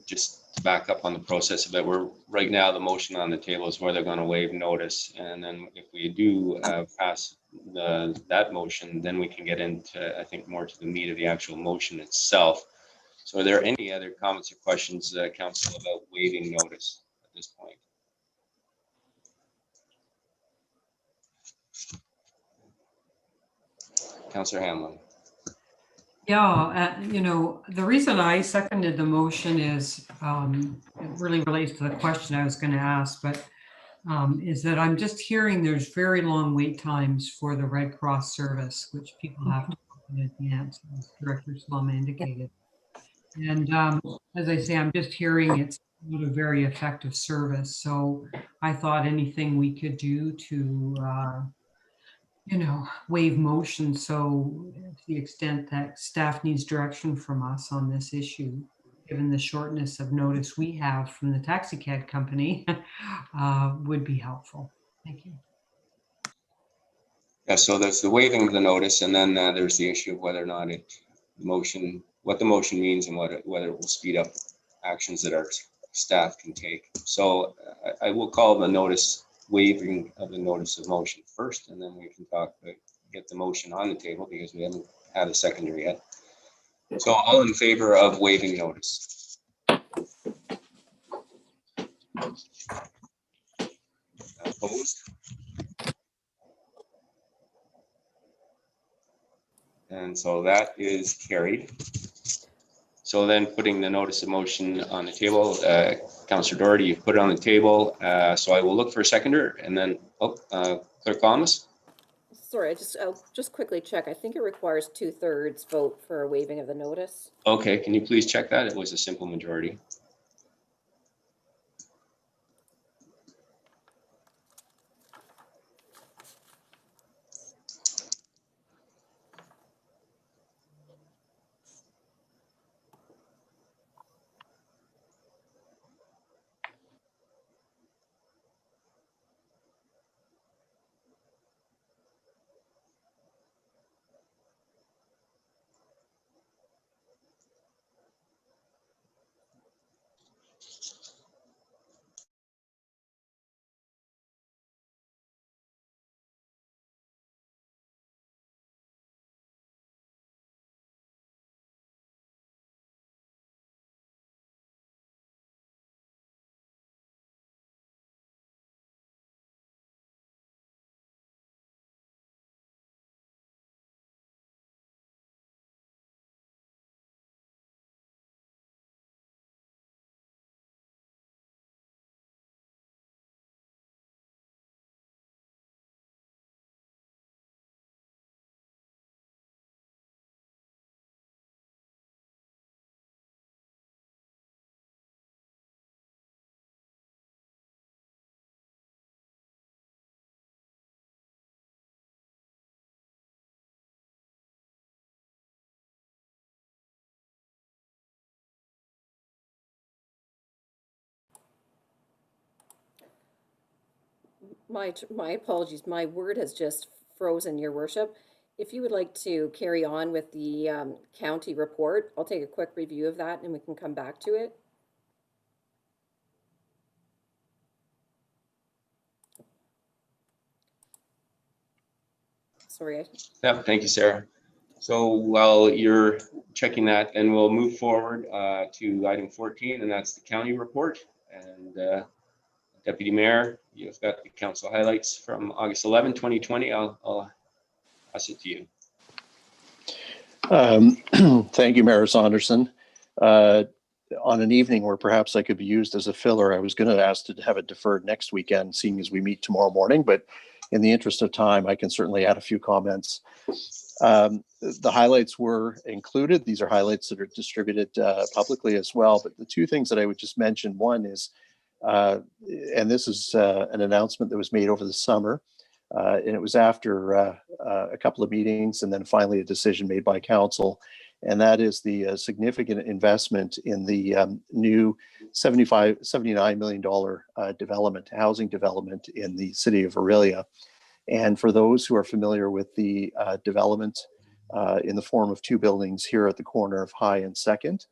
just to back up on the process of it, we're right now, the motion on the table is where they're going to waive notice. And then if we do pass that motion, then we can get into, I think, more to the meat of the actual motion itself. So are there any other comments or questions, Council, about waiving notice at this point? Councillor Hamlin. Yeah, the reason I seconded the motion is, it really relates to the question I was going to ask, but is that I'm just hearing there's very long wait times for the Red Cross service, which people have to book in advance, as Director Slama indicated. And as I say, I'm just hearing it's not a very effective service. So I thought anything we could do to waive motion. So to the extent that staff needs direction from us on this issue, given the shortness of notice we have from the taxi cab company, would be helpful. Thank you. Yeah, so there's the waiving of the notice, and then there's the issue of whether or not what the motion means and whether it will speed up actions that our staff can take. So I will call the notice waiving of the notice of motion first, and then we can get the motion on the table because we haven't had a secondary yet. So all in favor of waiving notice? Opposed? And so that is carried. So then putting the notice of motion on the table, Councillor Doherty, you've put it on the table. So I will look for a seconder, and then, Clerk Thomas. Sorry, I'll just quickly check. I think it requires 2/3 vote for a waiving of the notice. Okay, can you please check that? It was a simple majority. My apologies. My word has just frozen, Your Worship. If you would like to carry on with the county report, I'll take a quick review of that and we can come back to it. Sorry. Yeah, thank you, Sarah. So while you're checking that, then we'll move forward to item 14, and that's the county report. And Deputy Mayor, you've got the council highlights from August 11, 2020. I'll pass it to you. Thank you, Mayor Saunderson. On an evening where perhaps I could be used as a filler, I was going to ask to have it deferred next weekend, seeing as we meet tomorrow morning, but in the interest of time, I can certainly add a few comments. The highlights were included. These are highlights that are distributed publicly as well, but the two things that I would just mention, one is, and this is an announcement that was made over the summer, and it was after a couple of meetings and then finally a decision made by council, and that is the significant investment in the new $79 million housing development in the city of Orillia. And for those who are familiar with the development in the form of two buildings here at the corner of High and Second,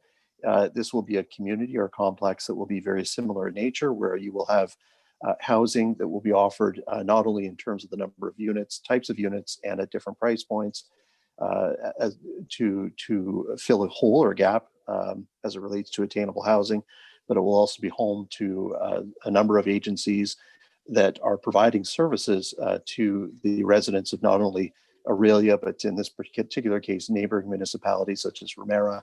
this will be a community or complex that will be very similar in nature, where you will have housing that will be offered not only in terms of the number of units, types of units, and at different price points to fill a hole or a gap as it relates to attainable housing, but it will also be home to a number of agencies that are providing services to the residents of not only Orillia, but in this particular case, neighboring municipalities such as Ramera,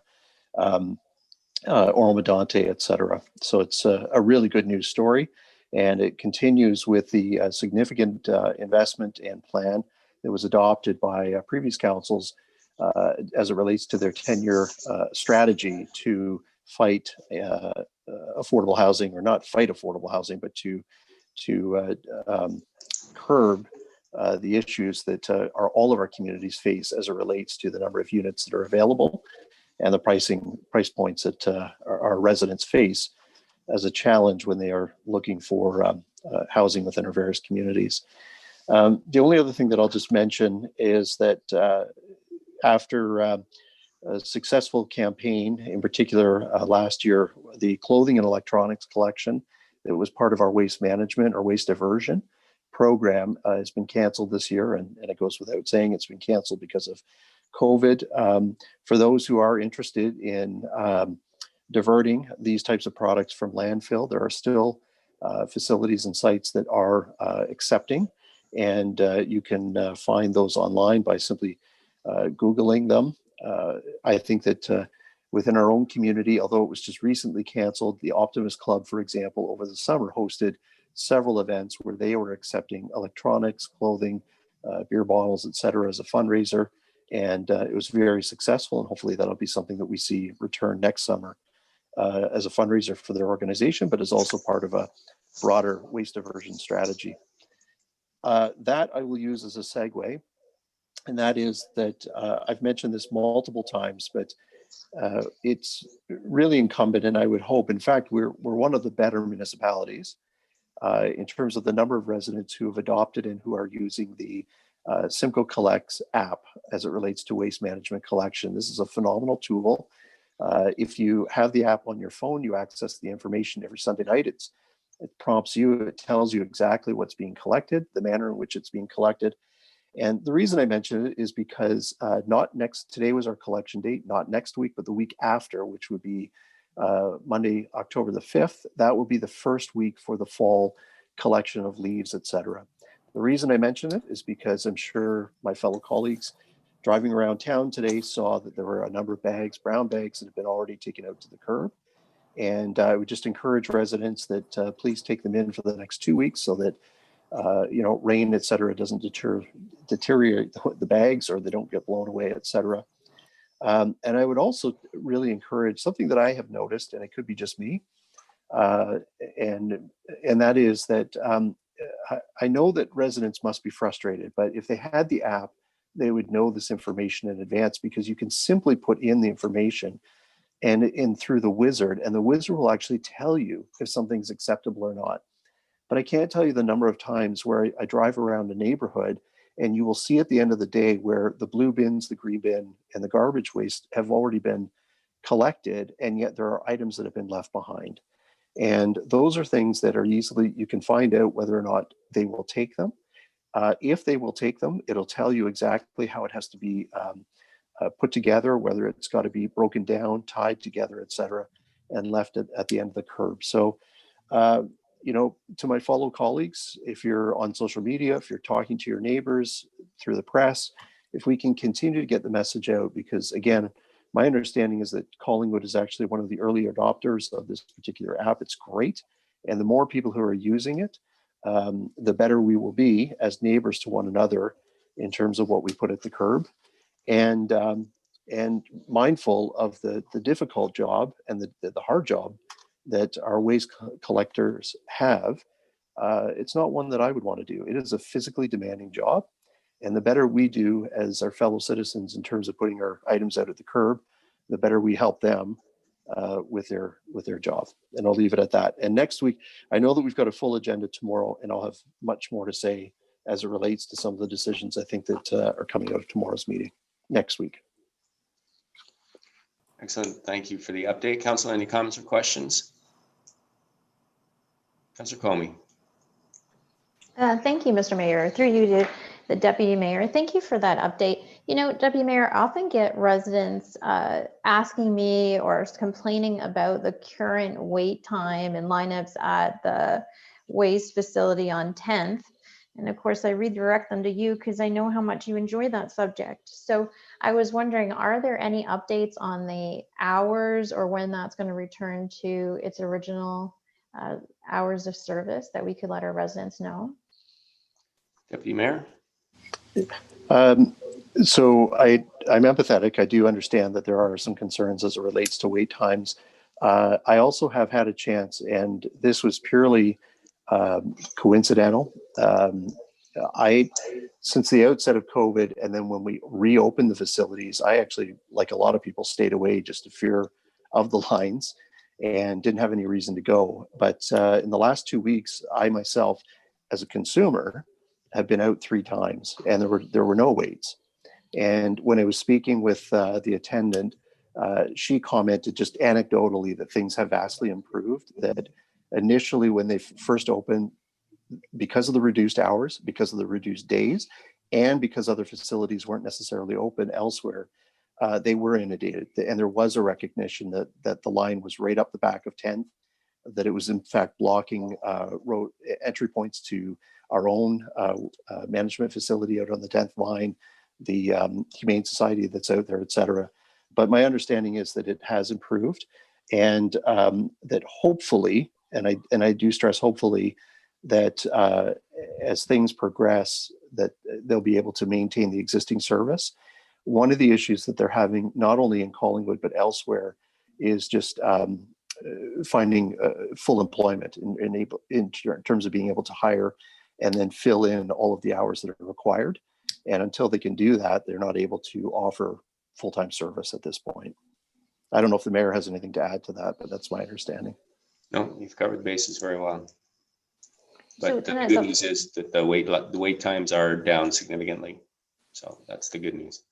Oro-Medonte, et cetera. So it's a really good news story. And it continues with the significant investment and plan that was adopted by previous councils as it relates to their 10-year strategy to fight affordable housing, or not fight affordable housing, but to curb the issues that are all of our communities face as it relates to the number of units that are available and the price points that our residents face as a challenge when they are looking for housing within our various communities. The only other thing that I'll just mention is that after a successful campaign, in particular last year, the clothing and electronics collection that was part of our waste management or waste diversion program has been canceled this year, and it goes without saying it's been canceled because of COVID. For those who are interested in diverting these types of products from landfill, there are still facilities and sites that are accepting, and you can find those online by simply Googling them. I think that within our own community, although it was just recently canceled, the Optimist Club, for example, over the summer hosted several events where they were accepting electronics, clothing, beer bottles, et cetera, as a fundraiser. And it was very successful, and hopefully that'll be something that we see return next summer as a fundraiser for their organization, but as also part of a broader waste diversion strategy. That I will use as a segue, and that is that I've mentioned this multiple times, but it's really incumbent, and I would hope, in fact, we're one of the better municipalities in terms of the number of residents who have adopted and who are using the Simcoe Collects app as it relates to waste management collection. This is a phenomenal tool. If you have the app on your phone, you access the information every Sunday night. It prompts you, it tells you exactly what's being collected, the manner in which it's being collected. And the reason I mention it is because today was our collection date, not next week, but the week after, which would be Monday, October the 5th. That will be the first week for the fall collection of leaves, et cetera. The reason I mention it is because I'm sure my fellow colleagues driving around town today saw that there were a number of bags, brown bags, that have been already taken out to the curb. And I would just encourage residents that please take them in for the next 2 weeks so that rain, et cetera, doesn't deteriorate the bags or they don't get blown away, et cetera. And I would also really encourage something that I have noticed, and it could be just me, and that is that I know that residents must be frustrated, but if they had the app, they would know this information in advance, because you can simply put in the information and in through the wizard, and the wizard will actually tell you if something's acceptable or not. But I can't tell you the number of times where I drive around a neighborhood and you will see at the end of the day where the blue bins, the green bin, and the garbage waste have already been collected, and yet there are items that have been left behind. And those are things that are easily, you can find out whether or not they will take them. If they will take them, it'll tell you exactly how it has to be put together, whether it's got to be broken down, tied together, et cetera, and left at the end of the curb. So, you know, to my fellow colleagues, if you're on social media, if you're talking to your neighbors through the press, if we can continue to get the message out, because again, my understanding is that Collingwood is actually one of the early adopters of this particular app. It's great. And the more people who are using it, the better we will be as neighbors to one another in terms of what we put at the curb. And mindful of the difficult job and the hard job that our waste collectors have. It's not one that I would want to do. It is a physically demanding job. And the better we do as our fellow citizens in terms of putting our items out at the curb, the better we help them with their job. And I'll leave it at that. And next week, I know that we've got a full agenda tomorrow, and I'll have much more to say as it relates to some of the decisions I think that are coming out of tomorrow's meeting next week. Excellent. Thank you for the update. Council, any comments or questions? Councillor Comey. Thank you, Mr. Mayor. Through you to the Deputy Mayor. Thank you for that update. You know, Deputy Mayor, I often get residents asking me or complaining about the current wait time and lineups at the waste facility on 10th. And of course, I redirect them to you because I know how much you enjoy that subject. So I was wondering, are there any updates on the hours or when that's going to return to its original hours of service that we could let our residents know? Deputy Mayor. So I'm empathetic. I do understand that there are some concerns as it relates to wait times. I also have had a chance, and this was purely coincidental. Since the outset of COVID, and then when we reopened the facilities, I actually, like a lot of people, stayed away just to fear of the lines and didn't have any reason to go. But in the last 2 weeks, I myself, as a consumer, have been out 3 times, and there were no waits. And when I was speaking with the attendant, she commented just anecdotally that things have vastly improved, that initially when they first opened, because of the reduced hours, because of the reduced days, and because other facilities weren't necessarily open elsewhere, they were inundated. And there was a recognition that the line was right up the back of 10th, that it was in fact blocking road entry points to our own management facility out on the 10th line, the Humane Society that's out there, et cetera. But my understanding is that it has improved, and that hopefully, and I do stress hopefully, that as things progress, that they'll be able to maintain the existing service. One of the issues that they're having, not only in Collingwood, but elsewhere, is just finding full employment in terms of being able to hire and then fill in all of the hours that are required. And until they can do that, they're not able to offer full-time service at this point. I don't know if the mayor has anything to add to that, but that's my understanding. No, you've covered the bases very well. But So the good news is that the wait times are down significantly. So that's the good news.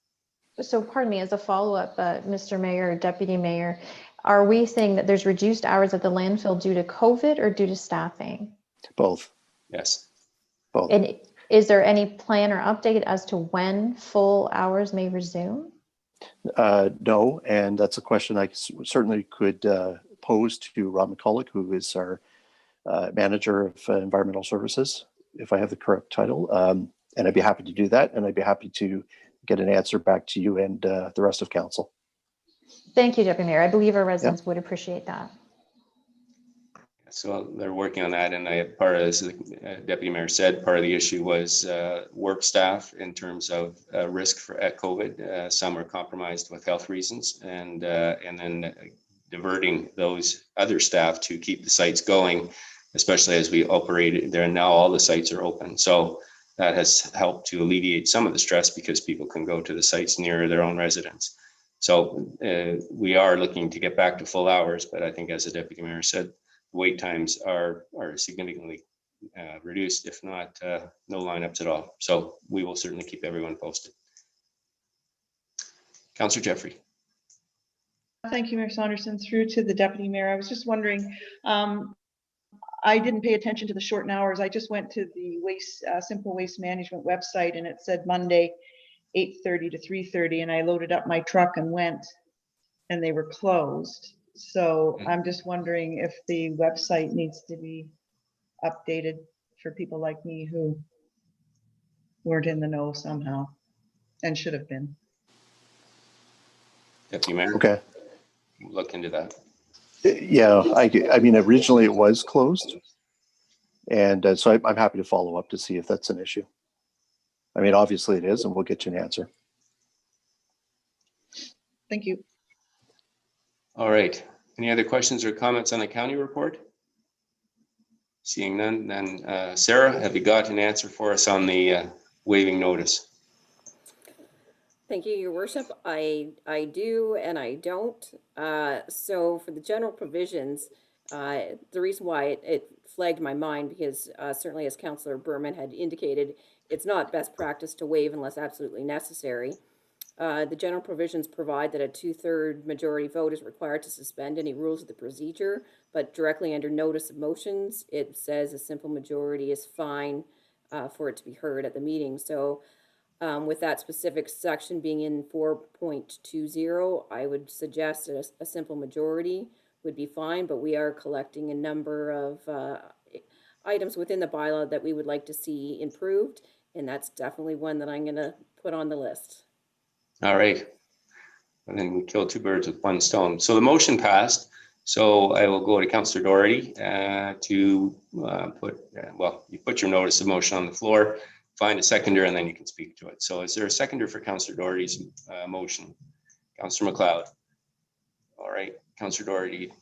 So pardon me, as a follow-up, Mr. Mayor, Deputy Mayor, are we saying that there's reduced hours at the landfill due to COVID or due to staffing? Both. Yes. Both. And is there any plan or update as to when full hours may resume? No, and that's a question I certainly could pose to Rob McCulloch, who is our manager of environmental services, if I have the correct title. And I'd be happy to do that, and I'd be happy to get an answer back to you and the rest of council. Thank you, Deputy Mayor. I believe our residents would appreciate that. So they're working on that, and part of this, as the Deputy Mayor said, part of the issue was work staff in terms of risk at COVID. Some are compromised with health reasons, and then diverting those other staff to keep the sites going, especially as we operate there. Now all the sites are open, so that has helped to alleviate some of the stress because people can go to the sites near their own residence. So we are looking to get back to full hours, but I think, as the Deputy Mayor said, wait times are significantly reduced, if not no lineups at all. So we will certainly keep everyone posted. Councillor Jeffrey. Thank you, Mayor Saunderson. Through to the Deputy Mayor. I was just wondering, I didn't pay attention to the shortened hours. I just went to the Simcoe Waste Management website and it said Monday 8:30 to 3:30, and I loaded up my truck and went, and they were closed. So I'm just wondering if the website needs to be updated for people like me who weren't in the know somehow and should have been. Deputy Mayor. Okay. Look into that. Yeah, I mean, originally it was closed. And so I'm happy to follow up to see if that's an issue. I mean, obviously it is, and we'll get you an answer. Thank you. All right. Any other questions or comments on the county report? Seeing none, then Sarah, have you got an answer for us on the waiving notice? Thank you, Your Worship. I do and I don't. So for the general provisions, the reason why it flagged my mind, because certainly as Councillor Berman had indicated, it's not best practice to waive unless absolutely necessary. The general provisions provide that a 2/3 majority vote is required to suspend any rules of the procedure, but directly under notice of motions, it says a simple majority is fine for it to be heard at the meeting. So with that specific section being in 4.20, I would suggest a simple majority would be fine, but we are collecting a number of items within the bylaw that we would like to see improved, and that's definitely one that I'm going to put on the list. All right. And then we killed two birds with one stone. So the motion passed. So I will go to Councillor Doherty to well, you put your notice of motion on the floor, find a seconder, and then you can speak to it. So is there a seconder for Councillor Doherty's motion? Councillor McLeod. All right, Councillor Doherty.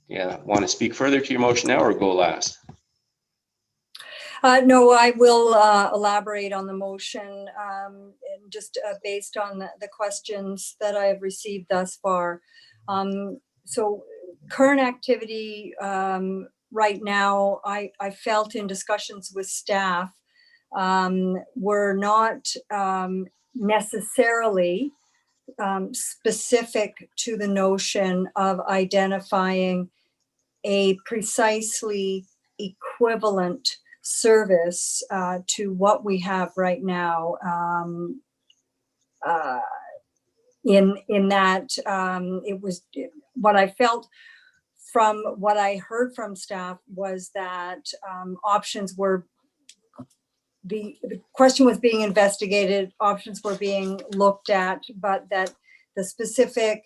Yeah, want to speak further to your motion now or go last? No, I will elaborate on the motion and just based on the questions that I have received thus far. So current activity right now, I felt in discussions with staff were not necessarily specific to the notion of identifying a precisely equivalent service to what we have right now. In that it was what I felt from what I heard from staff was that options were the question was being investigated, options were being looked at, but that the specific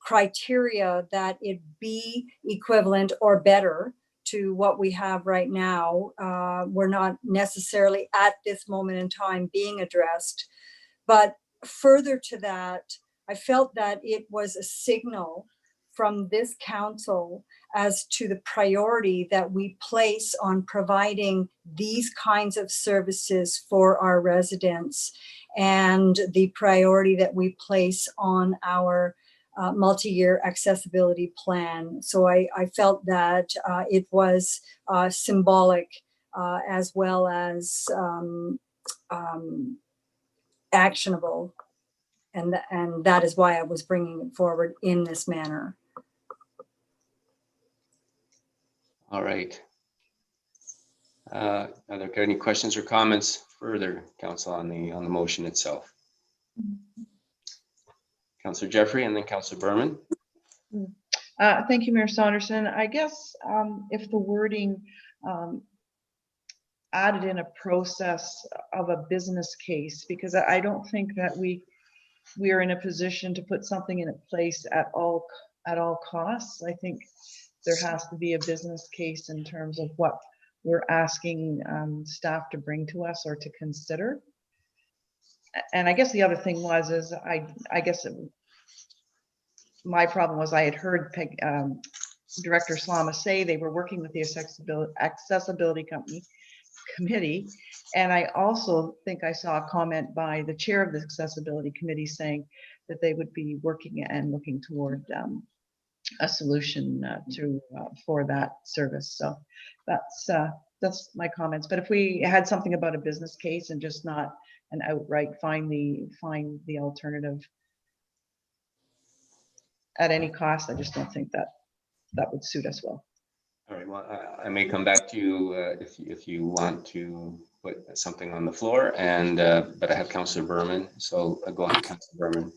criteria that it be equivalent or better to what we have right now were not necessarily at this moment in time being addressed. But further to that, I felt that it was a signal from this council as to the priority that we place on providing these kinds of services for our residents and the priority that we place on our multi-year accessibility plan. So I felt that it was symbolic as well as actionable. And that is why I was bringing it forward in this manner. All right. Are there any questions or comments further, Council, on the motion itself? Councillor Jeffrey and then Councillor Berman. Thank you, Mayor Saunderson. I guess if the wording added in a process of a business case, because I don't think that we are in a position to put something in place at all costs. I think there has to be a business case in terms of what we're asking staff to bring to us or to consider. And I guess the other thing was my problem was I had heard Director Slama say they were working with the accessibility committee. And I also think I saw a comment by the chair of the accessibility committee saying that they would be working and looking toward a solution for that service. So that's that's my comments. But if we had something about a business case and just not an outright find the alternative at any cost, I just don't think that would suit us well. All right, well, I may come back to you if you want to put something on the floor, and but I have Councillor Berman, so go ahead, Councillor Berman.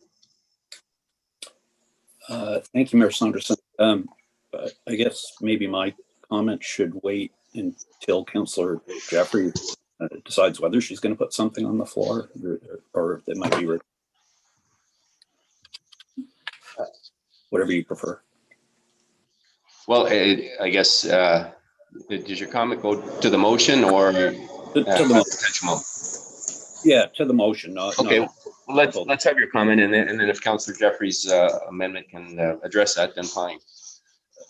Thank you, Mayor Saunderson. I guess maybe my comment should wait until Councillor Jeffrey decides whether she's going to put something on the floor, or it might be whatever you prefer. Well, I guess, does your comment go to the motion or to the potential motion? Yeah, to the motion. Not, okay, not let's have your comment, and then if Councillor Jeffrey's amendment can address that, then fine.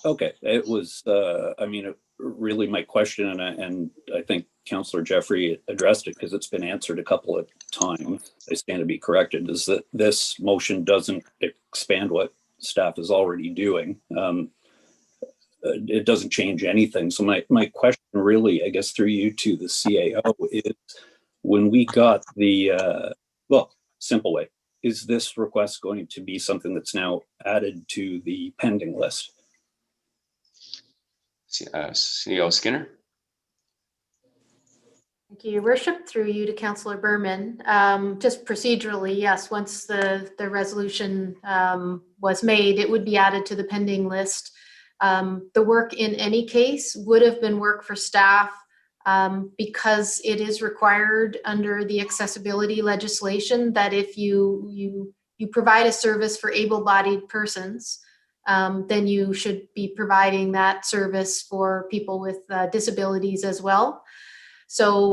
Okay, it was, I mean, really my question, and I think Councillor Jeffrey addressed it because it's been answered a couple of times. I stand to be corrected, is that this motion doesn't expand what staff is already doing. It doesn't change anything. So my question really, I guess through you to the CAO, is when we got the, well, simple way, is this request going to be something that's now added to the pending list? CEO Skinner. Thank you, Your Worship. Through you to Councillor Berman. Just procedurally, yes, once the resolution was made, it would be added to the pending list. The work in any case would have been work for staff because it is required under the accessibility legislation that if you provide a service for able-bodied persons, then you should be providing that service for people with disabilities as well. So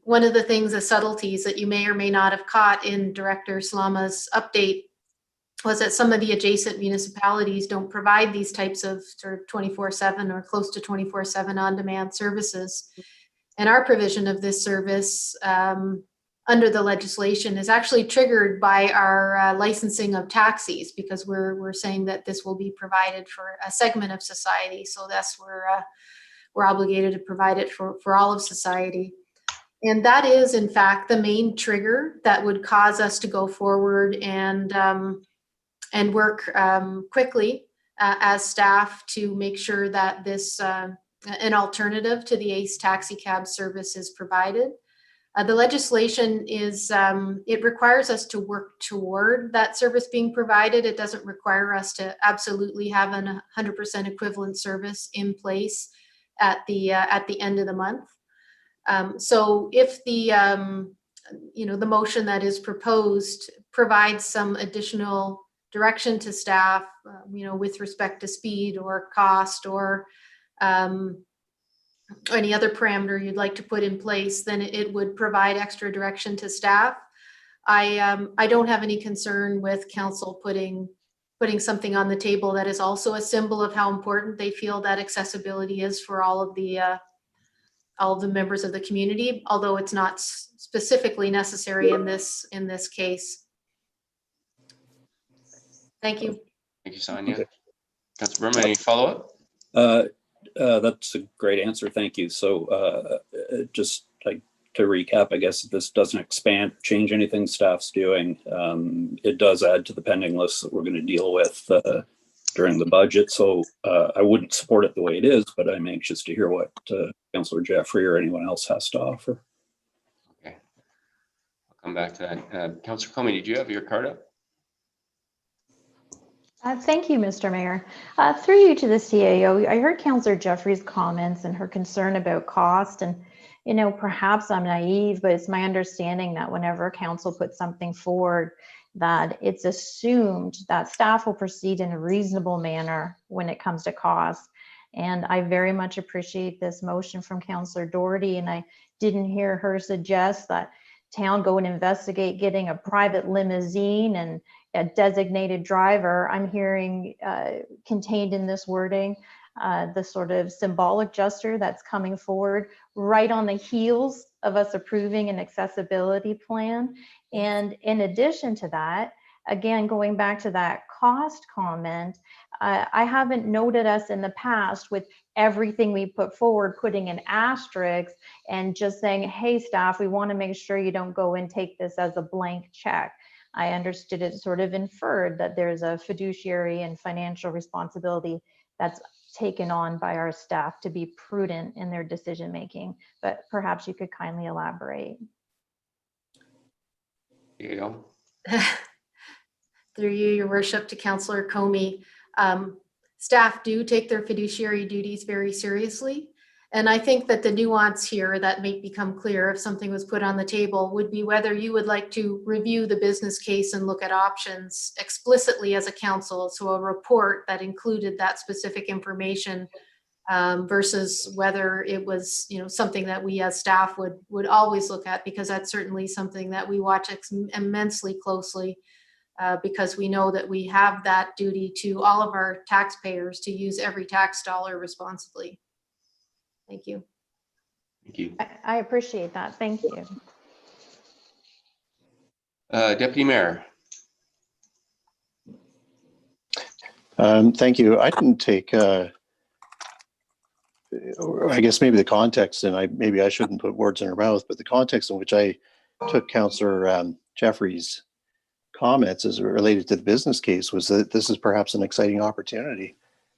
one of the things, the subtleties that you may or may not have caught in Director Slama's update was that some of the adjacent municipalities don't provide these types of sort of 24/7 or close to 24/7 on-demand services. And our provision of this service under the legislation is actually triggered by our licensing of taxis, because we're saying that this will be provided for a segment of society. So that's we're obligated to provide it for all of society. And that is, in fact, the main trigger that would cause us to go forward and work quickly as staff to make sure that this an alternative to the ACE taxi cab service is provided. The legislation is, it requires us to work toward that service being provided. It doesn't require us to absolutely have an 100% equivalent service in place at the end of the month. So if the the motion that is proposed provides some additional direction to staff, with respect to speed or cost or any other parameter you'd like to put in place, then it would provide extra direction to staff. I don't have any concern with council putting something on the table that is also a symbol of how important they feel that accessibility is for all of the members of the community, although it's not specifically necessary in this case. Thank you. Thank you, Sonia. Councilor Berman, any follow-up? That's a great answer. Thank you. So just like to recap, I guess this doesn't change anything staff's doing. It does add to the pending list that we're going to deal with during the budget. So I wouldn't support it the way it is, but I'm anxious to hear what Councillor Jeffrey or anyone else has to offer. Okay, I'll come back to that. Councillor Comey, did you have your card up? Thank you, Mr. Mayor. Through you to the CAO, I heard Councillor Jeffrey's comments and her concern about cost. And, perhaps I'm naive, but it's my understanding that whenever council puts something forward, that it's assumed that staff will proceed in a reasonable manner when it comes to cost. And I very much appreciate this motion from Councillor Doherty, and I didn't hear her suggest that town go and investigate getting a private limousine and a designated driver. I'm hearing contained in this wording the sort of symbolic gesture that's coming forward right on the heels of us approving an accessibility plan. And in addition to that, again, going back to that cost comment, I haven't noted us in the past with everything we put forward, putting an asterisk and just saying, hey, staff, we want to make sure you don't go and take this as a blank check. I understood it sort of inferred that there's a fiduciary and financial responsibility that's taken on by our staff to be prudent in their decision making, but perhaps you could kindly elaborate. You know. Through you, your worship, to Councillor Comey. Staff do take their fiduciary duties very seriously. And I think that the nuance here that may become clear if something was put on the table would be whether you would like to review the business case and look at options explicitly as a council. So a report that included that specific information versus whether it was, you know, something that we as staff would always look at, because that's certainly something that we watch immensely closely. Because we know that we have that duty to all of our taxpayers to use every tax dollar responsibly. Thank you. Thank you. I appreciate that. Thank you. Deputy Mayor. Thank you. I didn't take, I guess maybe the context, and maybe I shouldn't put words in her mouth, but the context in which I took Councillor Jeffrey's comments as related to the business case was that this is perhaps an exciting opportunity.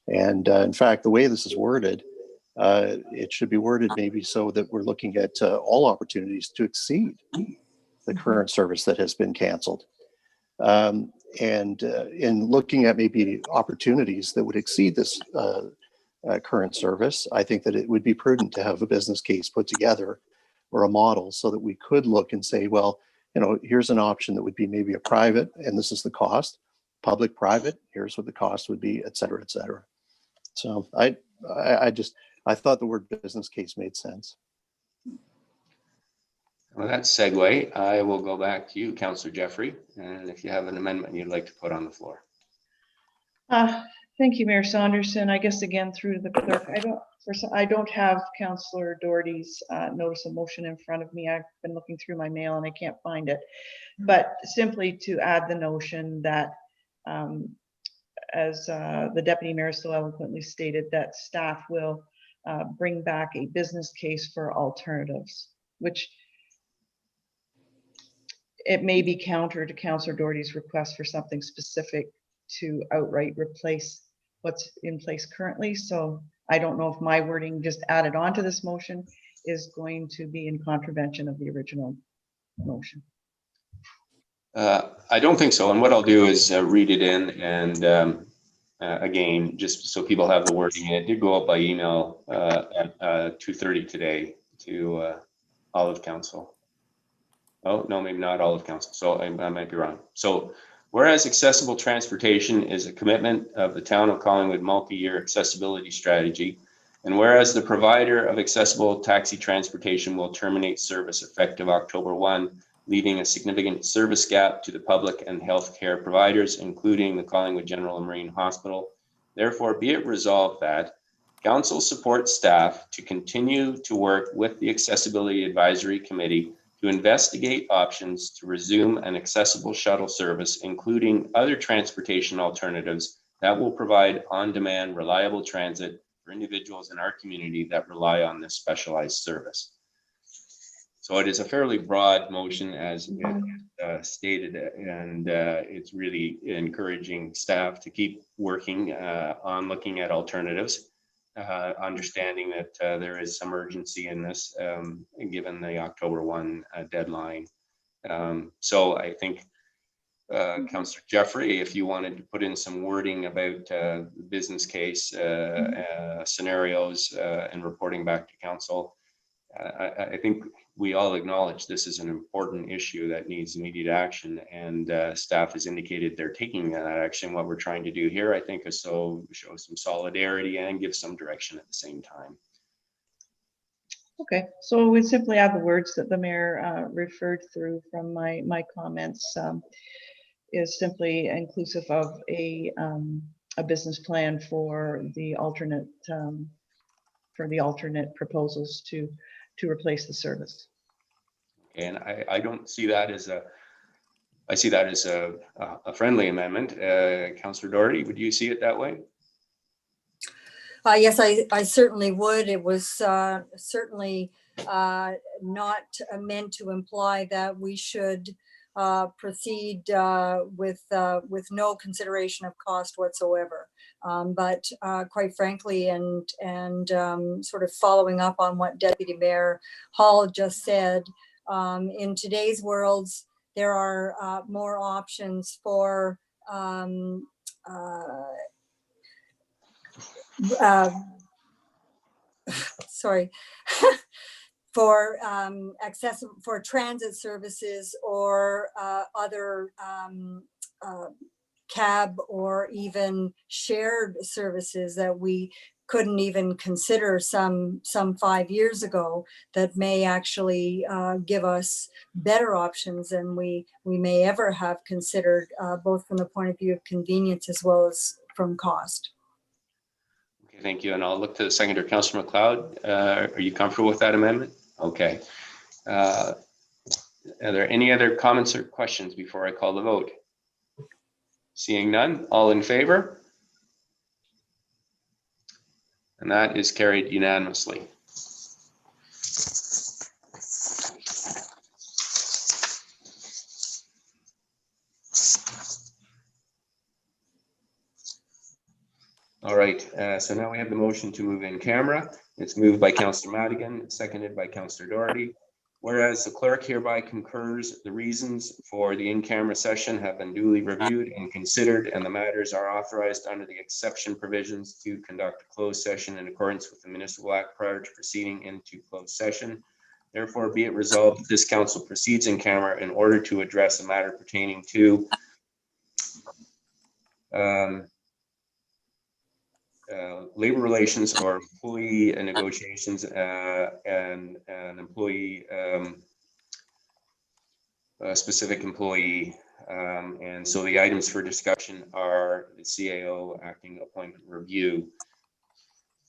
And in fact, the way this is worded, it should be worded maybe so that we're looking at all opportunities to exceed the current service that has been canceled. And in looking at maybe opportunities that would exceed this current service, I think that it would be prudent to have a business case put together or a model so that we could look and say, well, you know, here's an option that would be maybe a private, and this is the cost, public, private, here's what the cost would be, et cetera, et cetera. So I thought the word business case made sense. Well, that segue. I will go back to you, Councillor Jeffrey, and if you have an amendment you'd like to put on the floor. Thank you, Mayor Saunderson. I guess again through the clerk, I don't have Councillor Doherty's notice of motion in front of me. I've been looking through my mail and I can't find it. But simply to add the notion that, as the Deputy Mayor so eloquently stated, that staff will bring back a business case for alternatives, which it may be counter to Councillor Doherty's request for something specific to outright replace what's in place currently. So I don't know if my wording just added on to this motion is going to be in contravention of the original motion. I don't think so. And what I'll do is read it in, and again, just so people have the wording. It did go out by email at 2:30 today to all of council. Oh, no, maybe not all of council. So I might be wrong. So whereas accessible transportation is a commitment of the town of Collingwood multi-year accessibility strategy, and whereas the provider of accessible taxi transportation will terminate service effective October 1, leaving a significant service gap to the public and healthcare providers, including the Collingwood General and Marine Hospital. Therefore, be it resolved that council supports staff to continue to work with the Accessibility Advisory Committee to investigate options to resume an accessible shuttle service, including other transportation alternatives that will provide on-demand, reliable transit for individuals in our community that rely on this specialized service. So it is a fairly broad motion, as stated, and it's really encouraging staff to keep working on looking at alternatives. Understanding that there is some urgency in this, given the October 1 deadline. So I think, Councillor Jeffrey, if you wanted to put in some wording about the business case scenarios and reporting back to council, I think we all acknowledge this is an important issue that needs immediate action, and staff has indicated they're taking that action. What we're trying to do here, I think, is show some solidarity and give some direction at the same time. Okay, so we simply add the words that the mayor referred through from my comments, is simply inclusive of a business plan for the alternate proposals to replace the service. And I don't see that as I see that as a friendly amendment. Councillor Doherty, would you see it that way? Yes, I certainly would. It was certainly not meant to imply that we should proceed with no consideration of cost whatsoever. But quite frankly, and sort of following up on what Deputy Mayor Hall just said, in today's worlds, there are more options for sorry, for accessible for transit services or other cab or even shared services that we couldn't even consider some 5 years ago, that may actually give us better options than we may ever have considered, both from the point of view of convenience as well as from cost. Okay, thank you. And I'll look to the seconder, Councillor McLeod. Are you comfortable with that amendment? Okay. Are there any other comments or questions before I call the vote? Seeing none, all in favor? And that is carried unanimously. All right, so now we have the motion to move in camera. It's moved by Councillor Madigan, seconded by Councillor Doherty. Whereas the clerk hereby concurs the reasons for the in-camera session have been duly reviewed and considered, and the matters are authorized under the exception provisions to conduct a closed session in accordance with the Municipal Act prior to proceeding into closed session. Therefore, be it resolved that this council proceeds in camera in order to address a matter pertaining to labor relations or employee negotiations and an employee, a specific employee. And so the items for discussion are the CAO acting appointment review.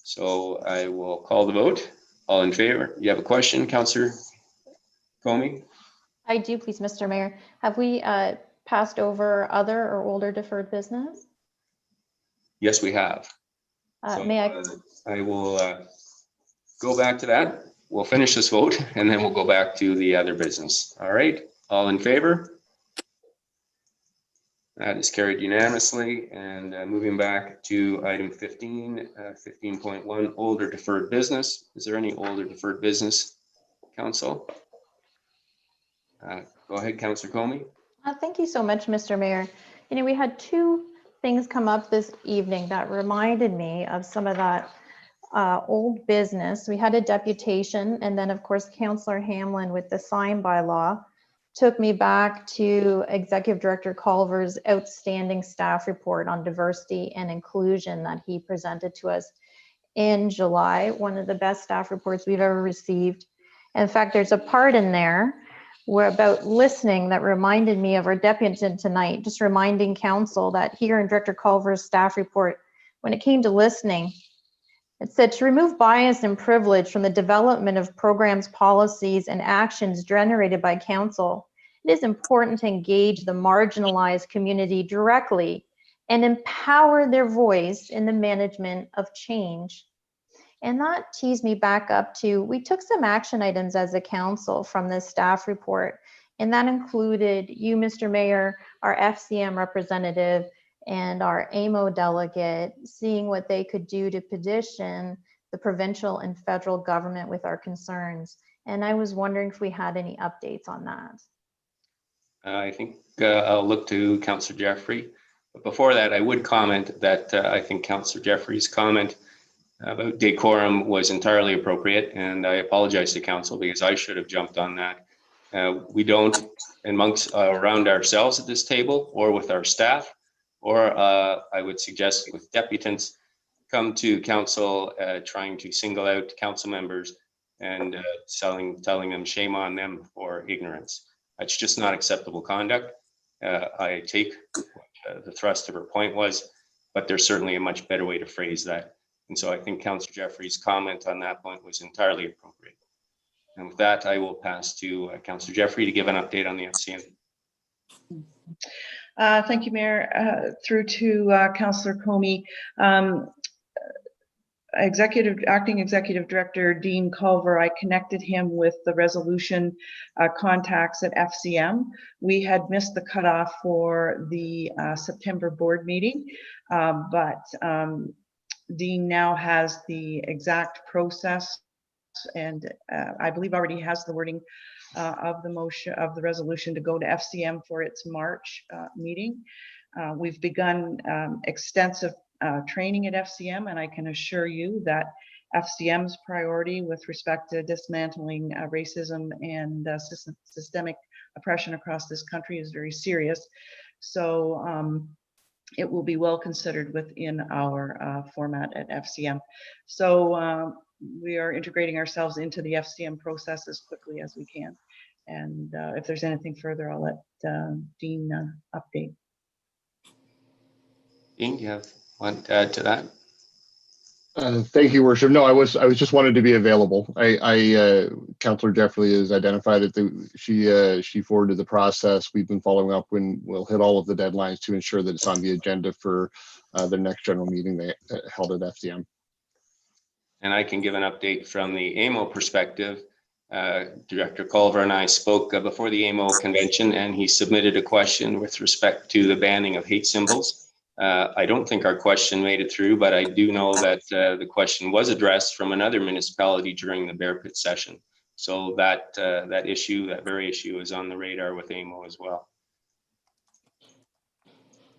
So I will call the vote. All in favor? You have a question, Councillor Comey? I do, please, Mr. Mayor. Have we passed over other or older deferred business? Yes, we have. So, may I? I will go back to that. We'll finish this vote and then we'll go back to the other business. All right, all in favor? That is carried unanimously. And moving back to item 15, 15.1, older deferred business. Is there any older deferred business, Council? Go ahead, Councillor Comey. Thank you so much, Mr. Mayor. You know, we had two things come up this evening that reminded me of some of that old business. We had a deputation, and then of course Councillor Hamlin with the sign bylaw took me back to Executive Director Culver's outstanding staff report on diversity and inclusion that he presented to us in July. One of the best staff reports we've ever received. In fact, there's a part in there where about listening that reminded me of our deputant tonight, just reminding council that here in Director Culver's staff report, when it came to listening, it said to remove bias and privilege from the development of programs, policies, and actions generated by council, it is important to engage the marginalized community directly and empower their voice in the management of change. And that tees me back up to, we took some action items as a council from this staff report, and that included you, Mr. Mayor, our FCM representative, and our AMO delegate, seeing what they could do to petition the provincial and federal government with our concerns. And I was wondering if we had any updates on that. I think I'll look to Councillor Jeffrey. But before that, I would comment that I think Councillor Jeffrey's comment about decorum was entirely appropriate, and I apologize to council because I should have jumped on that. We don't, amongst around ourselves at this table or with our staff, or I would suggest with deputants, come to council trying to single out council members and telling them shame on them for ignorance. That's just not acceptable conduct. I take the thrust of her point was, but there's certainly a much better way to phrase that. And so I think Councillor Jeffrey's comment on that point was entirely appropriate. And with that, I will pass to Councillor Jeffrey to give an update on the FCM. Thank you, Mayor. Through to Councillor Comey. Acting Executive Director Dean Culver, I connected him with the resolution contacts at FCM. We had missed the cutoff for the September board meeting, but Dean now has the exact process and I believe already has the wording of the motion of the resolution to go to FCM for its March meeting. We've begun extensive training at FCM, and I can assure you that FCM's priority with respect to dismantling racism and systemic oppression across this country is very serious. So it will be well considered within our format at FCM. So we are integrating ourselves into the FCM process as quickly as we can. And if there's anything further, I'll let Dean update. Dean, do you want to add to that? Thank you, Worship. No, I was just wanted to be available. Councillor Jeffrey has identified it. She forwarded the process. We've been following up when we'll hit all of the deadlines to ensure that it's on the agenda for the next general meeting they held at FCM. And I can give an update from the AMO perspective. Director Culver and I spoke before the AMO convention, and he submitted a question with respect to the banning of hate symbols. I don't think our question made it through, but I do know that the question was addressed from another municipality during the Bear Pit session. So that issue, that very issue, is on the radar with AMO as well.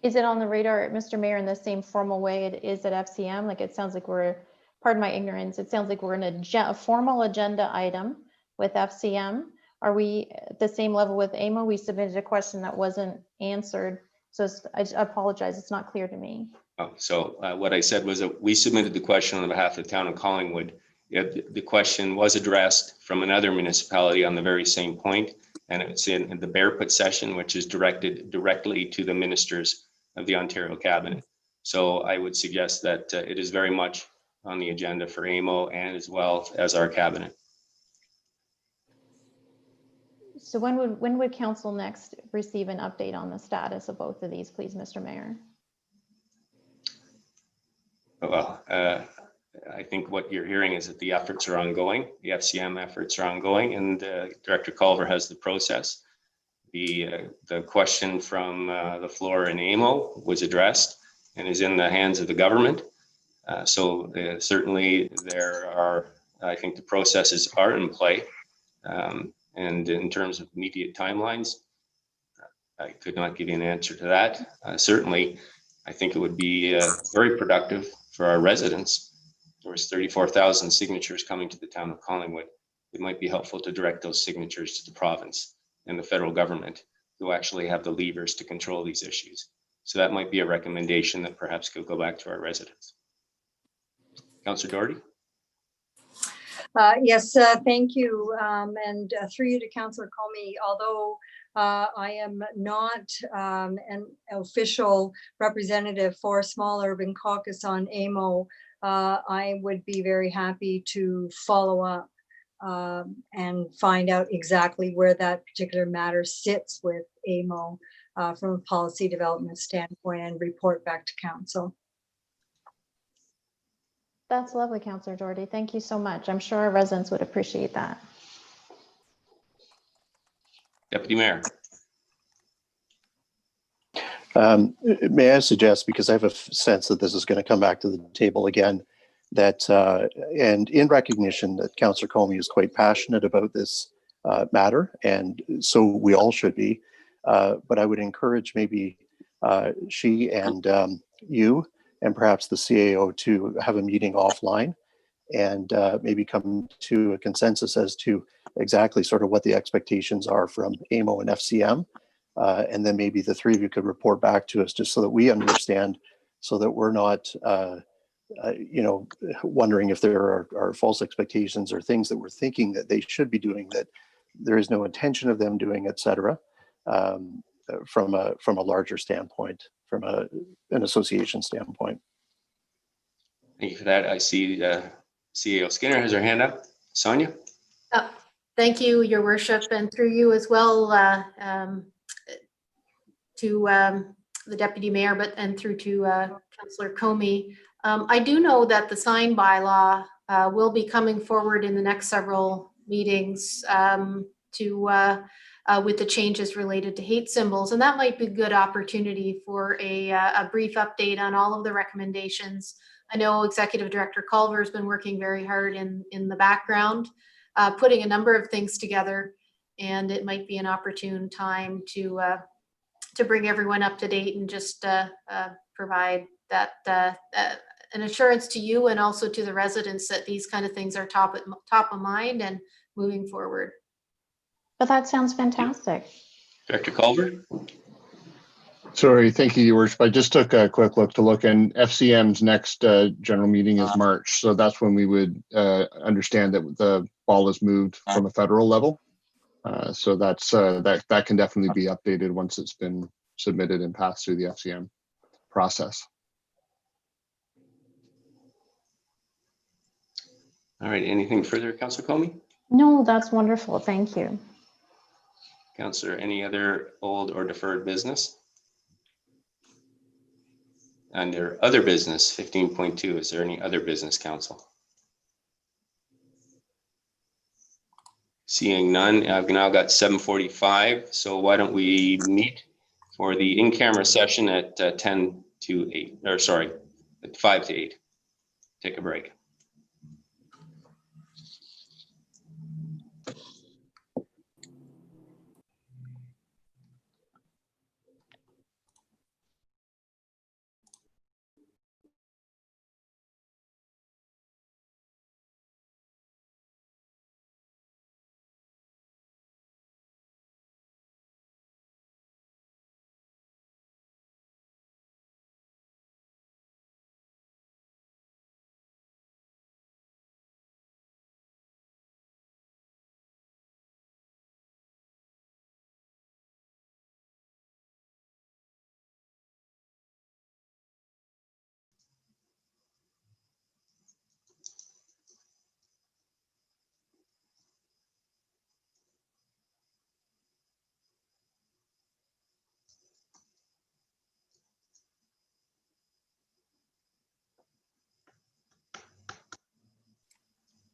Is it on the radar, Mr. Mayor, in the same formal way it is at FCM? Like, it sounds like we're, pardon my ignorance, it sounds like we're in a formal agenda item with FCM. Are we at the same level with AMO? We submitted a question that wasn't answered. So I apologize, it's not clear to me. Oh, so what I said was that we submitted the question on behalf of the town of Collingwood. The question was addressed from another municipality on the very same point, and it's in the Bear Pit session, which is directed directly to the ministers of the Ontario Cabinet. So I would suggest that it is very much on the agenda for AMO and as well as our Cabinet. So when would council next receive an update on the status of both of these, please, Mr. Mayor? Well, I think what you're hearing is that the efforts are ongoing. The FCM efforts are ongoing, and Director Culver has the process. The question from the floor in AMO was addressed and is in the hands of the government. So certainly there are, I think the processes are in play. And in terms of immediate timelines, I could not give you an answer to that. Certainly, I think it would be very productive for our residents. There was 34,000 signatures coming to the town of Collingwood. It might be helpful to direct those signatures to the province and the federal government, who actually have the levers to control these issues. So that might be a recommendation that perhaps could go back to our residents. Councillor Doherty? Yes, thank you. And through you to Councillor Comey, although I am not an official representative for Small Urban Caucus on AMO, I would be very happy to follow up and find out exactly where that particular matter sits with AMO from a policy development standpoint and report back to council. That's lovely, Councillor Doherty. Thank you so much. I'm sure our residents would appreciate that. Deputy Mayor. May I suggest, because I have a sense that this is going to come back to the table again, that, and in recognition that Councillor Comey is quite passionate about this matter, and so we all should be, but I would encourage maybe she and you and perhaps the CAO to have a meeting offline and maybe come to a consensus as to exactly sort of what the expectations are from AMO and FCM. And then maybe the three of you could report back to us just so that we understand, so that we're not, wondering if there are false expectations or things that we're thinking that they should be doing that there is no intention of them doing, et cetera, from a larger standpoint, from an association standpoint. Thank you for that. I see CAO Skinner has her hand up. Sonia? Thank you, Your Worship, and through you as well, the deputy mayor, and through to Councillor Comey. I do know that the sign bylaw will be coming forward in the next several meetings with the changes related to hate symbols, and that might be a good opportunity for a brief update on all of the recommendations. I know Executive Director Culver has been working very hard in the background, putting a number of things together, and it might be an opportune time to bring everyone up to date and just provide that an assurance to you and also to the residents that these kind of things are top of mind and moving forward. But that sounds fantastic. Director Culver? Sorry, thank you, Your Worship. I just took a quick look and FCM's next general meeting is March. So that's when we would understand that the ball is moved from a federal level. So that's that can definitely be updated once it's been submitted and passed through the FCM process. All right, anything further, Councillor Comey? No, that's wonderful. Thank you. Councillor, any other old or deferred business? Under other business, 15.2, is there any other business, Council? Seeing none, I've now got 7:45, so why don't we meet for the in-camera session at 10 to 8, or sorry, at 5 to 8. Take a break.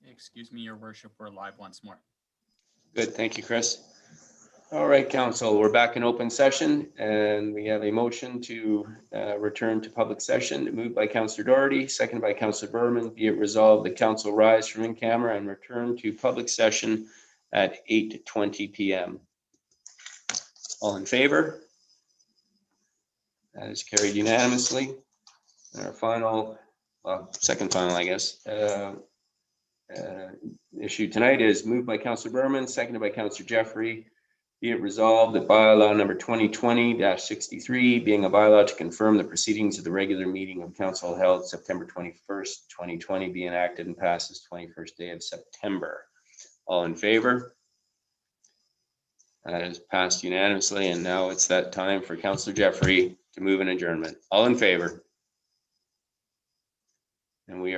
Excuse me, Your Worship, we're live once more. Good, thank you, Chris. All right, Council, we're back in open session and we have a motion to return to public session moved by Councillor Doherty, seconded by Councillor Berman. Be it resolved, the Council rise from in camera and return to public session at 8:20 p.m. All in favor? That is carried unanimously. And our final, second final, I guess, issue tonight is moved by Councillor Berman, seconded by Councillor Jeffrey. Be it resolved that bylaw number 2020-63 being a bylaw to confirm the proceedings of the regular meeting of council held September 21st, 2020 be enacted and passes 21st day of September. All in favor? That is passed unanimously, and now it's that time for Councillor Jeffrey to move an adjournment. All in favor? And we are